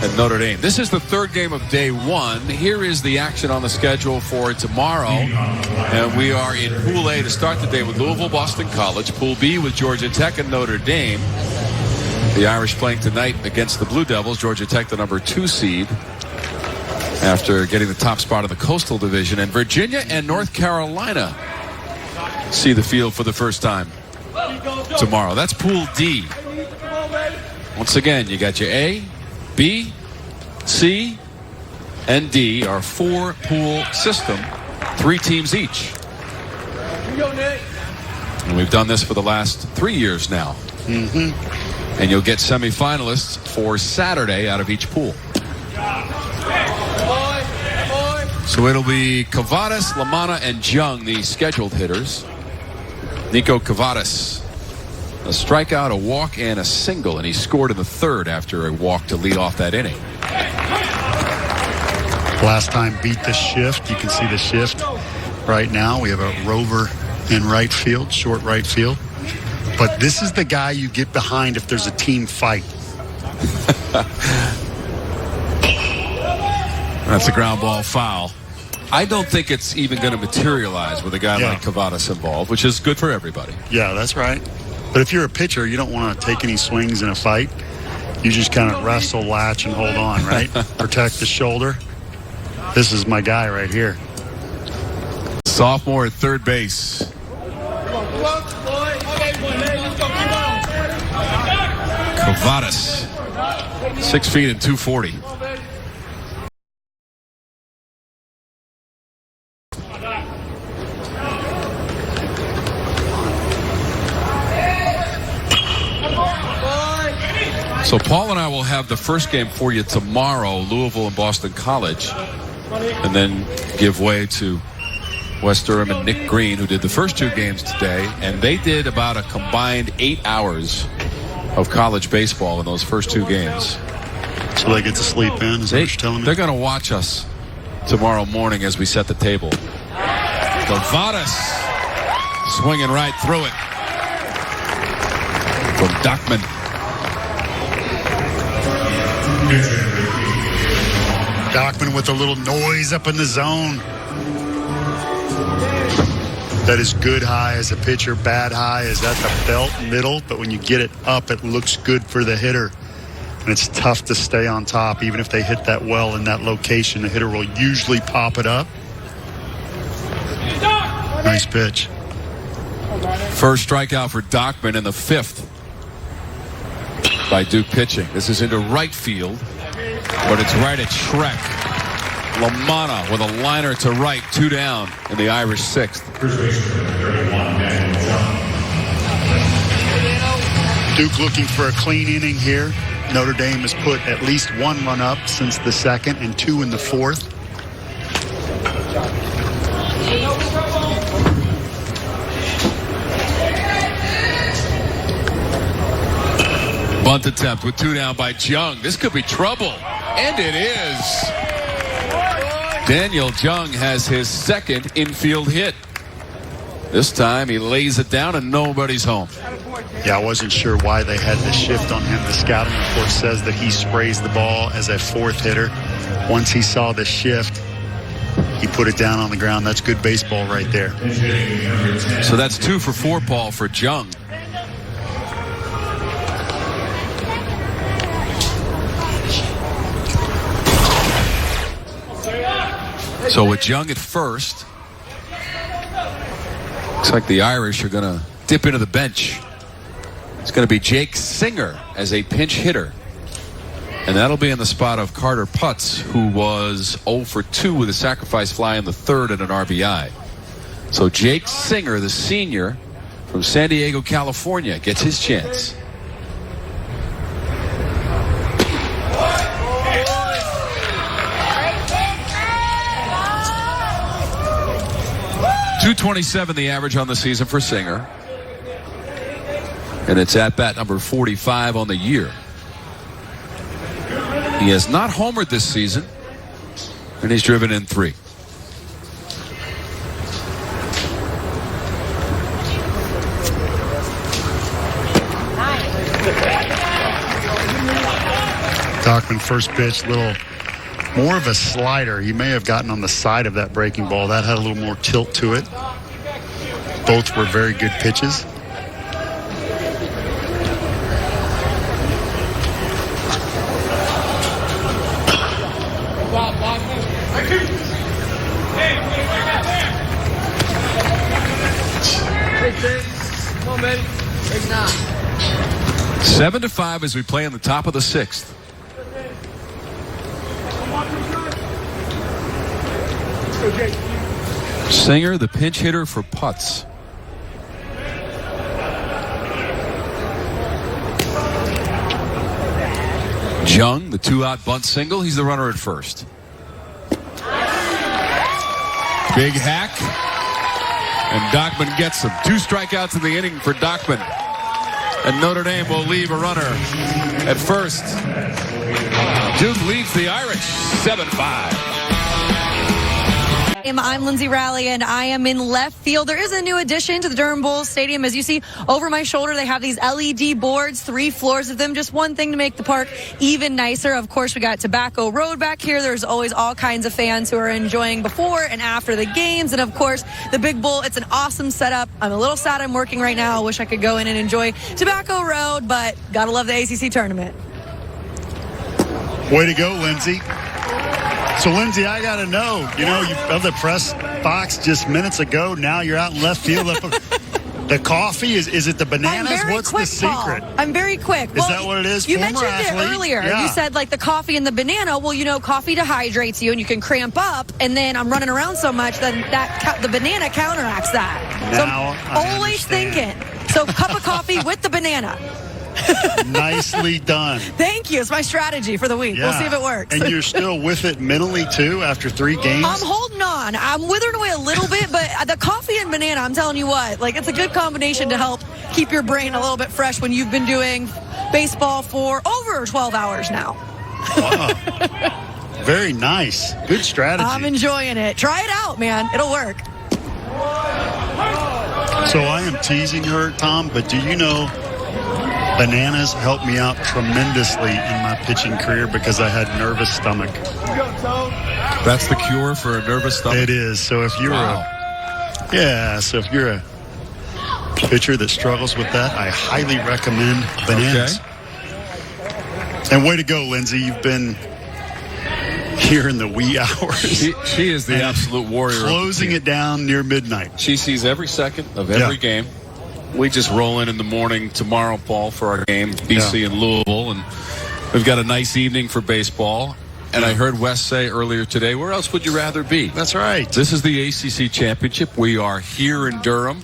and Notre Dame. This is the 3rd game of day 1. Here is the action on the schedule for tomorrow. And we are in Pool A to start the day with Louisville, Boston College. Pool B with Georgia Tech and Notre Dame. The Irish playing tonight against the Blue Devils. Georgia Tech, the number 2 seed, after getting the top spot in the Coastal Division. And Virginia and North Carolina see the field for the first time tomorrow. That's Pool D. Once again, you got your A, B, C, and D, our 4-pool system, 3 teams each. And we've done this for the last 3 years now. And you'll get semifinalists for Saturday out of each pool. So it'll be Kavadas, Lamanna, and Jung, the scheduled hitters. Nico Kavadas, a strikeout, a walk, and a single, and he scored in the 3rd after a walk to lead off that inning. Last time beat the shift. You can see the shift right now. We have a rover in right field, short right field. But this is the guy you get behind if there's a team fight. That's a ground ball foul. I don't think it's even going to materialize with a guy like Kavadas involved, which is good for everybody. Yeah, that's right. But if you're a pitcher, you don't want to take any swings in a fight. You just kind of wrestle, latch, and hold on, right? Protect the shoulder. This is my guy right here. Sophomore at third base. Kavadas, 6 feet and 240. So Paul and I will have the first game for you tomorrow, Louisville and Boston College, and then give way to Wes Durham and Nick Green, who did the first 2 games today, and they did about a combined 8 hours of college baseball in those first 2 games. So they get to sleep in, is that what you're telling me? They're going to watch us tomorrow morning as we set the table. Kavadas swinging right through it from Dockman. Dockman with a little noise up in the zone. That is good high as a pitcher. Bad high is at the belt middle. But when you get it up, it looks good for the hitter. And it's tough to stay on top. Even if they hit that well in that location, the hitter will usually pop it up. Nice pitch. First strikeout for Dockman in the 5th by Duke pitching. This is into right field, but it's right at Schreck. Lamanna with a liner to right, 2 down in the Irish 6th. Duke looking for a clean inning here. Notre Dame has put at least one run up since the second and two in the fourth. Bunt attempt with 2 down by Jung. This could be trouble. And it is. Daniel Jung has his second infield hit. This time he lays it down and nobody's home. Yeah, I wasn't sure why they had the shift on him. The scouting report says that he sprays the ball as a fourth hitter. Once he saw the shift, he put it down on the ground. That's good baseball right there. So that's 2 for 4, Paul, for Jung. So with Jung at first, looks like the Irish are going to dip into the bench. It's going to be Jake Singer as a pinch hitter. And that'll be in the spot of Carter Putz, who was 0 for 2 with a sacrifice fly in the third and an RBI. So Jake Singer, the senior from San Diego, California, gets his chance. .227 the average on the season for Singer. And it's at bat number 45 on the year. He has not homered this season, and he's driven in 3. Dockman first pitch, little more of a slider. He may have gotten on the side of that breaking ball. That had a little more tilt to it. Both were very good pitches. Come on, baby. It's not. 7-5 as we play in the top of the 6th. Singer, the pinch hitter for Putz. Jung, the 2-out bunt single. He's the runner at first. Big hack. And Dockman gets him. 2 strikeouts in the inning for Dockman. And Notre Dame will leave a runner at first. Duke leads the Irish 7-5. I'm Lindsay Rowley, and I am in left field. There is a new addition to the Durham Bulls Stadium. As you see over my shoulder, they have these LED boards, 3 floors of them. Just one thing to make the park even nicer. Of course, we got Tobacco Road back here. There's always all kinds of fans who are enjoying before and after the games. And, of course, the Big Bull. It's an awesome setup. I'm a little sad I'm working right now. I wish I could go in and enjoy Tobacco Road, but got to love the ACC tournament. Way to go, Lindsay. So, Lindsay, I got to know, you of the press box just minutes ago. Now you're out in left field. The coffee, is it the bananas? What's quick, the secret? Paul. I'm very quick. Is that what it is? You Former mentioned athlete. it earlier. Yeah. You said like the coffee and the banana. Well, coffee dehydrates you and you can cramp up. And then I'm running around so much that the banana counteracts that. Now so I'm always thinking. So cup of coffee with the banana. Nicely done. Thank you. It's my strategy for the week. Yeah. We'll see if it works. And you're still with it mentally, too, after 3 games? I'm holding on. I'm withering away a little bit, but the coffee and banana, I'm telling you what, it's a good combination to help keep your brain a little bit fresh when you've been doing baseball for over 12 hours now. Wow. Very nice. Good strategy. I'm enjoying it. Try it out, man. It'll work. So I am teasing her, Tom, but do you know bananas helped me out tremendously in my pitching career because I had nervous stomach. That's the cure for a nervous stomach? It is. So if you're if you're a pitcher that struggles with that, I highly recommend bananas. Okay. And way to go, Lindsay. You've been here in the wee hours. She is the absolute warrior. Closing it down near midnight. She sees every second of every game. We just roll in the morning tomorrow, Paul, for our game, BC and Louisville, and we've got a nice evening for baseball. And I heard Wes say earlier today, where else would you rather be? That's right. This is the ACC Championship. We are here in Durham.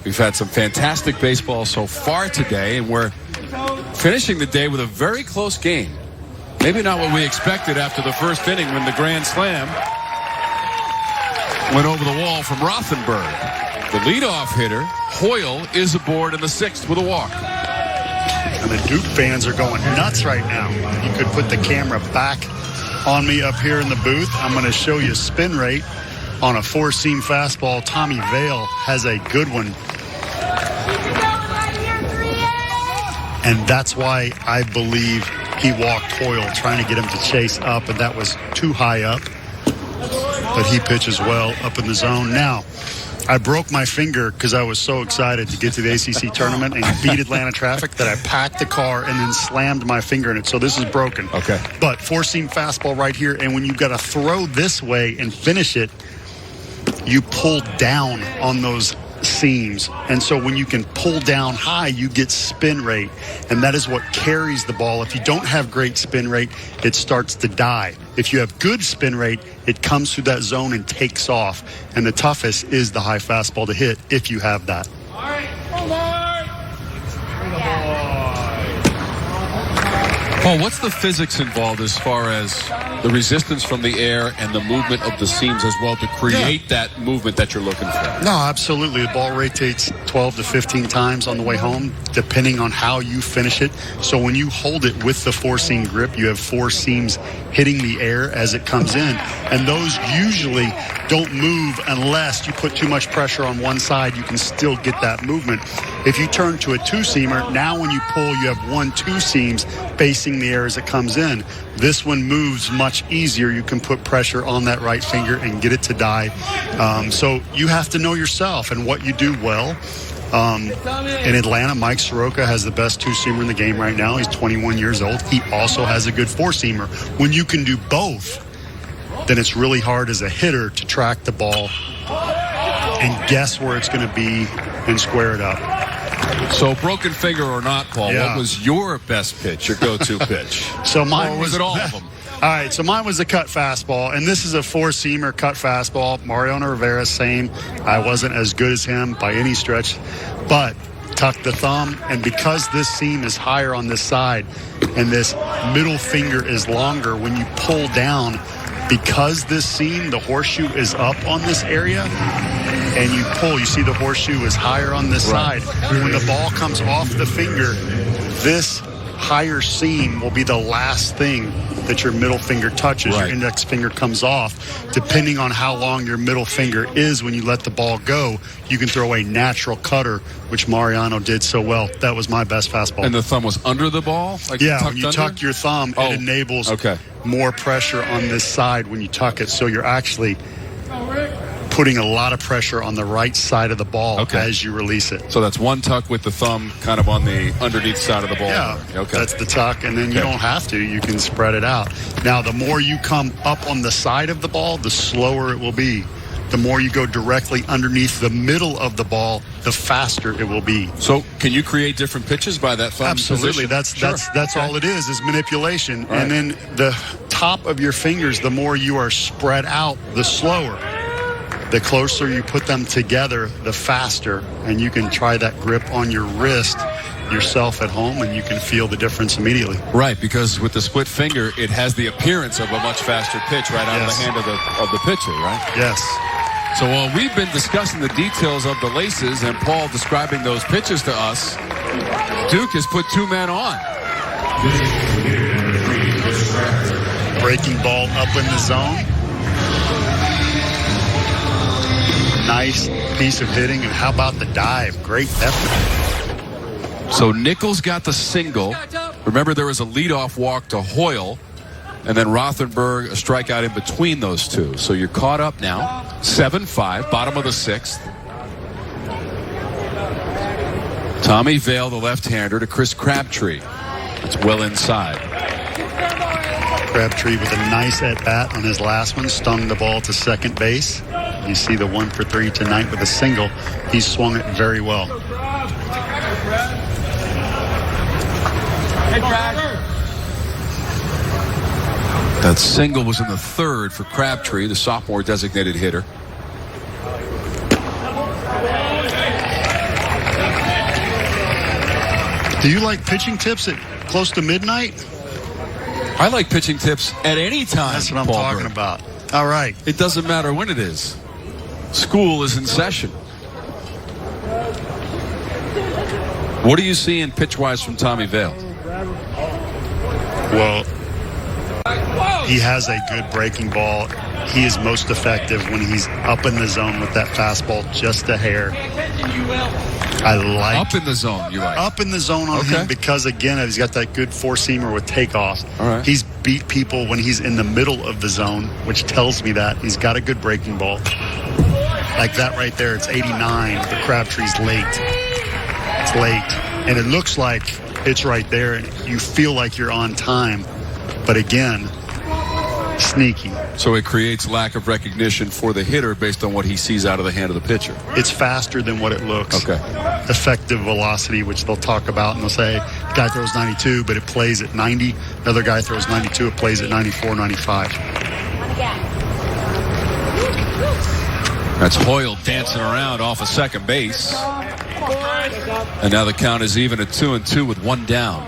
We've had some fantastic baseball so far today, and we're finishing the day with a very close game. Maybe not what we expected after the first inning when the grand slam went over the wall from Rothenberg. The leadoff hitter, Hoyle, is aboard in the 6th with a walk. And the Duke fans are going nuts right now. You could put the camera back on me up here in the booth. I'm going to show you spin rate on a 4-seam fastball. Tommy Vail has a good one. And that's why I believe he walked Hoyle, trying to get him to chase up, and that was too high up. But he pitches well up in the zone. Now, I broke my finger because I was so excited to get to the ACC tournament and beat Atlanta traffic that I packed the car and then slammed my finger in it. So this is broken. Okay. But 4-seam fastball right here, and when you've got to throw this way and finish it, you pull down on those seams. And so when you can pull down high, you get spin rate. And that is what carries the ball. If you don't have great spin rate, it starts to die. If you have good spin rate, it comes through that zone and takes off. And the toughest is the high fastball to hit if you have that. Paul, what's the physics involved as far as the resistance from the air and the movement of the seams as well to create that movement that you're looking for? No, absolutely. The ball rotates 12 to 15 times on the way home, depending on how you finish it. So when you hold it with the 4-seam grip, you have 4 seams hitting the air as it comes in. And those usually don't move unless you put too much pressure on one side. You can still get that movement. If you turn to a 2-seamer, now when you pull, you have 1-2 seams facing the air as it comes in. This one moves much easier. You can put pressure on that right finger and get it to die. So you have to know yourself and what you do well. In Atlanta, Mike Soroka has the best 2-seamer in the game right now. He's 21 years old. He also has a good 4-seamer. When you can do both, then it's really hard as a hitter to track the ball and guess where it's going to be and square it up. So broken finger or not, Paul, what was your best pitch, your go-to pitch? So mine was it all of them? All right, so mine was a cut fastball, and this is a 4-seamer cut fastball. Mariano Rivera, same. I wasn't as good as him by any stretch, but tuck the thumb, and because this seam is higher on this side and this middle finger is longer, when you pull down, because this seam, the horseshoe is up on this area, and you pull, you see the horseshoe is higher on this side. When the ball comes off the finger, this higher seam will be the last thing that your middle finger touches. Your index finger comes off. Depending on how long your middle finger is when you let the ball go, you can throw a natural cutter, which Mariano did so well. That was my best fastball. And the thumb was under the ball? Like when you tuck your thumb, it enables more pressure on this side when you tuck it. So you're actually putting a lot of pressure on the right side of the ball as you release it. So that's one tuck with the thumb kind of on the underneath side of the ball. Yeah, that's the tuck, and then you don't have to. You can spread it out. Now, the more you come up on the side of the ball, the slower it will be. The more you go directly underneath the middle of the ball, the faster it will be. So can you create different pitches by that thumb Absolutely. position? That's all it is manipulation. Right. And then the top of your fingers, the more you are spread out, the slower. The closer you put them together, the faster. And you can try that grip on your wrist yourself at home, and you can feel the difference immediately. Right, because with the split finger, it has the appearance of a much faster pitch right out of the hand of the pitcher, right? Yes. So while we've been discussing the details of the laces and Paul describing those pitches to us, Duke has put 2 men on. Breaking ball up in the zone. Nice piece of hitting, and how about the dive? Great effort. So Nichols got the single. Remember, there was a leadoff walk to Hoyle, and then Rothenberg, a strikeout in between those two. So you're caught up now, 7-5, bottom of the 6th. Tommy Vail, the left-hander, to Chris Crabtree. It's well inside. Crabtree with a nice at-bat on his last one, stung the ball to second base. You see the 1 for 3 tonight with a single. He swung it very well. That single was in the 3rd for Crabtree, the sophomore designated hitter. Do you like pitching tips at close to midnight? I like pitching tips at any time. That's what I'm Paul talking Berg. about. All right. It doesn't matter when it is. School is in session. What are you seeing pitch-wise from Tommy Vale? Well, he has a good breaking ball. He is most effective when he's up in the zone with that fastball just a hair. I like Up in the zone, you like? up in the zone on him because, again, he's got that good four-seamer with takeoffs. All right. He's beat people when he's in the middle of the zone, which tells me that he's got a good breaking ball. Like that right there, it's 89. The Crabtree's late. It's late. And it looks like it's right there, and you feel like you're on time. But again, sneaky. So it creates lack of recognition for the hitter based on what he sees out of the hand of the pitcher. It's faster than what it looks. Okay. Effective velocity, which they'll talk about, and they'll say, the guy throws 92, but it plays at 90. Another guy throws 92, it plays at 94, 95. That's Hoyle dancing around off of second base. And now the count is even at 2-2 with one down.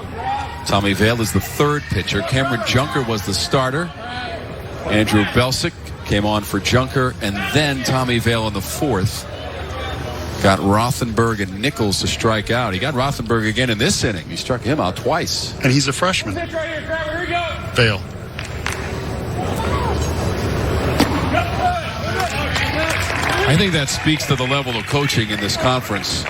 Tommy Vale is the third pitcher. Cameron Junker was the starter. Andrew Belsick came on for Junker, and then Tommy Vale in the fourth. Got Rothenberg and Nichols to strike out. He got Rothenberg again in this inning. He struck him out twice. And he's a freshman. Vale. I think that speaks to the level of coaching in this conference.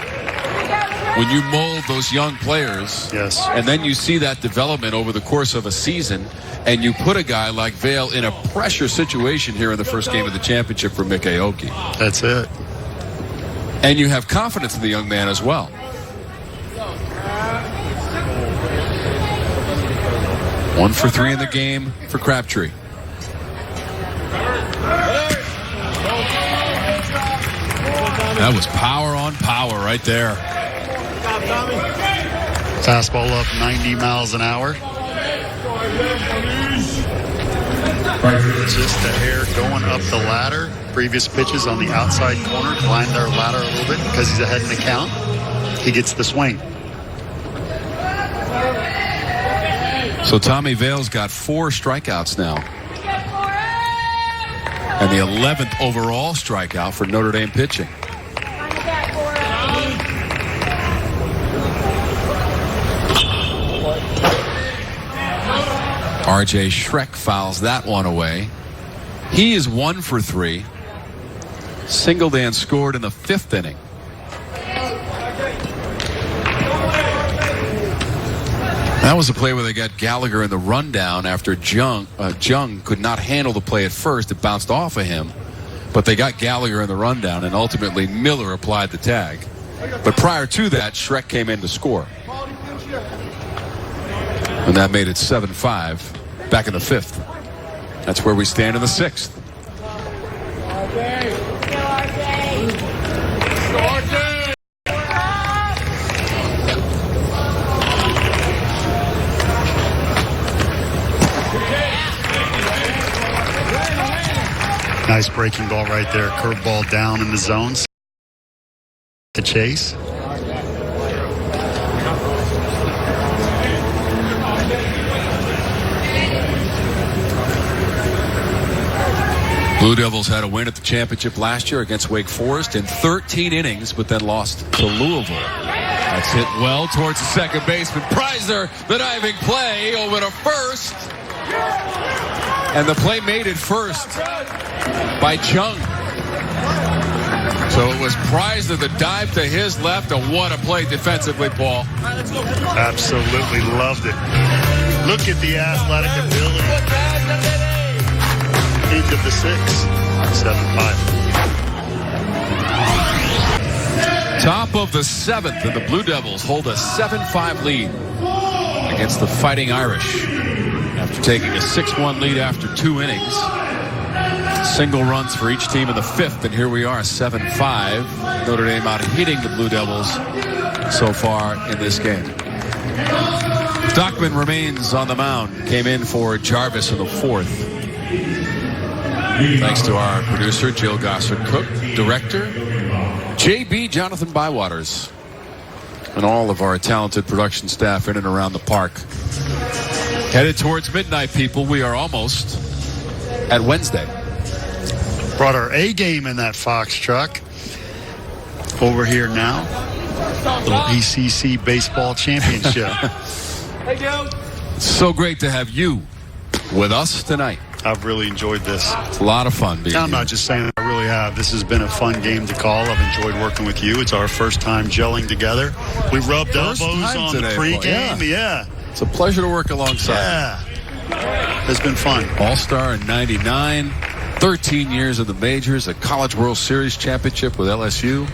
When you mold those young players, Yes. and then you see that development over the course of a season, and you put a guy like Vale in a pressure situation here in the first game of the championship for Mick Aoki. That's it. And you have confidence in the young man as well. One for three in the game for Crabtree. That was power on power right there. Fastball up 90 miles an hour. Just a hair going up the ladder. Previous pitches on the outside corner. Climbed their ladder a little bit because he's ahead in the count. He gets the swing. So Tommy Vale's got 4 strikeouts now. And the 11th overall strikeout for Notre Dame pitching. R.J. Schreck fouls that one away. He is 1 for 3. Singled and scored in the 5th inning. That was a play where they got Gallagher in the rundown after Jung could not handle the play at first. It bounced off of him. But they got Gallagher in the rundown, and ultimately Miller applied the tag. But prior to that, Schreck came in to score. And that made it 7-5 back in the 5th. That's where we stand in the 6th. Nice breaking ball right there. Curveball down in the zones. The chase. Blue Devils had a win at the championship last year against Wake Forest in 13 innings, but then lost to Louisville. That's hit well towards the second baseman. Prizer, the diving play over to first. And the play made it first by Jung. So it was Prizer the dive to his left, and what a play defensively, Paul. Absolutely loved it. Look at the athletic ability. End of the 6th. 7-5. Top of the 7th, and the Blue Devils hold a 7-5 lead against the Fighting Irish after taking a 6-1 lead after 2 innings. Single runs for each team in the 5th, and here we are, 7-5. Notre Dame out hitting the Blue Devils so far in this game. Stockman remains on the mound. Came in for Jarvis in the 4th. Thanks to our producer, Jill Gossard Cook, director, JB Jonathan Bywaters. and all of our talented production staff in and around the park. Headed towards midnight, people. We are almost at Wednesday. Brought our A game in that Fox truck. Over here now. Little ACC baseball championship. It's so great to have you with us tonight. I've really enjoyed this. It's a lot of fun being I'm here. not just saying that, I really have. This has been a fun game to call. I've enjoyed working with you. It's our first time gelling together. We rubbed elbows on today, the pregame. Yeah. It's a pleasure to work alongside. Yeah. It's been fun. All-Star in 99, 13 years in the majors, a College World Series championship with LSU.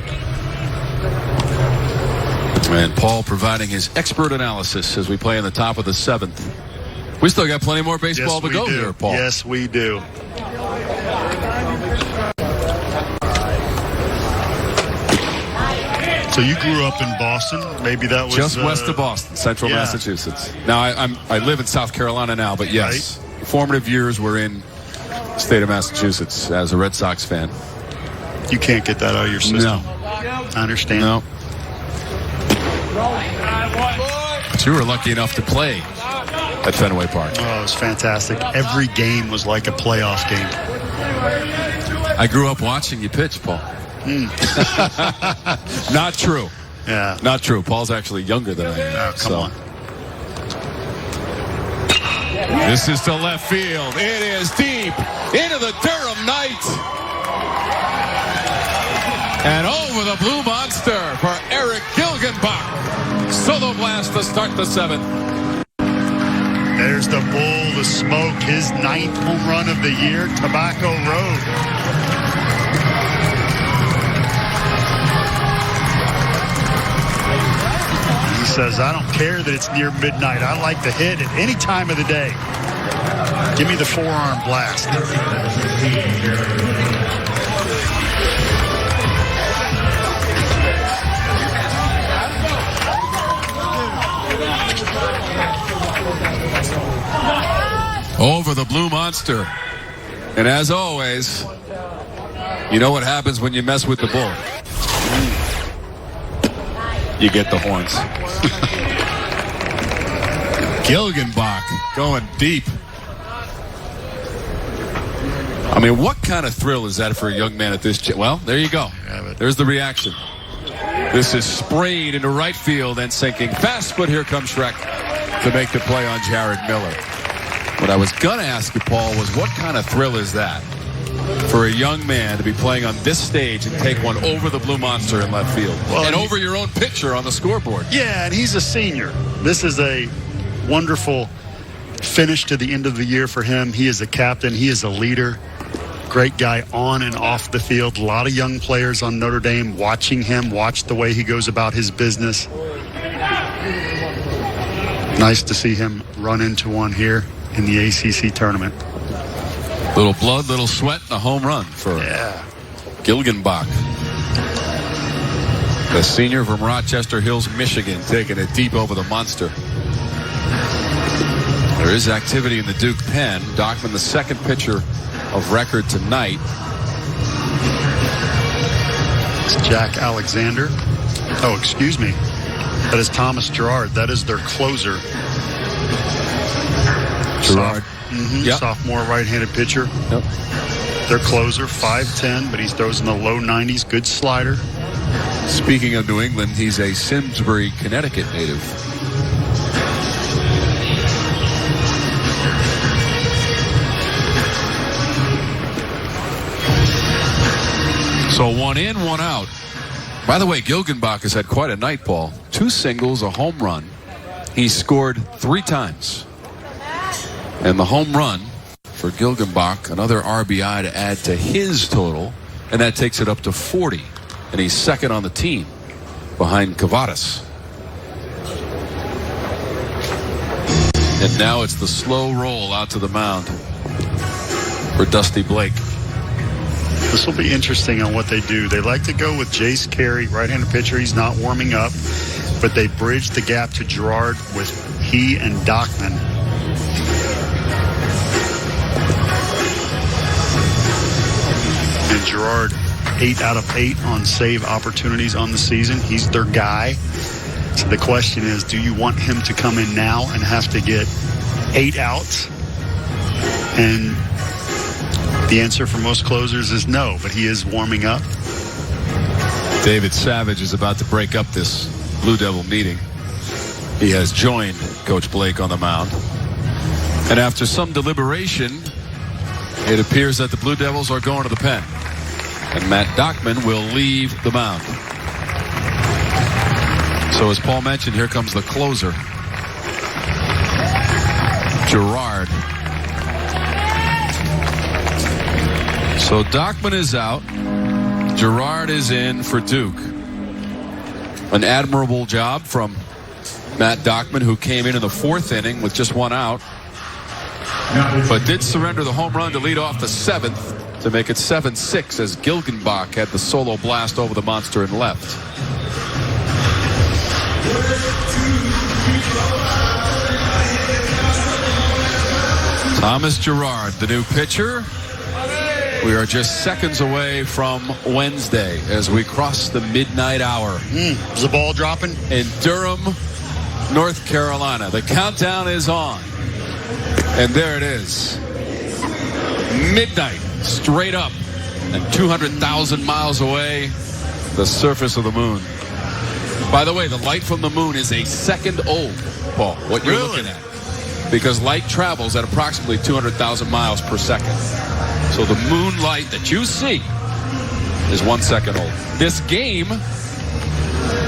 And Paul providing his expert analysis as we play in the top of the 7th. We still got plenty more baseball to go here, Paul. Yes, we do. So you grew up in Boston. Maybe that was just west of Boston, central Massachusetts. Now, I live in South Carolina now, but yes, right. Formative years were in the state of Massachusetts as a Red Sox fan. You can't get that out of your system. No. I understand. No. But you were lucky enough to play at Fenway Park. Oh, it was fantastic. Every game was like a playoff game. I grew up watching you pitch, Paul. Not true. Yeah. Not true. Paul's actually younger than I am. Oh, come on. This is to left field. It is deep into the Durham night. And over the blue monster for Eric Gilgenbach. Solo blast to start the 7th. There's the bull, the smoke, his 9th home run of the year, Tobacco Road. He says, I don't care that it's near midnight. I like to hit at any time of the day. Give me the forearm blast. Over the blue monster. And as always, you know what happens when you mess with the bull. You get the horns. Gilgenbach going deep. I mean, what kind of thrill is that for a young man at this? Well, there you go. There's the reaction. This is sprayed into right field and sinking fast, but here comes Shrek to make the play on Jared Miller. What I was going to ask you, Paul, was what kind of thrill is that for a young man to be playing on this stage and take one over the blue monster in left field and over your own pitcher on the scoreboard? Yeah, and he's a senior. This is a wonderful finish to the end of the year for him. He is a captain. He is a leader. Great guy on and off the field. A lot of young players on Notre Dame watching him, watch the way he goes about his business. Nice to see him run into one here in the ACC tournament. Little blood, little sweat, and a home run for Gilgenbach. The senior from Rochester Hills, Michigan, taking it deep over the monster. There is activity in the Duke pen. Dockman, the second pitcher of record tonight. It's Jack Alexander. Oh, excuse me. That is Thomas Gerard. That is their closer. Gerard. Sophomore right-handed pitcher. Yep. Their closer, 5'10", but he throws in the low 90s. Good slider. Speaking of New England, he's a Simsbury, Connecticut native. So one in, one out. By the way, Gilgenbach has had quite a night, Paul. 2 singles, a home run. He scored 3 times. And the home run for Gilgenbach, another RBI to add to his total, and that takes it up to 40. And he's second on the team behind Cavadas. And now it's the slow roll out to the mound for Dusty Blake. This will be interesting on what they do. They like to go with Jace Carey, right-handed pitcher. He's not warming up, but they bridge the gap to Gerard with he and Dockman. And Gerard, 8 out of 8 on save opportunities on the season. He's their guy. So the question is, do you want him to come in now and have to get 8 outs? And the answer for most closers is no, but he is warming up. David Savage is about to break up this Blue Devil meeting. He has joined Coach Blake on the mound. And after some deliberation, it appears that the Blue Devils are going to the pen. And Matt Dockman will leave the mound. So as Paul mentioned, here comes the closer, Gerard. So Dockman is out. Gerard is in for Duke. An admirable job from Matt Dockman, who came in the 4th inning with just 1 out, but did surrender the home run to lead off the 7th to make it 7-6 as Gilgenbach had the solo blast over the monster and left. Thomas Gerard, the new pitcher. We are just seconds away from Wednesday as we cross the midnight hour. Is the ball dropping? In Durham, North Carolina. The countdown is on. And there it is. Midnight, straight up, and 200,000 miles away, the surface of the moon. By the way, the light from the moon is a second old, Paul, what you're looking at. Because light travels at approximately 200,000 miles per second. So the moonlight that you see is 1 second old. This game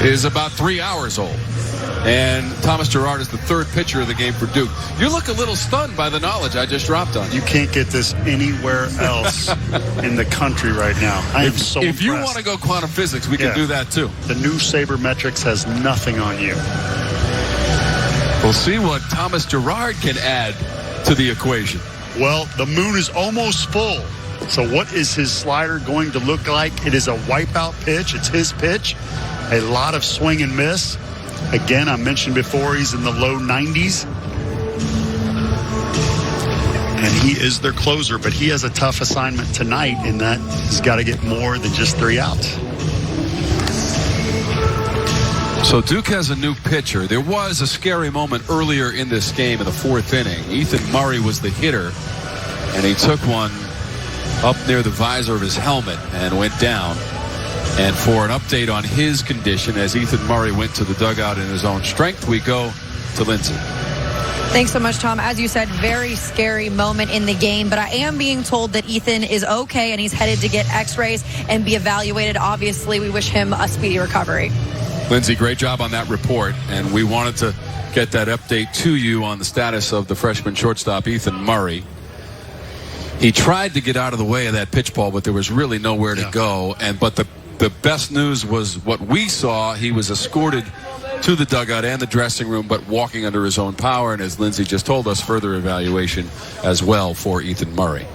is about 3 hours old. And Thomas Gerard is the 3rd pitcher of the game for Duke. You look a little stunned by the knowledge I just dropped on you. You can't get this anywhere else in the country right now. I am so If you impressed. want to go quantum physics, we can do that too. The new sabermetrics has nothing on you. We'll see what Thomas Gerard can add to the equation. Well, the moon is almost full. So what is his slider going to look like? It is a wipeout pitch. It's his pitch. A lot of swing and miss. Again, I mentioned before, he's in the low 90s. And he is their closer, but he has a tough assignment tonight in that he's got to get more than just 3 outs. So Duke has a new pitcher. There was a scary moment earlier in this game in the 4th inning. Ethan Murray was the hitter, and he took one up near the visor of his helmet and went down. And for an update on his condition as Ethan Murray went to the dugout in his own strength, we go to Lindsay. Thanks so much, Tom. As you said, very scary moment in the game, but I am being told that Ethan is okay and he's headed to get x-rays and be evaluated. Obviously, we wish him a speedy recovery. Lindsay, great job on that report, and we wanted to get that update to you on the status of the freshman shortstop, Ethan Murray. He tried to get out of the way of that pitch ball, but there was really nowhere to go. But the best news was what we saw. He was escorted to the dugout and the dressing room, but walking under his own power. And as Lindsay just told us, further evaluation as well for Ethan Murray.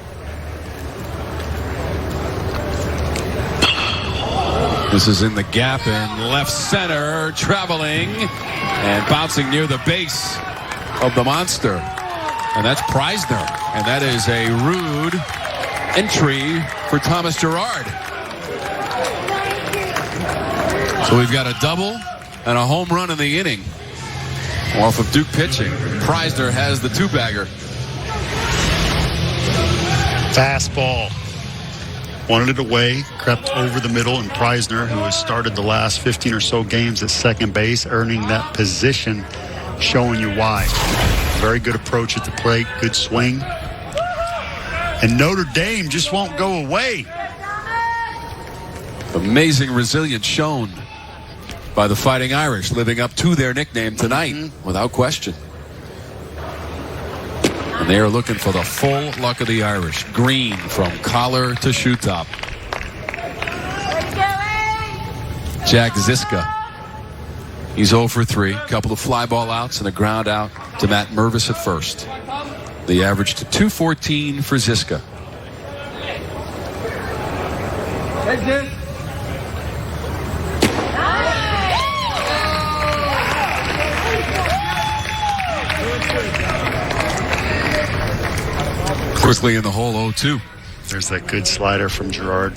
This is in the gap in left center, traveling and bouncing near the base of the monster. And that's Preisner. And that is a rude entry for Thomas Gerard. So we've got a double and a home run in the inning off of Duke pitching. Preisner has the 2-bagger. Fastball. Wanted it away, crept over the middle, and Preisner, who has started the last 15 or so games at second base, earning that position, showing you why. Very good approach at the plate, good swing. And Notre Dame just won't go away. Amazing resilience shown by the Fighting Irish, living up to their nickname tonight, without question. And they are looking for the full luck of the Irish. Green from collar to shoe top. Jack Ziska. He's 0 for 3. Couple of fly ball outs and a ground out to Matt Mervis at first. The average to 214 for Ziska. Quickly in the hole, 0-2. There's that good slider from Gerard.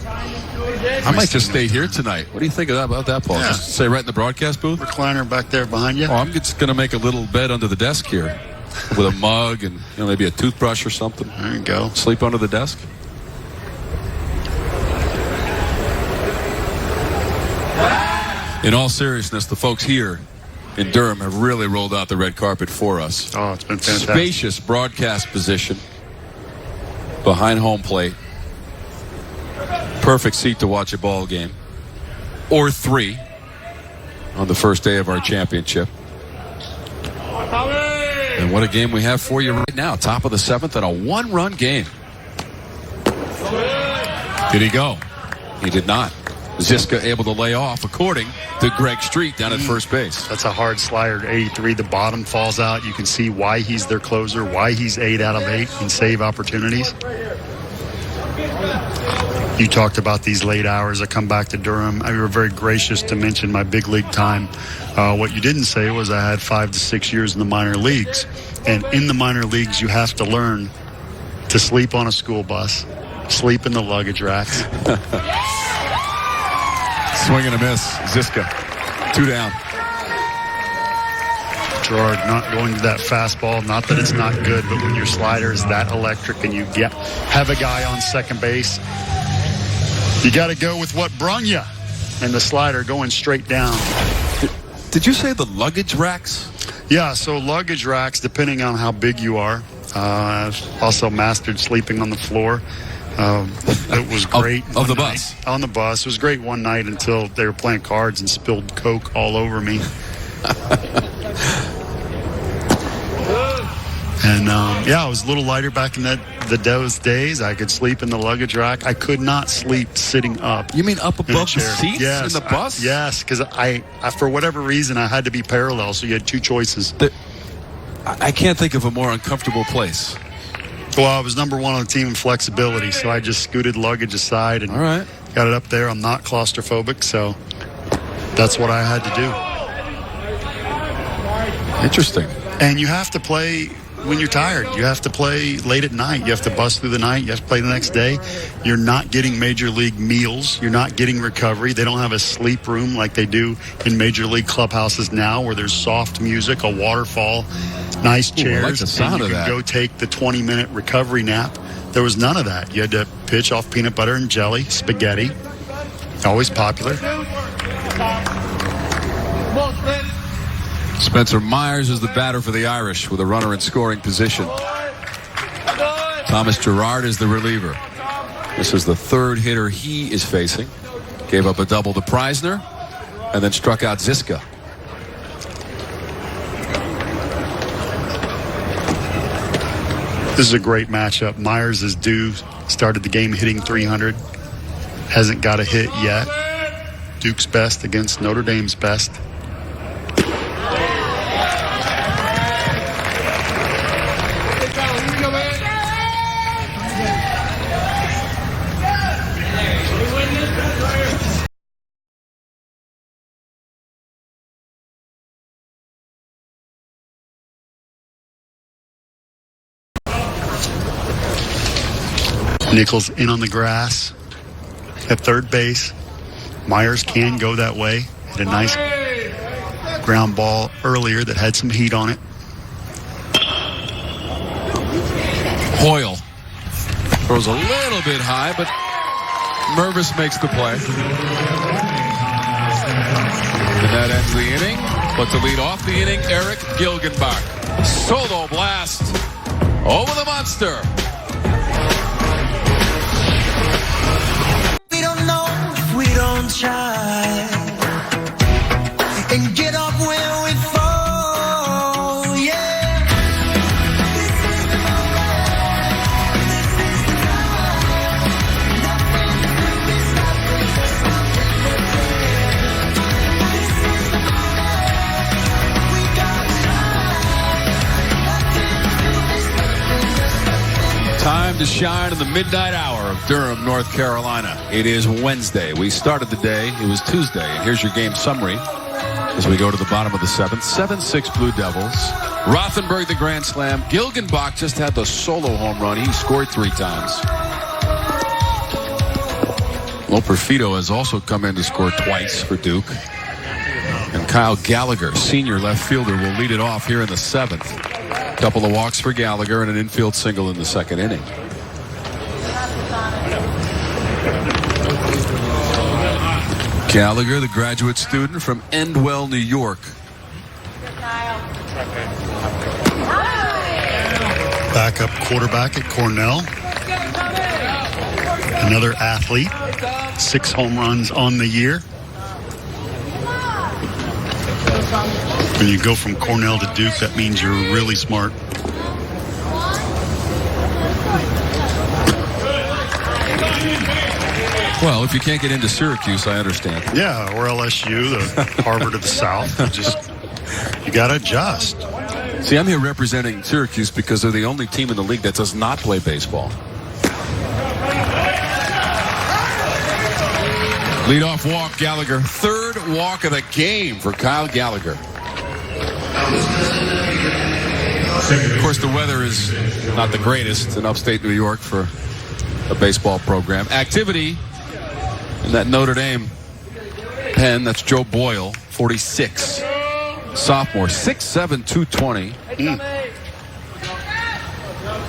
I might just stay here tonight. What do you think about that, Paul? Yeah. Just stay right in the broadcast booth? Recliner back there behind you. Oh, I'm just going to make a little bed under the desk here with a mug and maybe a toothbrush or something. There you go. Sleep under the desk. In all seriousness, the folks here in Durham have really rolled out the red carpet for us. Oh, it's been fantastic. Spacious broadcast position behind home plate. Perfect seat to watch a ball game. Or 3 on the first day of our championship. And what a game we have for you right now. Top of the 7th and a 1-run game. Did he go? He did not. Ziska able to lay off, according to Greg Street down at first base. That's a hard slider to 83. The bottom falls out. You can see why he's their closer, why he's 8 out of 8 in save opportunities. You talked about these late hours. I come back to Durham. You were very gracious to mention my big league time. What you didn't say was I had 5 to 6 years in the minor leagues. And in the minor leagues, you have to learn to sleep on a school bus, sleep in the luggage racks. Swing and a miss. Ziska. 2 down. Gerard not going to that fastball. Not that it's not good, but when your slider is that electric and you have a guy on second base, you got to go with what brung you. And the slider going straight down. Did you say the luggage racks? Yeah, so luggage racks, depending on how big you are. I've also mastered sleeping on the floor. It was great. Of the bus? On the bus. It was great one night until they were playing cards and spilled Coke all over me. And, I was a little lighter back in those days. I could sleep in the luggage rack. I could not sleep sitting up. You mean up above the seats yes, in the bus? Yes, because I, for whatever reason, I had to be parallel, so you had 2 choices. I can't think of a more uncomfortable place. Well, I was number 1 on the team in flexibility, so I just scooted luggage aside and got it up there. I'm not claustrophobic, so that's what I had to do. Interesting. And you have to play when you're tired. You have to play late at night. You have to bust through the night. You have to play the next day. You're not getting major league meals. You're not getting recovery. They don't have a sleep room like they do in major league clubhouses now, where there's soft music, a waterfall, nice chairs. I like the sound of that. You can go take the 20-minute recovery nap. There was none of that. You had to pitch off peanut butter and jelly, spaghetti. Always popular. Spencer Myers is the batter for the Irish with a runner in scoring position. Thomas Gerard is the reliever. This is the 3rd hitter he is facing. Gave up a double to Preisner and then struck out Ziska. This is a great matchup. Myers is due. Started the game hitting 300. Hasn't got a hit yet. Duke's best against Notre Dame's best. Nichols in on the grass at third base. Myers can go that way. Had a nice ground ball earlier that had some heat on it. Hoyle throws a little bit high, but Mervis makes the play. And that ends the inning. But to lead off the inning, Eric Gilgenbach. Solo blast over the monster. We don't know if we don't try and get up where we fall, yeah. This is the moment. This is the time. Nothing will be stopping us. This is the moment. We gotta shine. Nothing will be stopping us. Time to shine in the midnight hour of Durham, North Carolina. It is Wednesday. We started the day. It was Tuesday. And here's your game summary as we go to the bottom of the 7th. 7-6 Blue Devils. Rothenberg the grand slam. Gilgenbach just had the solo home run. He scored 3 times. Loperfido has also come in to score twice for Duke. And Kyle Gallagher, senior left fielder, will lead it off here in the 7th. Couple of walks for Gallagher and an infield single in the 2nd inning. Gallagher, the graduate student from Endwell, New York. Backup quarterback at Cornell. Another athlete. 6 home runs on the year. When you go from Cornell to Duke, that means you're really smart. Well, if you can't get into Syracuse, I understand. Yeah, or LSU, the Harvard of the South. You got to adjust. See, I'm here representing Syracuse because they're the only team in the league that does not play baseball. Leadoff walk, Gallagher. 3rd walk of the game for Kyle Gallagher. Of course, the weather is not the greatest in upstate New York for a baseball program. Activity in that Notre Dame pen, that's Joe Boyle, 46. Sophomore, 6'7", 220.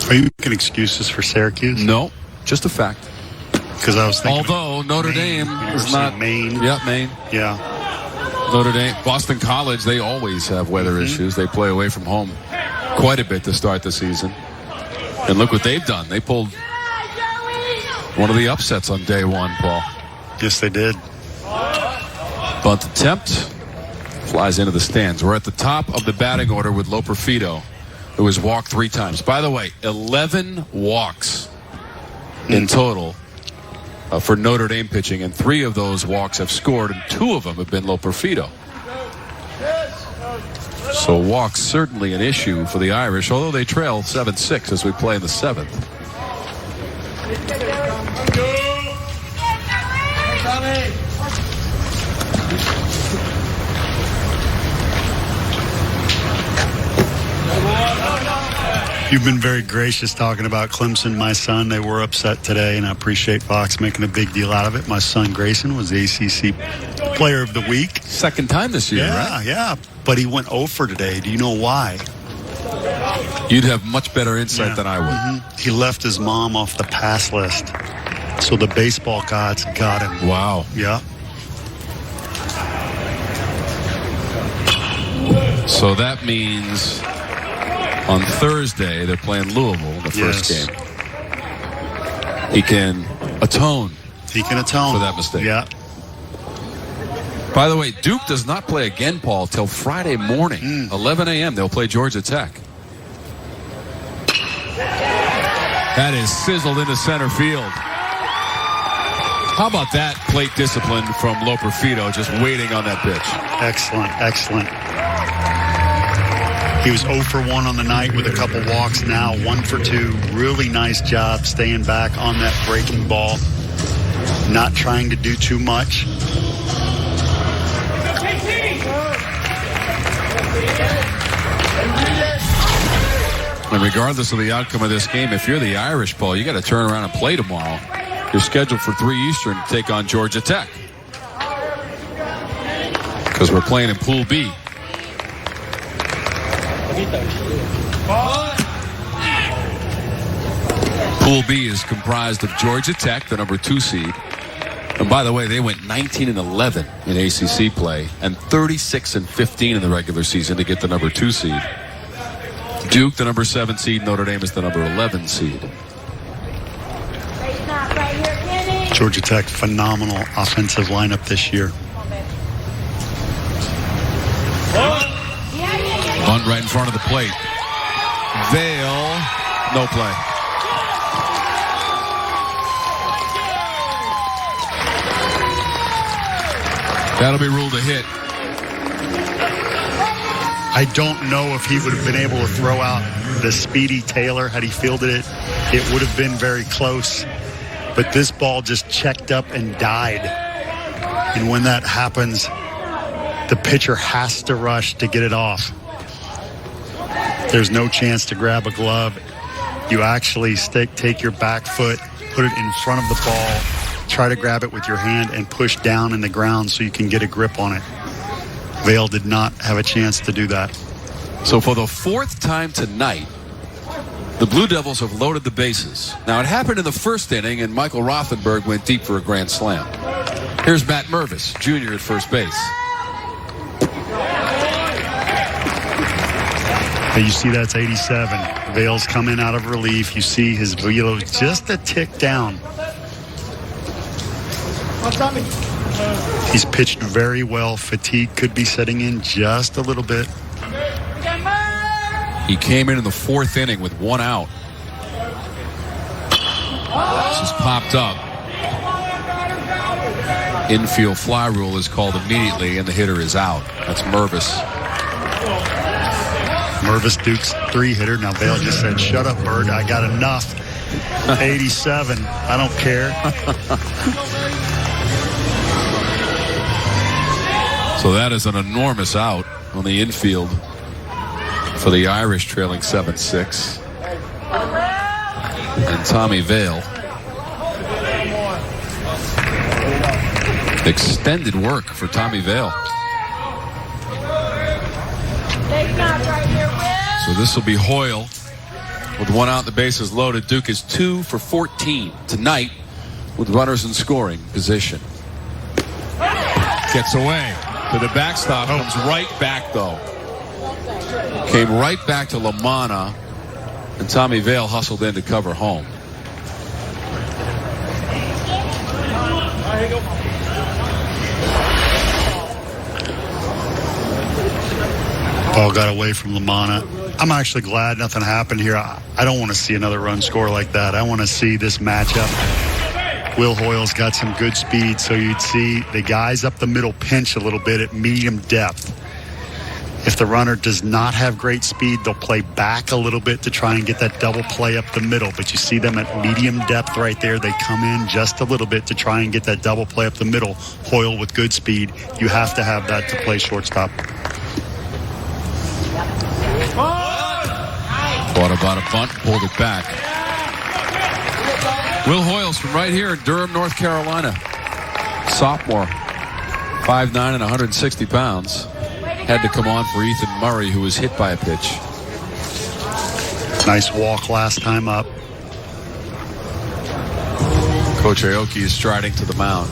Are you making excuses for Syracuse? No, just a fact. Because I was thinking. Although Notre Dame is not Maine. Yeah, Maine. Yeah. Notre Dame, Boston College, they always have weather issues. They play away from home quite a bit to start the season. And look what they've done. They pulled one of the upsets on day 1, Paul. Yes, they did. Bunt attempt. Flies into the stands. We're at the top of the batting order with Loperfido, who has walked 3 times. By the way, 11 walks in total for Notre Dame pitching, and 3 of those walks have scored, and 2 of them have been Loperfido. So walks certainly an issue for the Irish, although they trail 7-6 as we play in the 7th. You've been very gracious talking about Clemson, my son. They were upset today, and I appreciate Fox making a big deal out of it. My son, Grayson, was the ACC Player of the Week. 2nd time this year, right? Yeah. But he went 0 for today. Do you know why? You'd have much better insight than I would. He left his mom off the pass list. So the baseball gods got him. Wow. Yeah. So that means on Thursday they're playing Louisville in the first game. He can atone. He can atone for that mistake. Yeah. By the way, Duke does not play again, Paul, till Friday morning, 11 a.m. They'll play Georgia Tech. That is sizzled into center field. How about that plate discipline from Loperfido, just waiting on that pitch? Excellent, excellent. He was 0 for 1 on the night with a couple walks. Now 1 for 2. Really nice job staying back on that breaking ball. Not trying to do too much. And regardless of the outcome of this game, if you're the Irish, Paul, you got to turn around and play tomorrow. You're scheduled for 3 Eastern to take on Georgia Tech. Because we're playing in Pool B. Pool B is comprised of Georgia Tech, the number 2 seed. And by the way, they went 19-11 in ACC play and 36-15 in the regular season to get the number 2 seed. Duke, the number 7 seed. Notre Dame is the number 11 seed. Georgia Tech, phenomenal offensive lineup this year. Bunt right in front of the plate. Vail, no play. That'll be ruled a hit. I don't know if he would have been able to throw out the speedy Taylor had he fielded it. It would have been very close. But this ball just checked up and died. And when that happens, the pitcher has to rush to get it off. There's no chance to grab a glove. You actually take your back foot, put it in front of the ball, try to grab it with your hand and push down in the ground so you can get a grip on it. Vail did not have a chance to do that. So for the 4th time tonight, the Blue Devils have loaded the bases. Now, it happened in the first inning, and Michael Rothenberg went deep for a grand slam. Here's Matt Mervis, Jr. at first base. You see that's 87. Vail's coming out of relief. You see his velo just a tick down. He's pitched very well. Fatigue could be setting in just a little bit. He came in the 4th inning with 1 out. This is popped up. Infield fly rule is called immediately, and the hitter is out. That's Mervis. Mervis Duke's 3-hitter. Now Vail just said, "Shut up, Bird. I got enough." 87. I don't care. So that is an enormous out on the infield for the Irish, trailing 7-6. And Tommy Vail. Extended work for Tommy Vail. So this will be Hoyle with 1 out, the bases loaded. Duke is 2 for 14 tonight with runners in scoring position. Gets away to the backstop. Comes right back, though. Came right back to LaManna, and Tommy Vail hustled in to cover home. Ball got away from LaManna. I'm actually glad nothing happened here. I don't want to see another run score like that. I want to see this matchup. Will Hoyle's got some good speed, so you'd see the guys up the middle pinch a little bit at medium depth. If the runner does not have great speed, they'll play back a little bit to try and get that double play up the middle. But you see them at medium depth right there. They come in just a little bit to try and get that double play up the middle. Hoyle with good speed. You have to have that to play shortstop. Thought about a bunt, pulled it back. Will Hoyle's from right here in Durham, North Carolina. Sophomore, 5'9" and 160 pounds. Had to come on for Ethan Murray, who was hit by a pitch. Nice walk last time up. Coach Aoki is striding to the mound.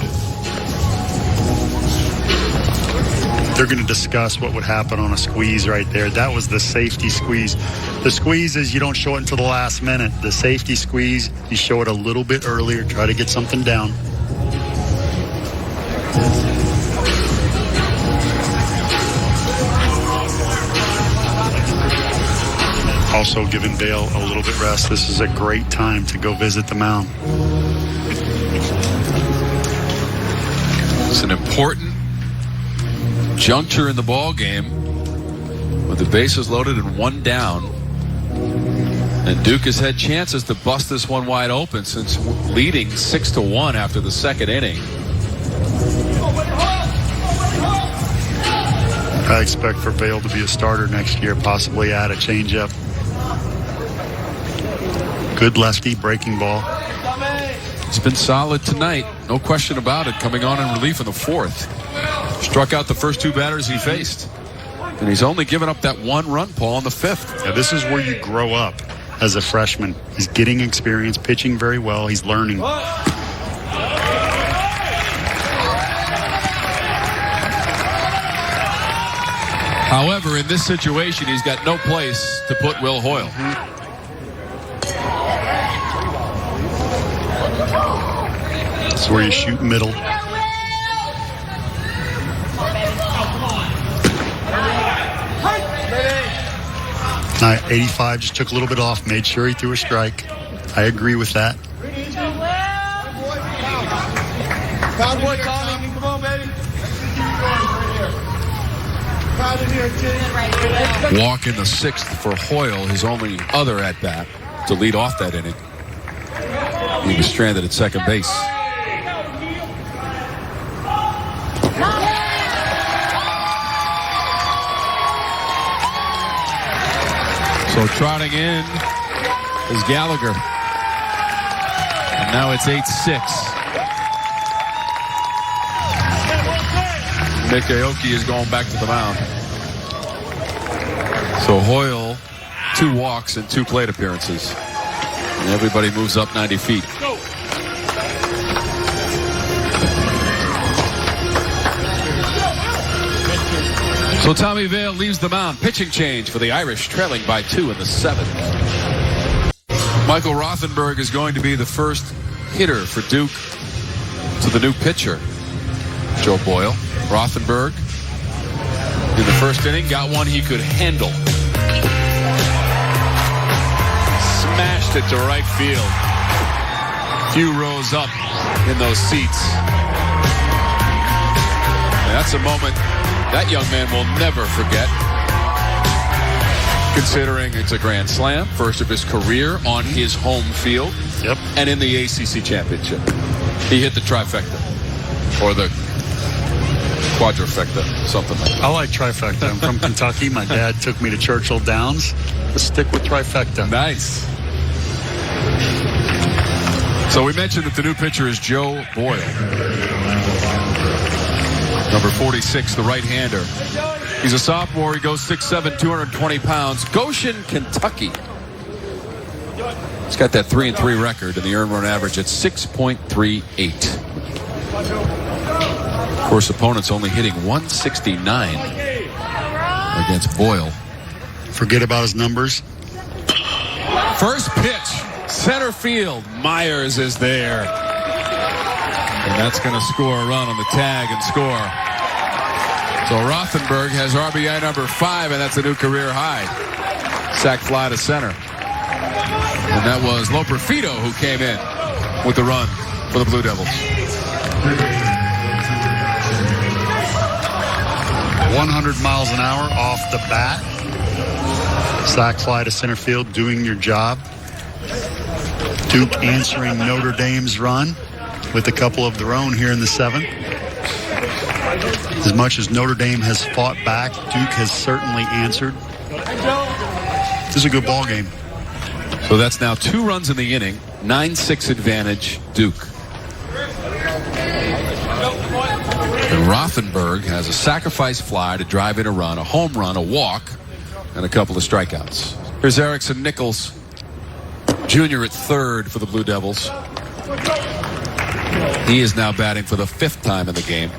They're going to discuss what would happen on a squeeze right there. That was the safety squeeze. The squeeze is you don't show it until the last minute. The safety squeeze, you show it a little bit earlier, try to get something down. Also giving Vail a little bit rest. This is a great time to go visit the mound. It's an important juncture in the ball game with the bases loaded and 1 down. And Duke has had chances to bust this one wide open since leading 6-1 after the 2nd inning. I expect for Vail to be a starter next year, possibly add a changeup. Good lefty breaking ball. It's been solid tonight, no question about it, coming on in relief in the 4th. Struck out the first 2 batters he faced. And he's only given up that 1 run, Paul, in the 5th. Yeah, this is where you grow up as a freshman. He's getting experience, pitching very well. He's learning. However, in this situation, he's got no place to put Will Hoyle. That's where you shoot middle. Now, 85 just took a little bit off, made sure he threw a strike. I agree with that. Cowboy, Tommy, come on, baby. Walk in the 6th for Hoyle, his only other at-bat to lead off that inning. He was stranded at second base. So trotting in is Gallagher. And now it's 8-6. Nick Aoki is going back to the mound. So Hoyle, 2 walks and 2 plate appearances. And everybody moves up 90 feet. So Tommy Vail leaves the mound. Pitching change for the Irish, trailing by 2 in the 7th. Michael Rothenberg is going to be the first hitter for Duke to the new pitcher, Joe Boyle. Rothenberg in the first inning got one he could handle. Smashed it to right field. Few rows up in those seats. And that's a moment that young man will never forget, considering it's a grand slam, first of his career on his home field. Yep. And in the ACC championship. He hit the trifecta or the quadrifecta, something like that. I like trifecta. I'm from Kentucky. My dad took me to Churchill Downs. Let's stick with trifecta. Nice. So we mentioned that the new pitcher is Joe Boyle. Number 46, the right-hander. He's a sophomore. He goes 6'7", 220 pounds. Goshen, Kentucky. He's got that 3-3 record and the earned run average at 6.38. Of course, opponents only hitting 169 against Boyle. Forget about his numbers. First pitch, center field. Myers is there. And that's going to score a run on the tag and score. So Rothenberg has RBI number 5, and that's a new career high. Sac fly to center. And that was Loperfido who came in with the run for the Blue Devils. 100 miles an hour off the bat. Sac fly to center field, doing your job. Duke answering Notre Dame's run with a couple of their own here in the 7th. As much as Notre Dame has fought back, Duke has certainly answered. This is a good ball game. So that's now 2 runs in the inning, 9-6 advantage Duke. And Rothenberg has a sacrifice fly to drive in a run, a home run, a walk, and a couple of strikeouts. Here's Erickson Nichols, junior at third for the Blue Devils. He is now batting for the 5th time in the game.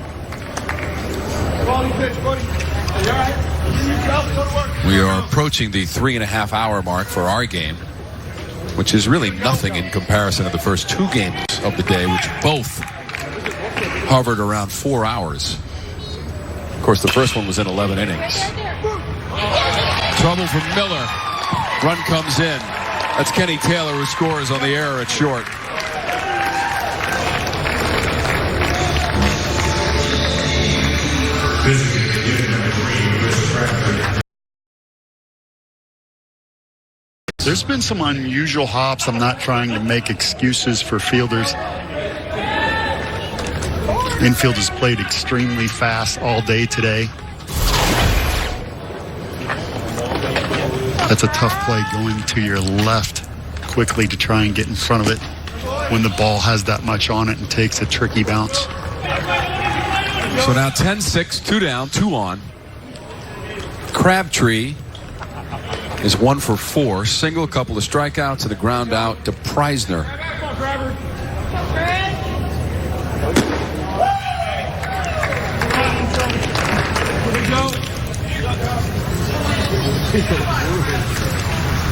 We are approaching the 3.5-hour mark for our game, which is really nothing in comparison to the first 2 games of the day, which both hovered around 4 hours. Of course, the first one was in 11 innings. Trouble from Miller. Run comes in. That's Kenny Taylor who scores on the error at short. There's been some unusual hops. I'm not trying to make excuses for fielders. Infield has played extremely fast all day today. That's a tough play going to your left quickly to try and get in front of it when the ball has that much on it and takes a tricky bounce. So now 10-6, 2 down, 2 on. Crabtree is 1 for 4. Single, couple of strikeouts, and a ground out to Preisner.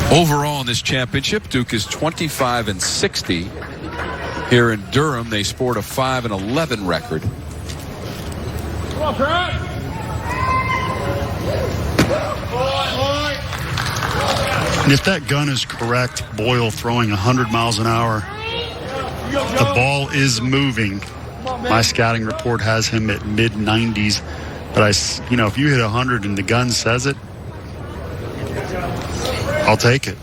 Overall in this championship, Duke is 25-60. Here in Durham, they sport a 5-11 record. Come on, Crab. And if that gun is correct, Boyle throwing 100 miles an hour, the ball is moving. My scouting report has him at mid-90s. But, if you hit 100 and the gun says it, I'll take it.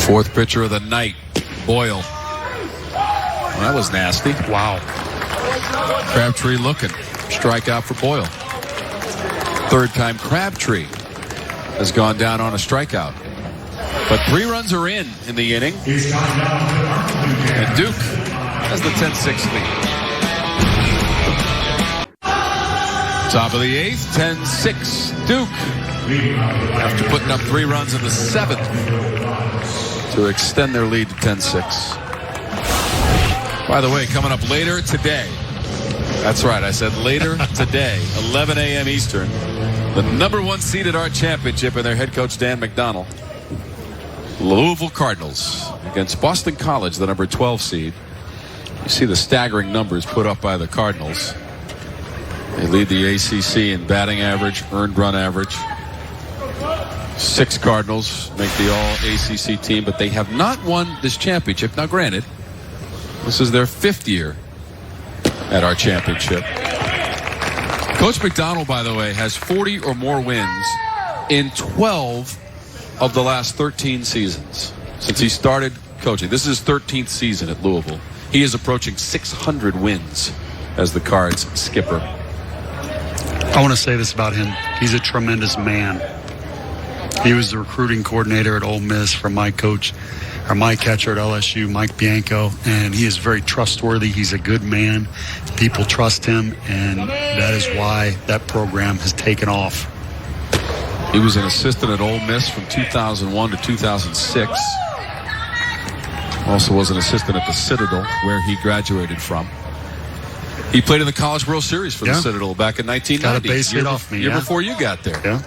Fourth pitcher of the night, Boyle. Well, that was nasty. Wow. Crabtree looking. Strikeout for Boyle. Third time Crabtree has gone down on a strikeout. But 3 runs are in the inning. And Duke has the 10-6 lead. Top of the 8th, 10-6 Duke. After putting up 3 runs in the 7th to extend their lead to 10-6. By the way, coming up later today. That's right, I said later today, 11 a.m. Eastern. The number 1 seed at our championship and their head coach Dan McDonnell. Louisville Cardinals against Boston College, the number 12 seed. You see the staggering numbers put up by the Cardinals. They lead the ACC in batting average, earned run average. 6 Cardinals make the all-ACC team, but they have not won this championship. Now, granted, this is their 5th year at our championship. Coach McDonnell, by the way, has 40 or more wins in 12 of the last 13 seasons since he started coaching. This is his 13th season at Louisville. He is approaching 600 wins as the Cards skipper. I want to say this about him. He's a tremendous man. He was the recruiting coordinator at Ole Miss for my coach, or my catcher at LSU, Mike Bianco, and he is very trustworthy. He's a good man. People trust him, and that is why that program has taken off. He was an assistant at Ole Miss from 2001 to 2006. Also was an assistant at the Citadel, where he graduated from. He played in the College World Series for the Citadel back in 1990. Got a base hit off me, year before you got there. Yeah.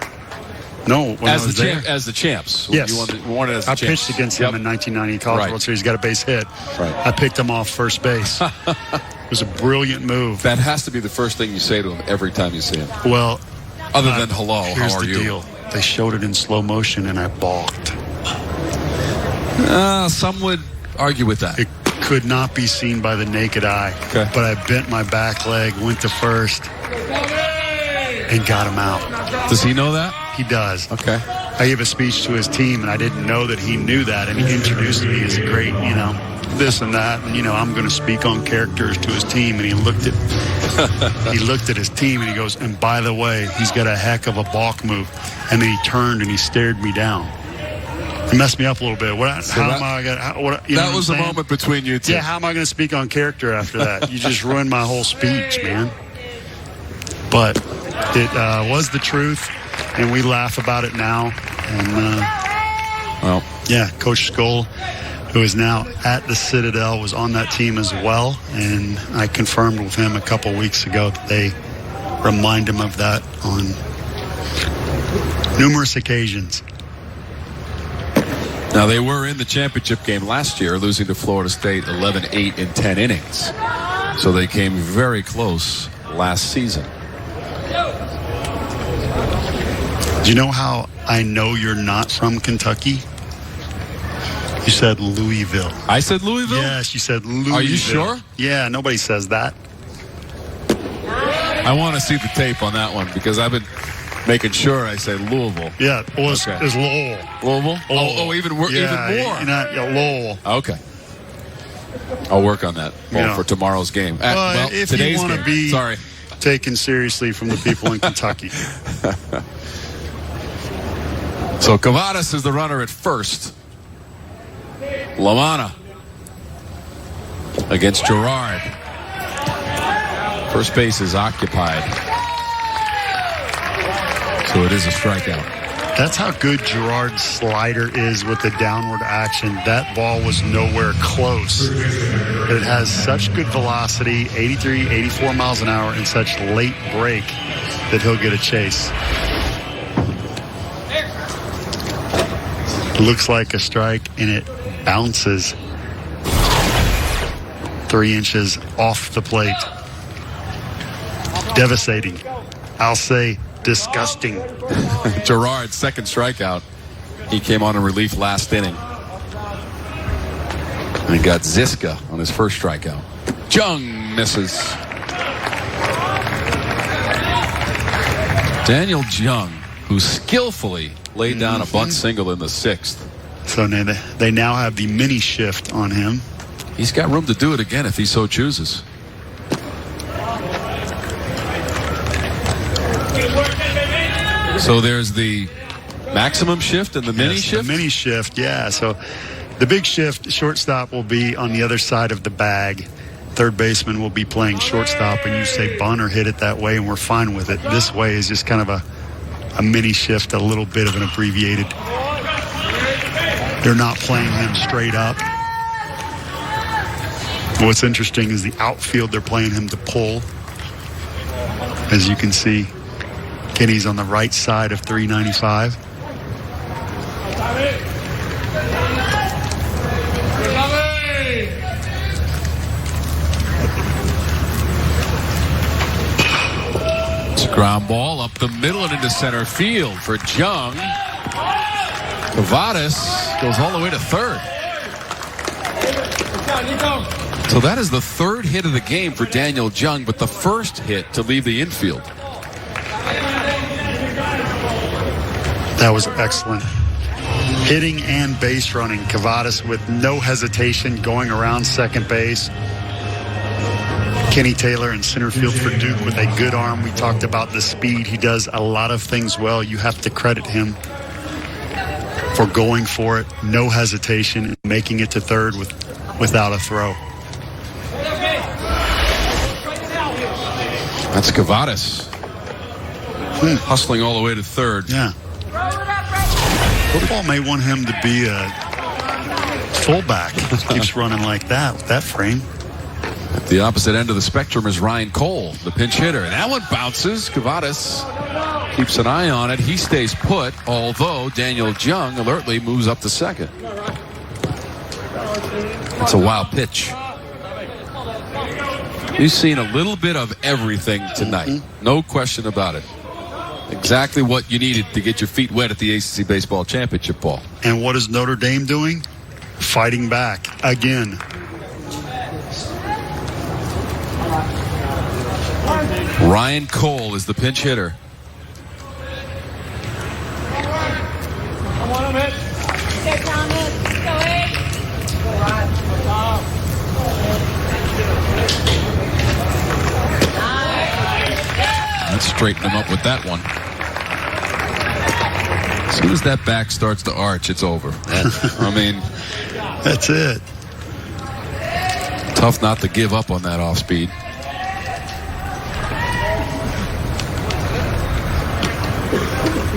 No, when as I was the there. As the champs. Yes. You won it as the I champs. pitched against him in 1990 College World Series. Got a base hit. Right. I picked him off first base. It was a brilliant move. That has to be the first thing you say to him every time you see him. Well, other than hello, here's how are the you? deal. They showed it in slow motion, and I balked. Some would argue with that. It could not be seen by the naked eye. Okay. But I bent my back leg, went to first, and got him out. Does he know that? He does. Okay. I gave a speech to his team, and I didn't know that he knew that, and he introduced me as a great, this and that, and I'm going to speak on characters to his team, and he looked at his team, and he goes, and by the way, he's got a heck of a balk move, and then he turned and he stared me down. It messed me up a little bit. That was the moment between you two. Yeah, how am I going to speak on character after that? You just ruined my whole speech, man. But it was the truth, and we laugh about it now. And Coach Skoll, who is now at the Citadel, was on that team as well, and I confirmed with him a couple weeks ago that they remind him of that on numerous occasions. Now, they were in the championship game last year, losing to Florida State 11-8 in 10 innings. So they came very close last season. Do you know how I know you're not from Kentucky? You said Louisville. I said Louisville? Yes, you said Louisville. Are you sure? Yeah, nobody says that. I want to see the tape on that one because I've been making sure I say Louisville. Yeah, it was Lowell. Louisville? Lowell. Oh, even more. Lowell. Okay. I'll work on that for tomorrow's game. If today's you want to be taken seriously from the people in Kentucky. So Cavadas is the runner at first. LaManna against Gerard. First base is occupied. So it is a strikeout. That's how good Gerard's slider is with the downward action. That ball was nowhere close. It has such good velocity, 83, 84 miles an hour, and such late break that he'll get a chase. It looks like a strike, and it bounces 3 inches off the plate. Devastating. I'll say disgusting. Gerard's second strikeout. He came on in relief last inning. And he got Ziska on his first strikeout. Jung misses. Daniel Jung, who skillfully laid down a bunt single in the 6th. So they now have the mini shift on him. He's got room to do it again if he so chooses. So there's the maximum shift and the mini shift? The mini shift, yeah. So the big shift, shortstop will be on the other side of the bag. third baseman will be playing shortstop, and you say bunt or hit it that way, and we're fine with it. This way is just kind of a mini shift, a little bit of an abbreviated. They're not playing him straight up. What's interesting is the outfield, they're playing him to pull. As you can see, Kenny's on the right side of 395. It's a ground ball up the middle and into center field for Jung. Cavadas goes all the way to third. So that is the third hit of the game for Daniel Jung, but the first hit to leave the infield. That was excellent. Hitting and base running. Cavadas with no hesitation going around second base. Kenny Taylor in center field for Duke with a good arm. We talked about the speed. He does a lot of things well. You have to credit him for going for it. No hesitation and making it to third without a throw. That's Cavadas. Hustling all the way to third. Yeah. Football may want him to be a fullback. Keeps running like that with that frame. At the opposite end of the spectrum is Ryan Cole, the pinch hitter. And that one bounces. Cavadas keeps an eye on it. He stays put, although Daniel Jung alertly moves up to second. That's a wild pitch. You've seen a little bit of everything tonight. No question about it. Exactly what you needed to get your feet wet at the ACC Baseball Championship ball. And what is Notre Dame doing? Fighting back again. Ryan Cole is the pinch hitter. Let's straighten him up with that one. As soon as that back starts to arch, it's over. I mean, that's it. Tough not to give up on that off speed.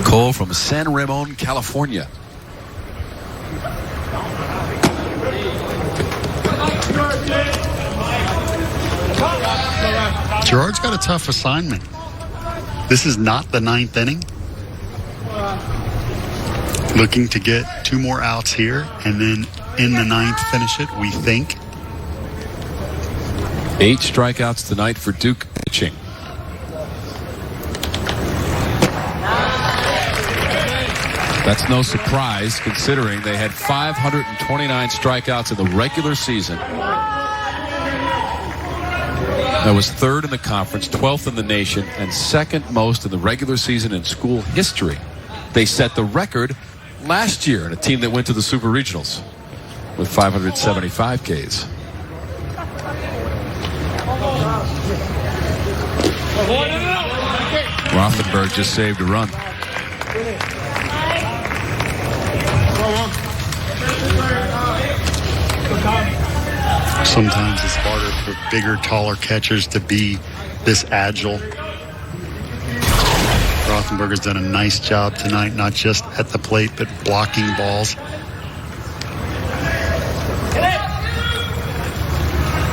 Cole from San Ramon, California. Gerard's got a tough assignment. This is not the ninth inning. Looking to get 2 more outs here, and then in the ninth finish it, we think. 8 strikeouts tonight for Duke pitching. That's no surprise considering they had 529 strikeouts in the regular season. That was 3rd in the conference, 12th in the nation, and 2nd most in the regular season in school history. They set the record last year in a team that went to the Super Regionals with 575 Ks. Rothenberg just saved a run. Sometimes it's harder for bigger, taller catchers to be this agile. Rothenberger's done a nice job tonight, not just at the plate, but blocking balls.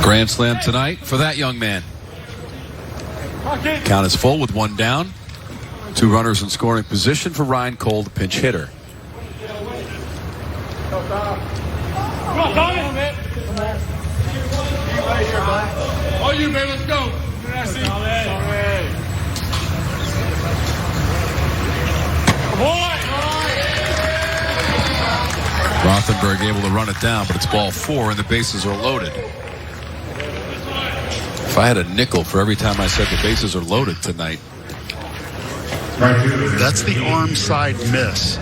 Grand slam tonight for that young man. Count is full with 1 down. 2 runners in scoring position for Ryan Cole, the pinch hitter. Oh, you man, let's go. Rothenberg able to run it down, but it's ball 4 and the bases are loaded. If I had a nickel for every time I said the bases are loaded tonight. That's the arm side miss.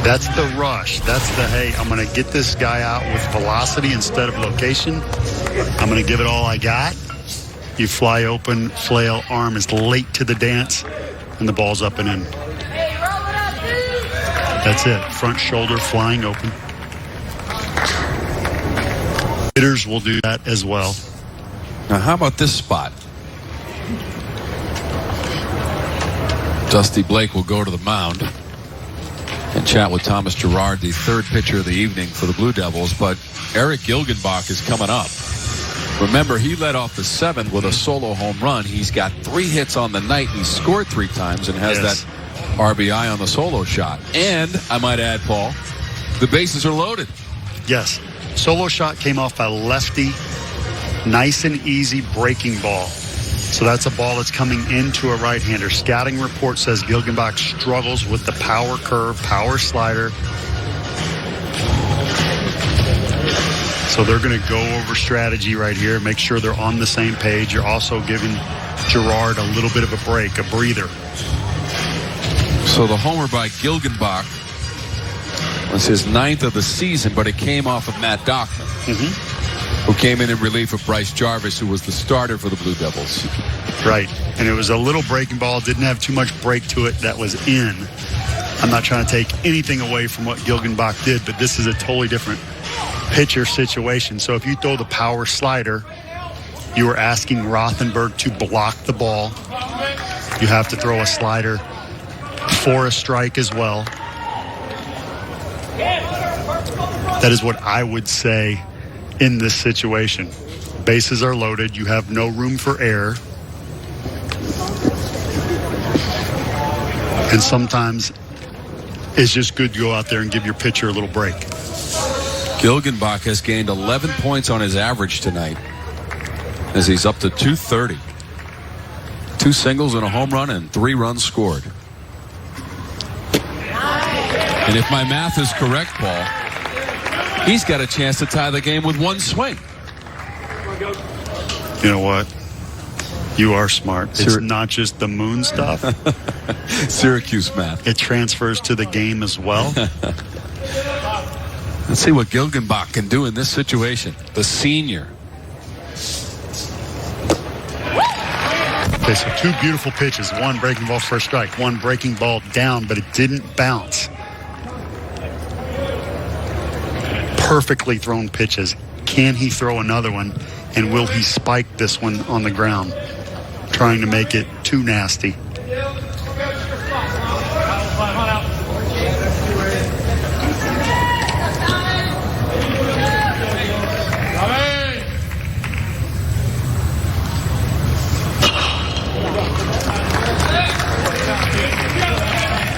That's the rush. That's the, hey, I'm going to get this guy out with velocity instead of location. I'm going to give it all I got. You fly open, flail, arm is late to the dance, and the ball's up and in. That's it. Front shoulder flying open. Hitters will do that as well. Now, how about this spot? Dusty Blake will go to the mound and chat with Thomas Girard, the third pitcher of the evening for the Blue Devils. But Eric Gilgenbach is coming up. Remember, he led off the seventh with a solo home run. He's got 3 hits on the night. He scored 3 times and has that RBI on the solo shot. And, I might add, Paul, the bases are loaded. Yes. Solo shot came off by lefty. Nice and easy breaking ball. So that's a ball that's coming into a right-hander. Scouting report says Gilgenbach struggles with the power curve, power slider. So they're going to go over strategy right here, make sure they're on the same page. You're also giving Girard a little bit of a break, a breather. So the homer by Gilgenbach was his 9th of the season, but it came off of Matt Dockman, who came in relief of Bryce Jarvis, who was the starter for the Blue Devils. Right. And it was a little breaking ball. Didn't have too much break to it. That was in. I'm not trying to take anything away from what Gilgenbach did, but this is a totally different pitcher situation. So if you throw the power slider, you are asking Rothenberg to block the ball. You have to throw a slider for a strike as well. That is what I would say in this situation. Bases are loaded. You have no room for error. And sometimes it's just good to go out there and give your pitcher a little break. Gilgenbach has gained 11 points on his average tonight as he's up to 230. 2 singles and a home run and 3 runs scored. And if my math is correct, Paul, he's got a chance to tie the game with 1 swing. You know what? You are smart. It's not just the moon stuff. Syracuse math. It transfers to the game as well. Let's see what Gilgenbach can do in this situation. The senior. Okay, so 2 beautiful pitches. 1 breaking ball for a strike. 1 breaking ball down, but it didn't bounce. Perfectly thrown pitches. Can he throw another one? And will he spike this one on the ground? Trying to make it too nasty.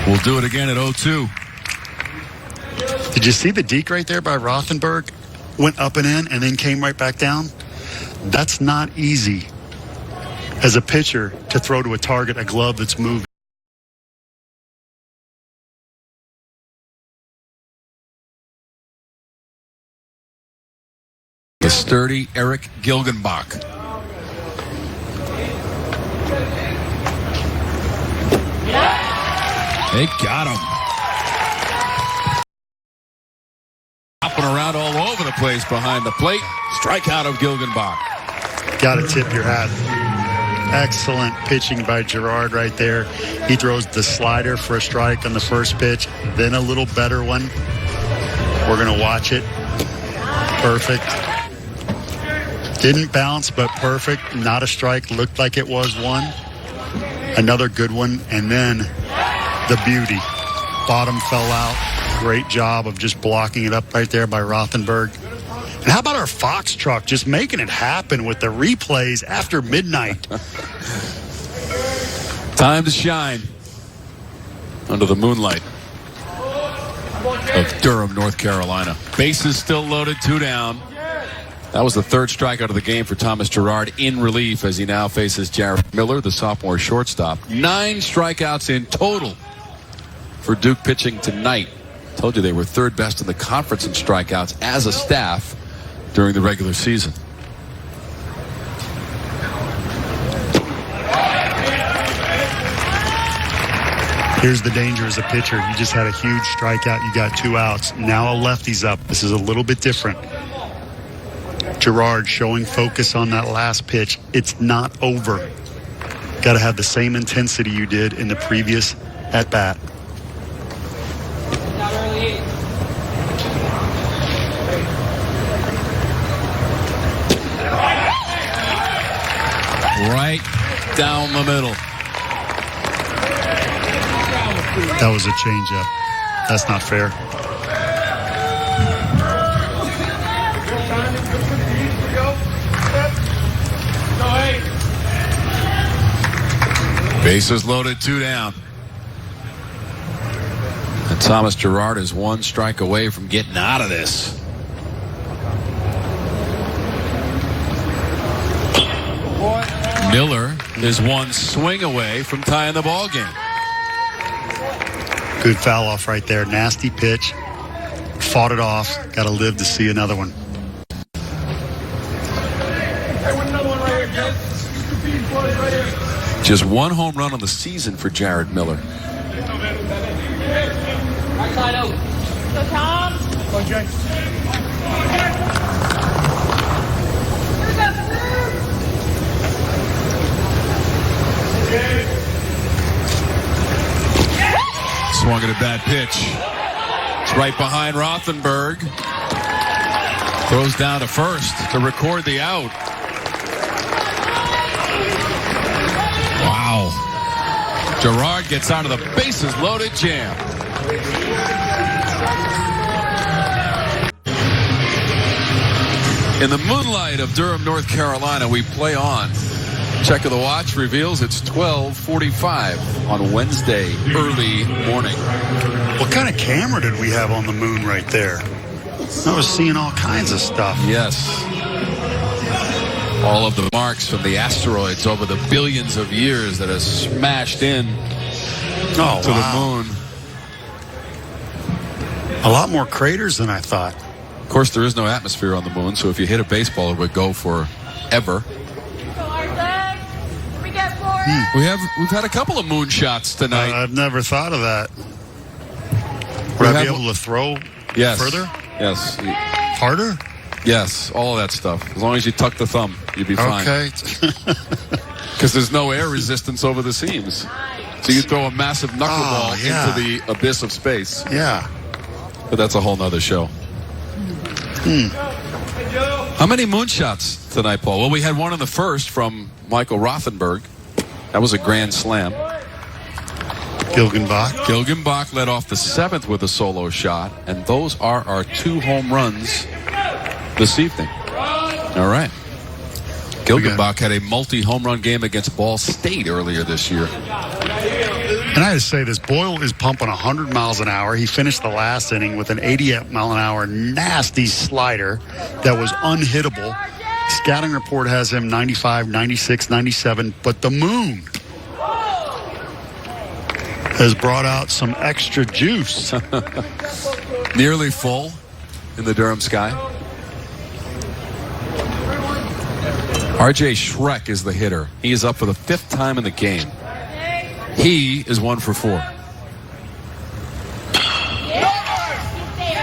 We'll do it again at 0-2. Did you see the deke right there by Rothenberg? Went up and in and then came right back down. That's not easy as a pitcher to throw to a target a glove that's moving. The sturdy Eric Gilgenbach. They got him. Hopping around all over the place behind the plate. Strikeout of Gilgenbach. Got to tip your hat. Excellent pitching by Girard right there. He throws the slider for a strike on the first pitch, then a little better one. We're going to watch it. Perfect. Didn't bounce, but perfect. Not a strike. Looked like it was one. Another good one. And then the beauty. Bottom fell out. Great job of just blocking it up right there by Rothenberg. And how about our Fox truck just making it happen with the replays after midnight? Time to shine under the moonlight of Durham, North Carolina. Bases still loaded, 2 down. That was the 3rd strikeout of the game for Thomas Girard in relief as he now faces Jared Miller, the sophomore shortstop. 9 strikeouts in total for Duke pitching tonight. Told you they were 3rd best in the conference in strikeouts as a staff during the regular season. Here's the danger as a pitcher. You just had a huge strikeout. You got 2 outs. Now a lefty's up. This is a little bit different. Girard showing focus on that last pitch. It's not over. Got to have the same intensity you did in the previous at-bat. right down the middle. That was a changeup. That's not fair. Bases loaded, 2 down. And Thomas Gerard is 1 strike away from getting out of this. Miller is 1 swing away from tying the ball game. Good foul off right there. Nasty pitch. Fought it off. Got to live to see another one. Just 1 home run on the season for Jared Miller. Right side out. Go, Tom. Go, Jay. Swung at a bad pitch. It's right behind Rothenberg. Throws down to first to record the out. Wow. Gerard gets out of the bases loaded jam. In the moonlight of Durham, North Carolina, we play on. Check of the watch reveals it's 12:45 on Wednesday early morning. What kind of camera did we have on the moon right there? I was seeing all kinds of stuff. Yes. All of the marks from the asteroids over the billions of years that have smashed in to the moon. A lot more craters than I thought. Of course, there is no atmosphere on the moon, so if you hit a baseball, it would go forever. We've had a couple of moon shots tonight. I've never thought of that. Would I be able to throw further? Yes. Harder? Yes, all of that stuff. As long as you tuck the thumb, you'd be fine. Okay. Because there's no air resistance over the seams. So you throw a massive knuckleball into the abyss of space. Yeah. But that's a whole nother show. How many moonshots tonight, Paul? Well, we had one in the first from Michael Rothenberg. That was a grand slam. Gilgenbach led off the 7th with a solo shot, and those are our 2 home runs this evening. All right. Gilgenbach had a multi-home run game against Ball State earlier this year. And I had to say this, Boyle is pumping 100 miles an hour. He finished the last inning with an 88-mile-an-hour nasty slider that was unhittable. Scouting report has him 95, 96, 97, but the moon has brought out some extra juice. Nearly full in the Durham sky. R.J. Schreck is the hitter. He is up for the 5th time in the game. He is 1 for 4.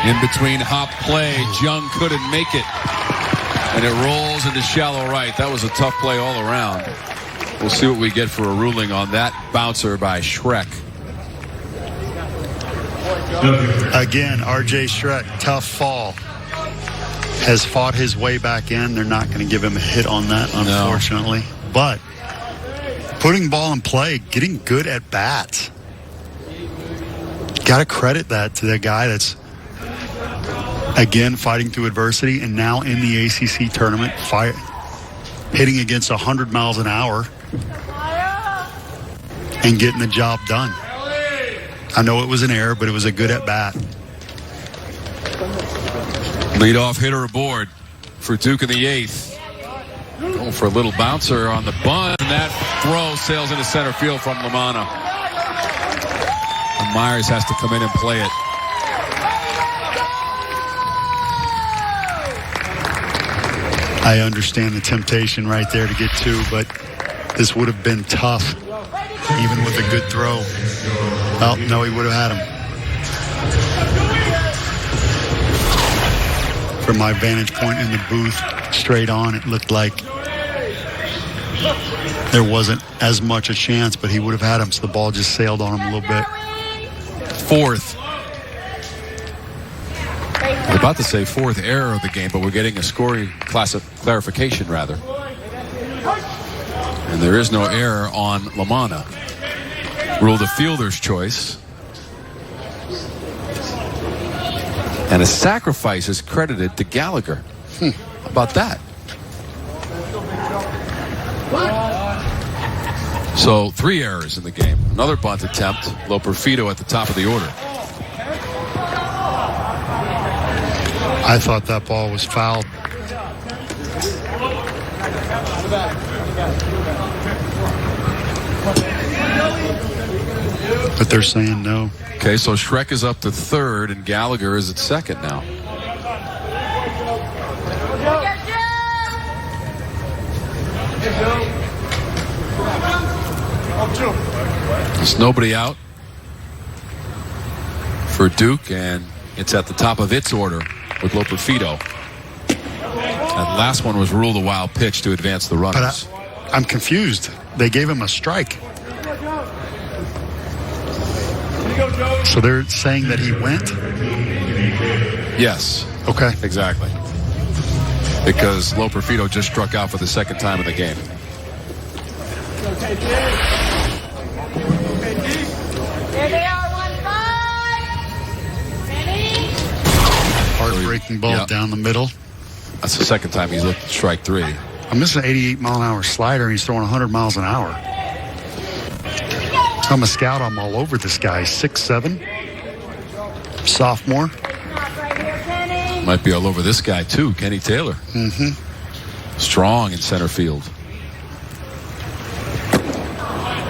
In between hop play, Jung couldn't make it. And it rolls into shallow right. That was a tough play all around. We'll see what we get for a ruling on that bouncer by Schreck. Again, R.J. Schreck, tough fall. Has fought his way back in. They're not going to give him a hit on that, unfortunately. No. But putting ball in play, getting good at bats. Got to credit that to the guy that's, again, fighting through adversity and now in the ACC tournament, hitting against 100 miles an hour and getting the job done. I know it was an error, but it was a good at bat. Leadoff hitter aboard for Duke in the 8th. Going for a little bouncer on the bunt, and that throw sails into center field from Lamanna. And Myers has to come in and play it. I understand the temptation right there to get 2, but this would have been tough, even with a good throw. Oh, no, he would have had him. From my vantage point in the booth, straight on, it looked like there wasn't as much a chance, but he would have had him, so the ball just sailed on him a little bit. 4th. I was about to say 4th error of the game, but we're getting a scoring clarification, rather. And there is no error on Lamanna. Ruled a fielder's choice. And a sacrifice is credited to Gallagher. How about that? So 3 errors in the game. Another bunt attempt. Loperfido at the top of the order. I thought that ball was fouled. But they're saying no. Okay, so Schreck is up to third and Gallagher is at second now. There's nobody out for Duke, and it's at the top of its order with Loperfido. That last one was ruled a wild pitch to advance the runners. But I'm confused. They gave him a strike. So they're saying that he went? Yes. Okay. Exactly. Because Loperfido just struck out for the second time in the game. There they are, 1-5. Ready? Heartbreaking ball down the middle. That's the second time he's looked at strike 3. I'm missing an 88-mile-an-hour slider, and he's throwing 100 miles an hour. I'm a scout. I'm all over this guy. 6'7", sophomore. Right here, Kenny. Might be all over this guy, too, Kenny Taylor. Mm-hmm. Strong in center field.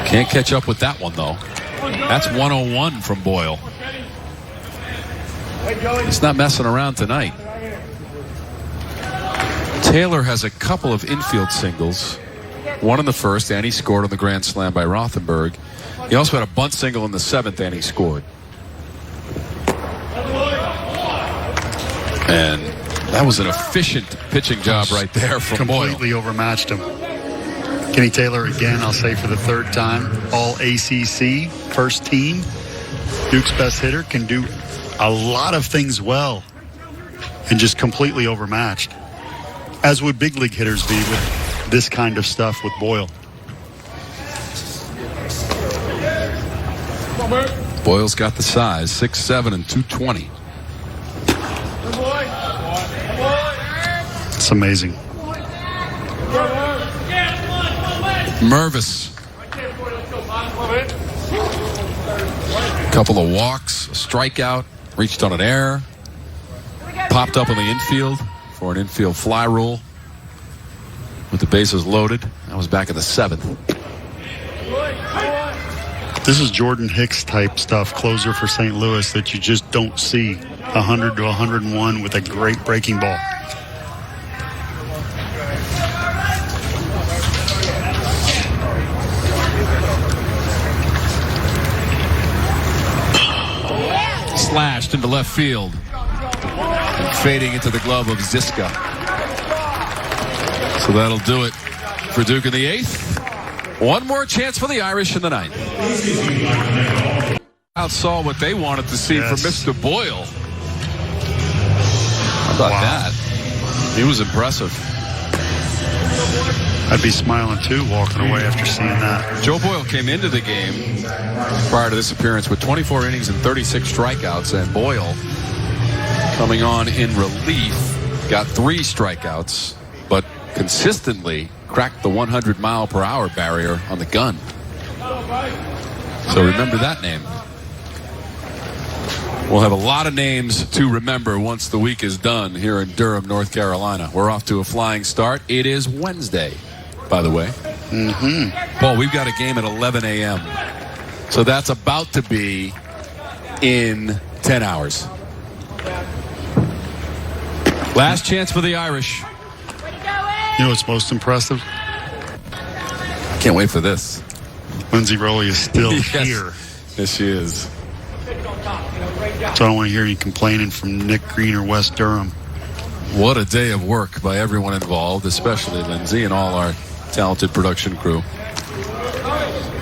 Can't catch up with that one, though. That's 101 from Boyle. He's not messing around tonight. Taylor has a couple of infield singles. One in the first, and he scored on the grand slam by Rothenberg. He also had a bunt single in the 7th, and he scored. And that was an efficient pitching job right there from Boyle. Completely overmatched him. Kenny Taylor again, I'll say for the 3rd time, all ACC, first team. Duke's best hitter, can do a lot of things well and just completely overmatched. As would big league hitters be with this kind of stuff with Boyle. Boyle's got the size, 6'7" and 220. It's amazing. Mervis. Couple of walks, a strikeout, reached on an error, popped up on the infield for an infield fly rule with the bases loaded. That was back in the 7th. This is Jordan Hicks type stuff, closer for St. Louis, that you just don't see. 100 to 101 with a great breaking ball. Slashed into left field. And fading into the glove of Ziska. So that'll do it for Duke in the 8th. One more chance for the Irish in the 9th. Saw what they wanted to see from Mr. Boyle. How about that? He was impressive. I'd be smiling too, walking away after seeing that. Joe Boyle came into the game prior to this appearance with 24 innings and 36 strikeouts, and Boyle, coming on in relief, got 3 strikeouts, but consistently cracked the 100-mile-per-hour barrier on the gun. So remember that name. We'll have a lot of names to remember once the week is done here in Durham, North Carolina. We're off to a flying start. It is Wednesday, by the way. Mm-hmm. Paul, we've got a game at 11 a.m. So that's about to be in 10 hours. Last chance for the Irish. You know what's most impressive? I can't wait for this. Lindsay Rowley is still here. Yes, she is. So I don't want to hear you complaining from Nick Green or West Durham. What a day of work by everyone involved, especially Lindsay and all our talented production crew.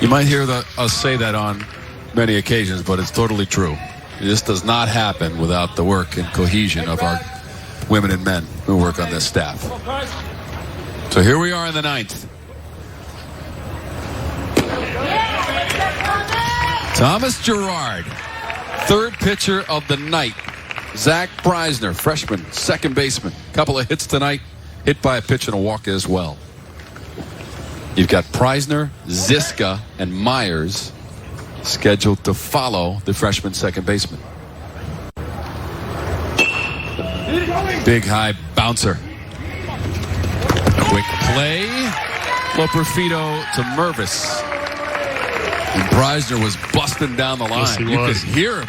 You might hear us say that on many occasions, but it's totally true. This does not happen without the work and cohesion of our women and men who work on this staff. So here we are in the 9th. Thomas Gerard, third pitcher of the night. Zach Preisner, freshman, second baseman. Couple of hits tonight, hit by a pitch and a walk as well. You've got Preisner, Ziska, and Myers scheduled to follow the freshman second baseman. Big high bouncer. Quick play. Loperfido to Mervis. And Preisner was busting down the line. Yes, he you was. could hear him.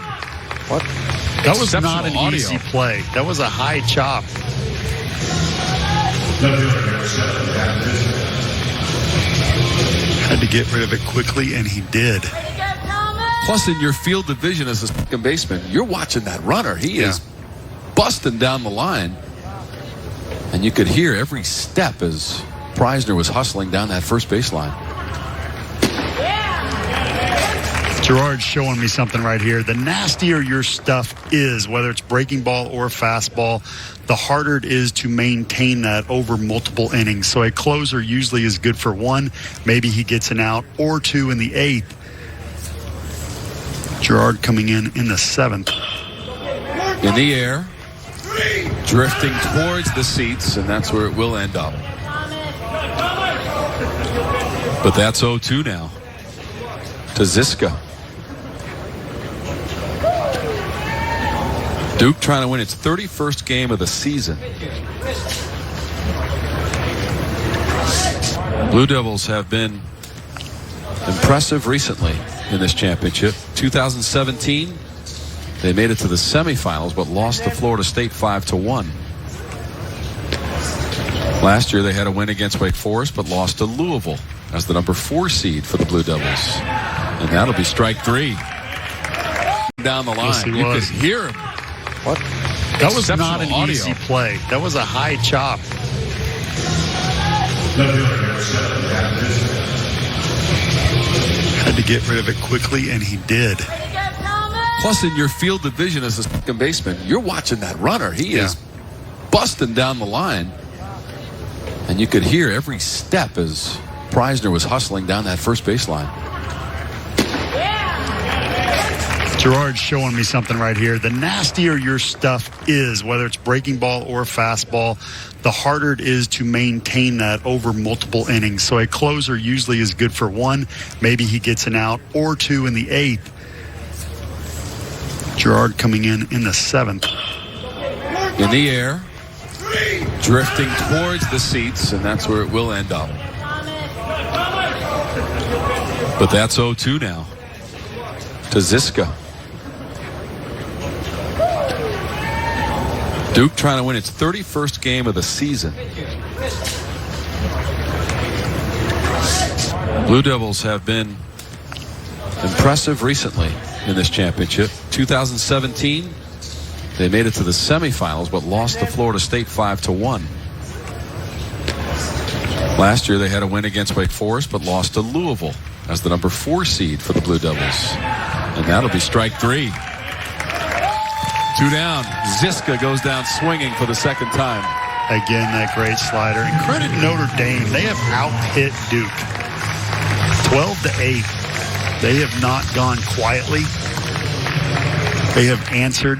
What? That was not an Exceptional easy audio. play. That was a high chop. Had to get rid of it quickly, and he did. Plus, in your field division as a second baseman, you're watching that runner. He is busting down the line. And you could hear every step as Preisner was hustling down that first baseline. Gerard's showing me something right here. The nastier your stuff is, whether it's breaking ball or fastball, the harder it is to maintain that over multiple innings. So a closer usually is good for one. Maybe he gets an out or two in the eighth. Gerard coming in the seventh. In the air, drifting towards the seats, and that's where it will end up. But that's 0-2 now to Ziska. Duke trying to win its 31st game of the season. Blue Devils have been impressive recently in this championship. 2017, they made it to the semifinals but lost to Florida State 5-1. Last year they had a win against Wake Forest but lost to Louisville as the number 4 seed for the Blue Devils. And that'll be strike 3. Down the line. Yes, he you was. could hear him. What? That was Exceptional not an audio. easy play. That was a high chop. Had to get rid of it quickly, and he did. Plus, in your field division as a second baseman, you're watching that runner. He is busting down the line. And you could hear every step as Preisner was hustling down that first baseline. Gerard's showing me something right here. The nastier your stuff is, whether it's breaking ball or fastball, the harder it is to maintain that over multiple innings. So a closer usually is good for one. Maybe he gets an out or two in the eighth. Gerard coming in the seventh. In the air, drifting towards the seats, and that's where it will end up. But that's 0-2 now to Ziska. Duke trying to win its 31st game of the season. Blue Devils have been impressive recently in this championship. 2017, they made it to the semifinals but lost to Florida State 5-1. Last year they had a win against Wake Forest but lost to Louisville as the number 4 seed for the Blue Devils. And that'll be strike 3. 2 down. Ziska goes down swinging for the second time. Again, that great slider. And credit Notre Dame. They have out-hit Duke. 12-8. They have not gone quietly. They have answered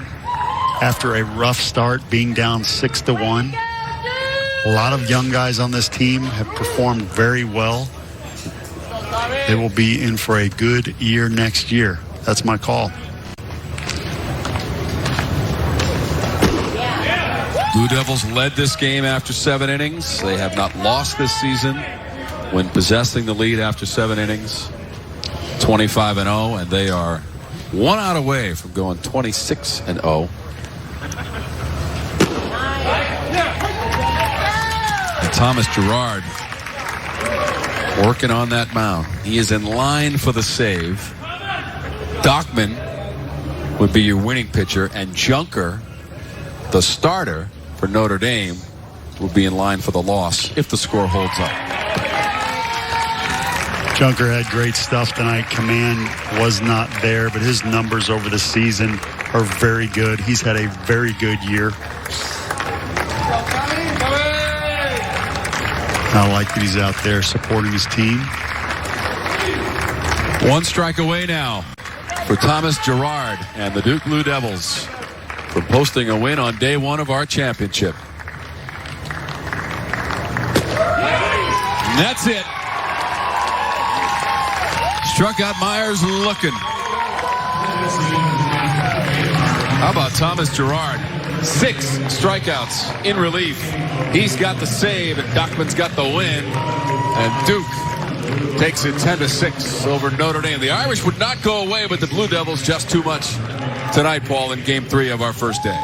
after a rough start, being down 6-1. A lot of young guys on this team have performed very well. They will be in for a good year next year. That's my call. Blue Devils led this game after 7 innings. They have not lost this season when possessing the lead after 7 innings. 25-0, and they are 1 out away from going 26-0. And Thomas Gerard working on that mound. He is in line for the save. Dockman would be your winning pitcher, and Junker, the starter for Notre Dame, will be in line for the loss if the score holds up. Junker had great stuff tonight. Command was not there, but his numbers over the season are very good. He's had a very good year. I like that he's out there supporting his team. 1 strike away now for Thomas Gerard and the Duke Blue Devils for posting a win on day one of our championship. And that's it. Struck out Myers looking. How about Thomas Gerard? 6 strikeouts in relief. He's got the save, and Dockman's got the win. And Duke takes it 10-6 over Notre Dame. The Irish would not go away, but the Blue Devils just too much tonight, Paul, in Game 3 of our first day.